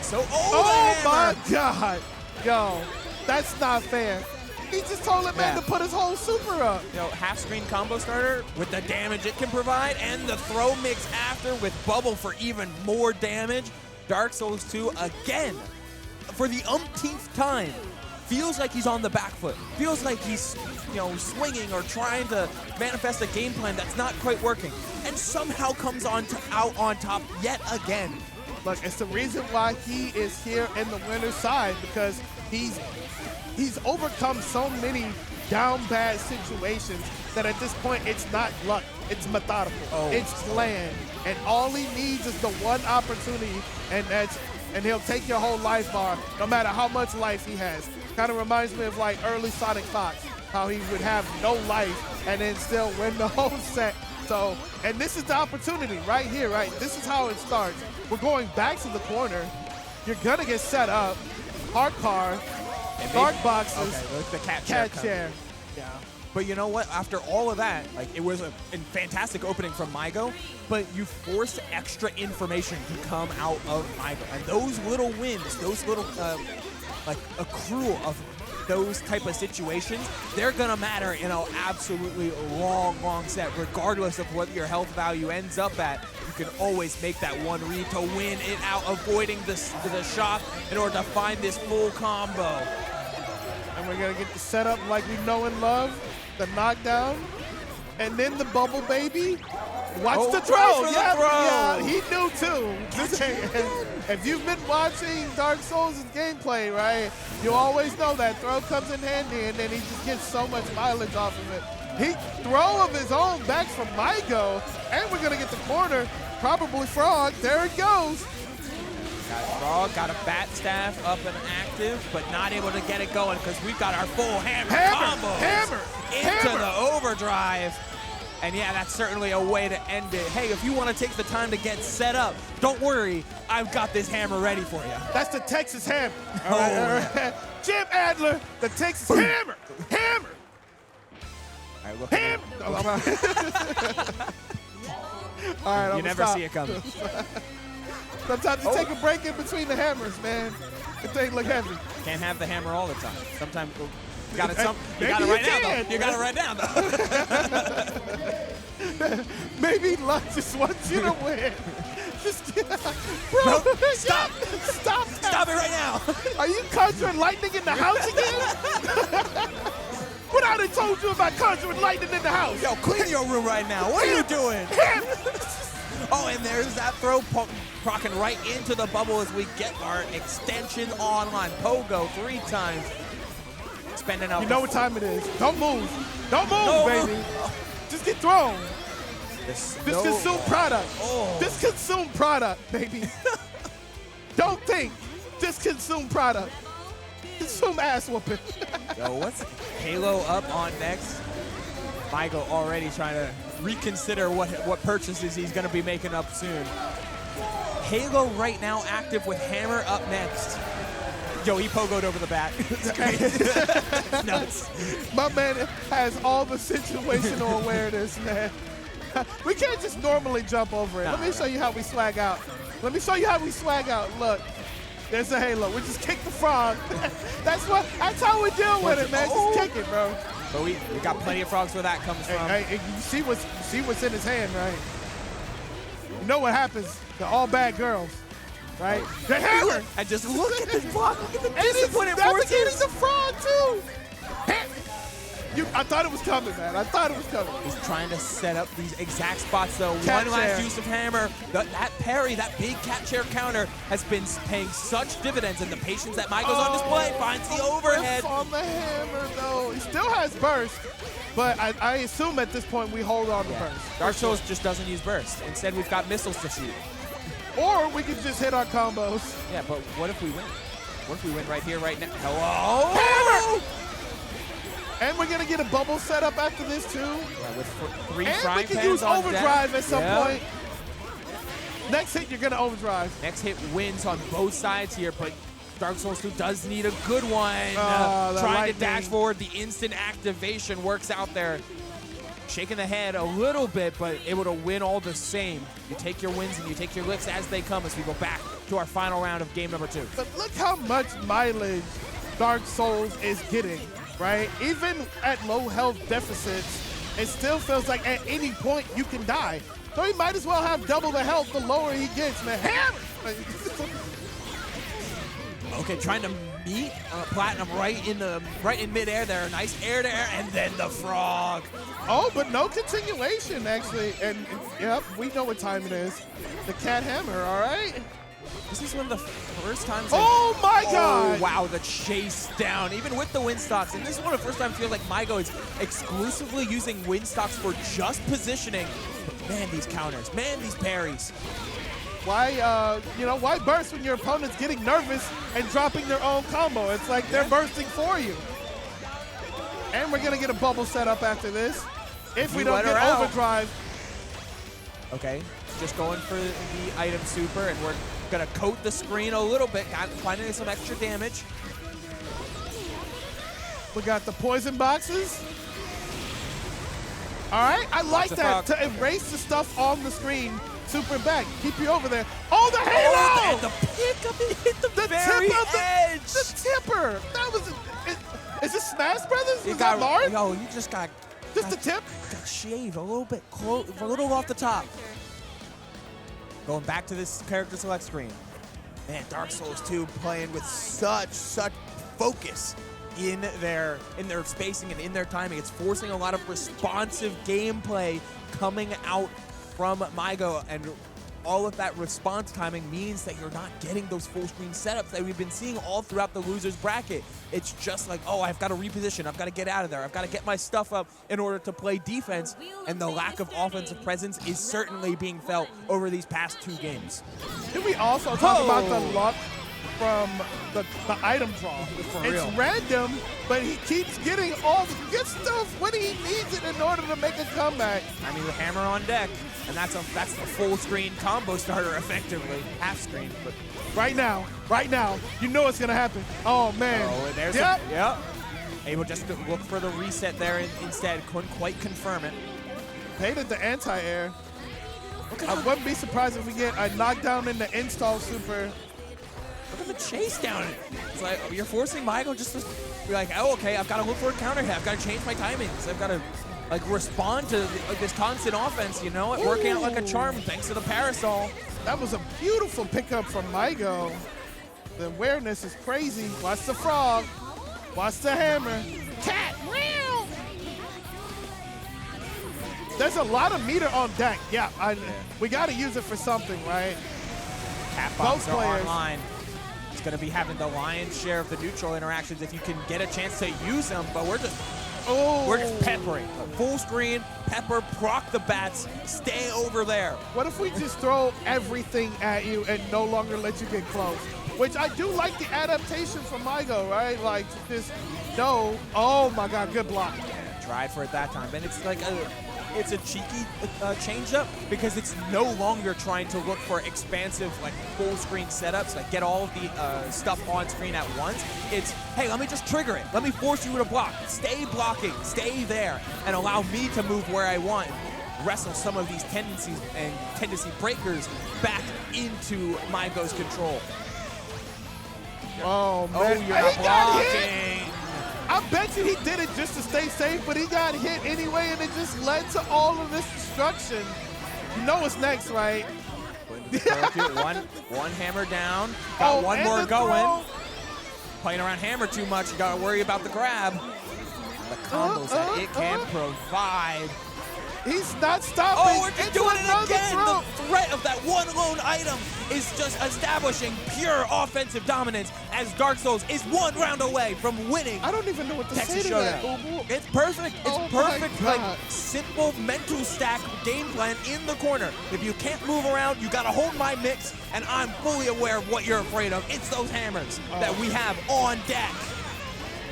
So oh my God, yo, that's not fair. He just told that man to put his whole super up. You know, half screen combo starter with the damage it can provide, and the throw mix after with bubble for even more damage. Dark Souls 2 again for the umpteenth time. Feels like he's on the back foot. Feels like he's, swinging or trying to manifest a game plan that's not quite working, and somehow comes out on top yet again. Look, it's the reason why he is here in the winner's side, because he's overcome so many down bad situations that at this point it's not luck, it's methodical, it's planned, and all he needs is the one opportunity, and he'll take your whole life bar, no matter how much life he has. Kind of reminds me of like early Sonic Fox, how he would have no life and then still win the whole set. So, and this is the opportunity right here, right? This is how it starts. We're going back to the corner. You're gonna get set up. Hard car, dark boxes, the cat chair. Yeah. But you know what? After all of that, like it was a fantastic opening from Maigo, but you forced extra information to come out of Maigo, and those little wins, those little like accrual of those type of situations, they're gonna matter in an absolutely long set, regardless of what your health value ends up at. You can always make that one read to win it out, avoiding the shock in order to find this full combo. And we're gonna get the setup like we know and love, the knockdown, and then the bubble baby. Watch the throw. Yeah, he knew too. If you've been watching Dark Souls' gameplay, right, you always know that throw comes in handy, and then he just gets so much mileage off of it. He throw of his own back from Maigo, and we're gonna get the corner. Probably Frog. There it goes. Got Frog, got a bat staff up and active, but not able to get it going because we've got our full hammer combos into the overdrive. And yeah, that's certainly a way to end it. Hey, if you want to take the time to get set up, don't worry, I've got this hammer ready for you. That's the Texas hammer. All right. Jim Adler, the Texas hammer. Hammer. All right, look. Hammer. All right, you never see it coming. Sometimes you take a break in between the hammers, man. The thing look heavy. Can't have the hammer all the time. Sometimes you got it. You Maybe got it you right now, can. though. You got it right now, though. Maybe luck just wants you to win. Just bro, No, stop. Stop that. Stop it right now. Are you conjuring lightning in the house again? What I done told you about conjuring lightning in the house? Yo, clean your room right now. What are you doing? Oh, and there's that throw, procking right into the bubble as we get our extension online. Pogo 3 times. Spending out. You know what time it is. Don't move. Don't move, baby. Just get thrown. Just consume product. Oh. Just consume product, baby. Don't think. Just consume product. Consume ass whooping. Yo, what's Halo up on next? Maigo already trying to reconsider what purchases he's going to be making up soon. Halo right now active with Hammer up next. Yo, he pogoed over the back. It's nuts. My man has all the situational awareness, man. We can't just normally jump over it. Let me show you how we swag out. Let me show you how we swag out. Look, there's the Halo. We just kick the frog. That's how we deal with it, man. Just kick it, bro. But we got plenty of frogs where that comes from. Hey, you see what's in his hand, right? You know what happens to all bad girls, right? The hammer. And just look at this block. Look at the And discipline it that's forces. getting the frog too. I thought it was coming, man. I thought it was coming. He's trying to set up these exact spots, though. Cat One last chair. use of hammer. That parry, that big cat chair counter has been paying such dividends, and the patience that Maigo's on display finds the overhead. Whiff on the hammer, though. He still has burst, but I assume at this point we hold on to burst. Dark Souls just doesn't use burst. Instead, we've got missiles to shoot. Or we can just hit our combos. Yeah, but what if we win? What if we win right here, right now? Hello? Hammer! And we're going to get a bubble set up after this, too. Yeah, with 3 And frying we can pans use on overdrive deck. at some Yeah. point. Next hit, you're going to overdrive. Next hit wins on both sides here, but Dark Souls 2 does need a good one. The Trying lightning. to dash forward, the instant activation works out there. Shaking the head a little bit, but able to win all the same. You take your wins and you take your lifts as they come as we go back to our final round of game number 2. But look how much mileage Dark Souls is getting, right? Even at low health deficits, it still feels like at any point you can die. So he might as well have double the health the lower he gets, man. Hammer! Okay, trying to meet Platinum right in midair there. Nice air to air, and then the frog. Oh, but no continuation, actually. And, yep, we know what time it is. The cat hammer, all right? This is one of the first times. Oh, my God! Oh, wow, the chase down, even with the wind stocks. And this is one of the first times I feel like Maigo is exclusively using wind stocks for just positioning. But man, these counters, man, these parries. Why burst when your opponent's getting nervous and dropping their own combo? It's like they're bursting for you. And we're going to get a bubble set up after this. If we You don't let get her out. overdrive. Okay, just going for the item super, and we're gonna coat the screen a little bit, finding some extra damage. We got the poison boxes. All right, I like that, to erase the stuff on the screen. Super back, keep you over there. Oh, the halo! Oh, and the pickup, it hit the very tip of edge. The tipper. That was. Is this Smash Brothers? You Was that Mark? Yo, you just got Just the tip? got shaved a little bit, a little off the top. Going back to this character select screen. Man, Dark Souls 2 playing with such focus in their spacing and in their timing. It's forcing a lot of responsive gameplay coming out from Maigo, and all of that response timing means that you're not getting those full screen setups that we've been seeing all throughout the losers bracket. It's just like, oh, I've got to reposition, I've got to get out of there, I've got to get my stuff up in order to play defense, and the lack of offensive presence is certainly being felt over these past 2 games. Did we also talk about the luck from the item draw? It's random, but he keeps getting all the good stuff when he needs it in order to make a comeback. I mean, the hammer on deck, and that's the full screen combo starter effectively. Half screen, but Right now, you know what's gonna happen. Oh man. oh, and there's Yep. yep. Able just to look for the reset there instead. Couldn't quite confirm it. Painted the anti-air. I wouldn't be surprised if we get a knockdown in the install super. Look at the chase down. It's like you're forcing Maigo just to be like, oh, okay, I've got to look for a counter hit. I've got to change my timings. I've got to like respond to this constant offense. You know, working out like a charm thanks to the parasol. That was a beautiful pickup from Maigo. The awareness is crazy. Watch the frog. Watch the hammer. Cat, meow. There's a lot of meter on deck. Yeah, we got to use it for something, right? Cat bombs are online. It's going to be having the lion's share of the neutral interactions if you can get a chance to use them, but we're just peppering. Full screen, pepper, proc the bats, stay over there. What if we just throw everything at you and no longer let you get close? Which I do like the adaptation from Maigo, right? Like, just no. Oh my God, good block. Yeah, tried for it that time. And it's like it's a cheeky change-up because it's no longer trying to look for expansive, like, full-screen setups, like get all of the stuff on screen at once. It's, hey, let me just trigger it. Let me force you to block. Stay blocking. Stay there and allow me to move where I want. Wrestle some of these tendencies and tendency breakers back into Maigo's control. Oh, man. Oh, you're not blocking. I bet you he did it just to stay safe, but he got hit anyway, and it just led to all of this destruction. You know what's next, right? one hammer down. Got one more going. Playing around hammer too much. You got to worry about the grab. The combos that it can provide. He's not stopping. Oh, we're just doing it again. The threat of that one lone item is just establishing pure offensive dominance as Dark Souls is one round away from winning. I don't even know what to Texas say to Showdown. that. It's perfect. It's perfect. Like simple mental stack game plan in the corner. If you can't move around, you got to hold my mix, and I'm fully aware of what you're afraid of. It's those hammers that we have on deck.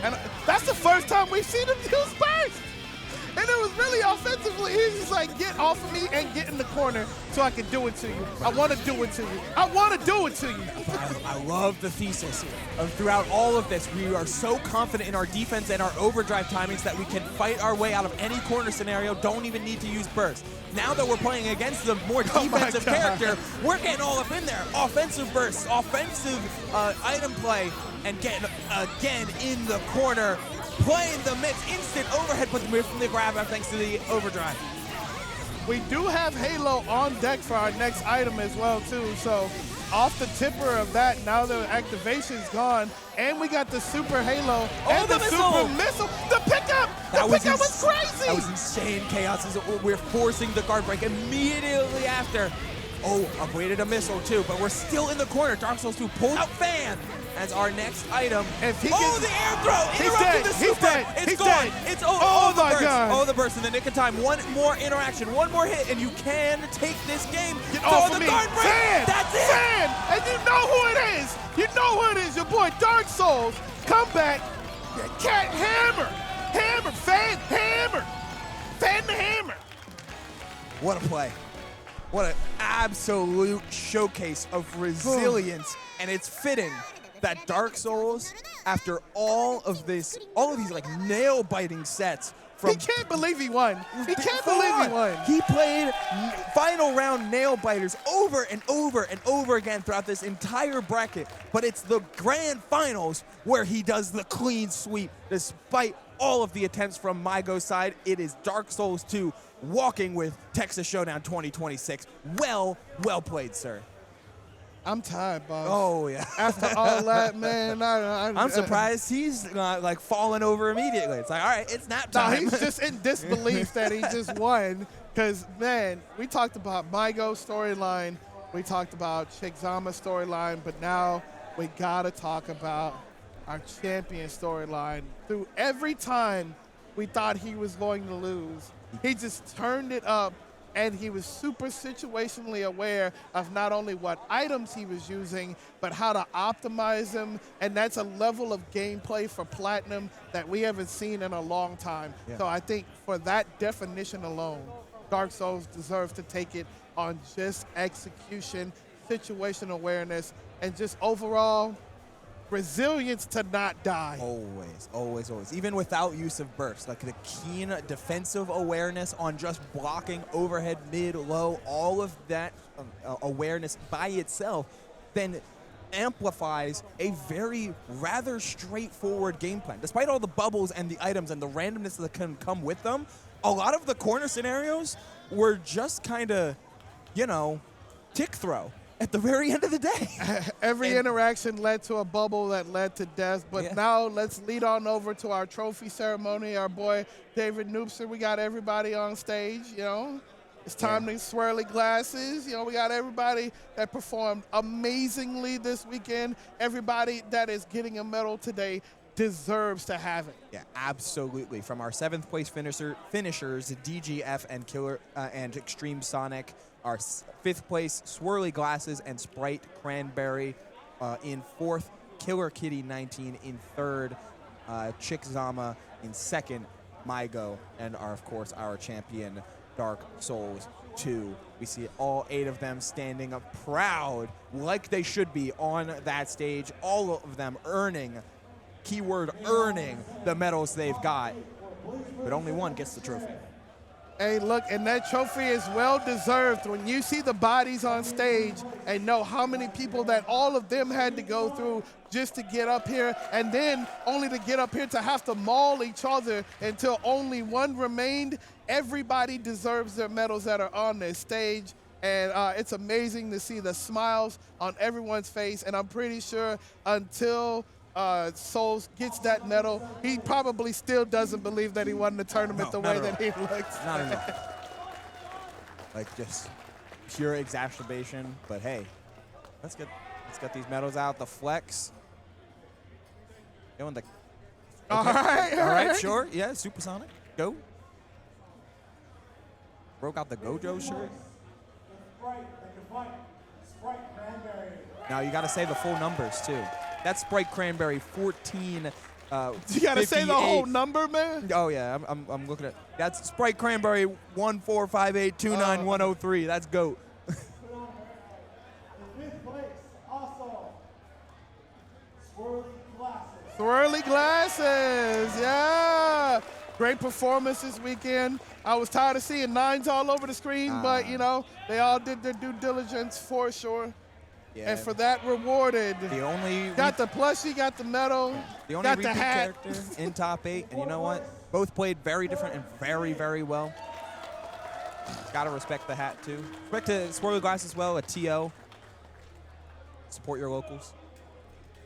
And that's the first time we've seen him use burst. And it was really offensively. He's just like, get off of me and get in the corner so I can do it to you. I want to do it to you. I want to do it to you. I love the thesis of throughout all of this. We are so confident in our defense and our overdrive timings that we can fight our way out of any corner scenario, don't even need to use burst. Now that we're playing against the more defensive character, we're getting all up in there. Offensive bursts, offensive item play, and getting again in the corner. Playing the mix, instant overhead, but from the grab thanks to the overdrive. We do have Halo on deck for our next item as well, too. So off the tipper of that, now the activation's gone, and we got the Super Halo and the Super Missile. The pickup! The pickup was crazy! That was insane chaos. We're forcing the guard break immediately after. Oh, avoided a missile too, but we're still in the corner. Dark Souls 2 pulls out Fan as our next item. If he the air throw! Interrupting the super! It's gone! It's oh my burst. God! Oh, the burst in the nick of time. One more interaction, one more hit, and you can take this game. Get off of me! Guard break. Fan! That's it! Fan! And you know who it is! You know who it is! Your boy Dark Souls! Come back! Cat hammer! Hammer! Fan! Hammer! Fan the hammer! What a play. What an absolute showcase of resilience. And it's fitting that Dark Souls, after all of these like nail-biting sets, he can't believe he won. He can't believe he won. He played final round nail-biters over and over and over again throughout this entire bracket, but it's the grand finals where he does the clean sweep. Despite all of the attempts from Maigo's side, it is Dark Souls 2 walking with Texas Showdown 2026. Well played, sir. I'm tired, boss. Oh, yeah. After all that, man, I'm surprised he's not like falling over immediately. It's like, all right, it's nap time. No, he's just in disbelief that he just won. Because, man, we talked about Maigo's storyline. We talked about Chickzama's storyline. But now we got to talk about our champion storyline. Through every time we thought he was going to lose, he just turned it up, and he was super situationally aware of not only what items he was using, but how to optimize them. And that's a level of gameplay for Platinum that we haven't seen in a long time. Yeah. So I think for that definition alone, Dark Souls deserves to take it on just execution, situation awareness, and just overall resilience to not die. Always, always, always. Even without use of burst, like the keen defensive awareness on just blocking overhead, mid, low, all of that awareness by itself then amplifies a very rather straightforward game plan. Despite all the bubbles and the items and the randomness that can come with them, a lot of the corner scenarios were just kind of, you know, tick throw at the very end of the day. Every interaction led to a bubble that led to death. But now let's lead on over to our trophy ceremony. Our boy David Noopster, we got everybody on stage, you know. It's time to swirly glasses. You know, we got everybody that performed amazingly this weekend. Everybody that is getting a medal today deserves to have it. Yeah, absolutely. From our 7th place finishers, DGF and Killer and Xtremesonic, our 5th place Swirly Glasses and Sprite Cranberry, in 4th Killer Kitty 19, in 3rd Chickzama, in 2nd Maigo, and of course our champion Dark Souls 2. We see all 8 of them standing up proud like they should be on that stage, all of them earning, keyword earning, the medals they've got, but only one gets the trophy. Hey, look, and that trophy is well-deserved. When you see the bodies on stage and know how many people that all of them had to go through just to get up here, and then only to get up here to have to maul each other until only one remained, everybody deserves their medals that are on this stage. And it's amazing to see the smiles on everyone's face, and I'm pretty sure until Souls gets that medal, he probably still doesn't believe that he won the tournament the way that he looks. Not enough. Like just pure exacerbation, but hey, let's get these medals out. The flex. All right, sure. Yeah, Supersonic. Go. Broke out the Gojo shirt. Now you got to say the full numbers too. That's Sprite Cranberry 14. You got to say the whole number, man? Oh, yeah. I'm looking at that's Sprite Cranberry 145829103. That's GOAT. Swirly Glasses, yeah. Great performance this weekend. I was tired of seeing 9s all over the screen, but, you know, they all did their due diligence for sure. Yeah. And for that, rewarded. Got the plushie, got the medal, the only got repeat the hat. character in top 8. And you know what? Both played very different and very, very well. Got to respect the hat, too. Respect to Swirly Glass as well, a TO. Support your locals.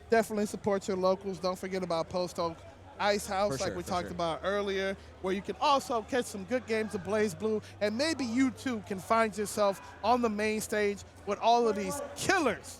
Definitely support your locals. Don't forget about Post Oak Ice House, like we talked about earlier, where you can also catch some good games of BlazBlue, and maybe you too can find yourself on the main stage with all of these killers.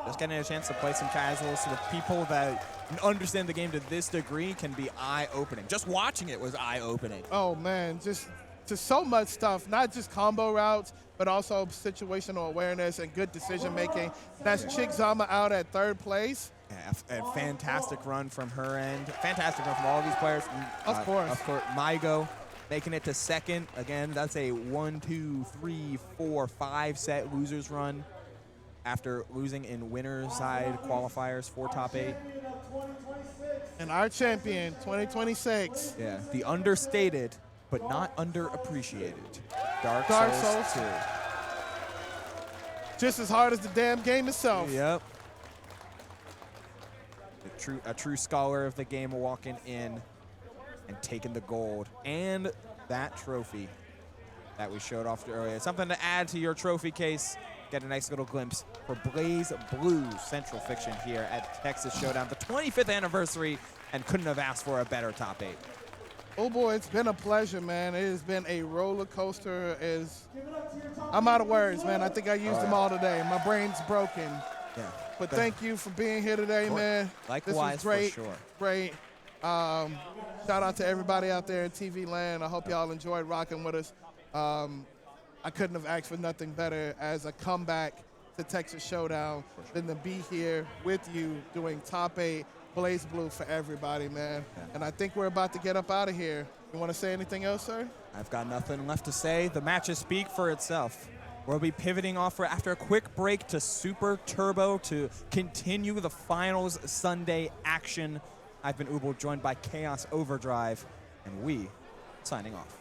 Just getting a chance to play some casuals so the people that understand the game to this degree can be eye-opening. Just watching it was eye-opening. Oh man, just so much stuff, not just combo routes, but also situational awareness and good decision making. That's Chickzama out at 3rd place. Yeah, a fantastic run from her end. Fantastic run from all of these players. Of course. Maigo making it to 2nd. Again, that's a 1, 2, 3, 4, 5 set losers run after losing in winner side qualifiers for top 8. And our champion, 2026. Yeah, the understated but not underappreciated Dark Souls 2. Just as hard as the damn game itself. Yep. A true scholar of the game walking in and taking the gold and that trophy that we showed off earlier. Something to add to your trophy case. Get a nice little glimpse for BlazBlue Central Fiction here at Texas Showdown, the 25th anniversary, and couldn't have asked for a better top 8. Oh boy, it's been a pleasure, man. It has been a roller coaster. I'm out of words, man. I think I used them all today. My brain's broken. Yeah. But thank you for being here today, man. Likewise, this was great, for sure. Great. Shout out to everybody out there in TV land. I hope y'all enjoyed rocking with us. I couldn't have asked for nothing better as a comeback to Texas Showdown than to be here with you doing top 8 BlazBlue for everybody, man. Yeah. And I think we're about to get up out of here. You want to say anything else, sir? I've got nothing left to say. The matches speak for itself. We'll be pivoting off after a quick break to Super Turbo to continue the finals Sunday action. I've been Ubel, joined by Chaos Overdrive, and we signing off.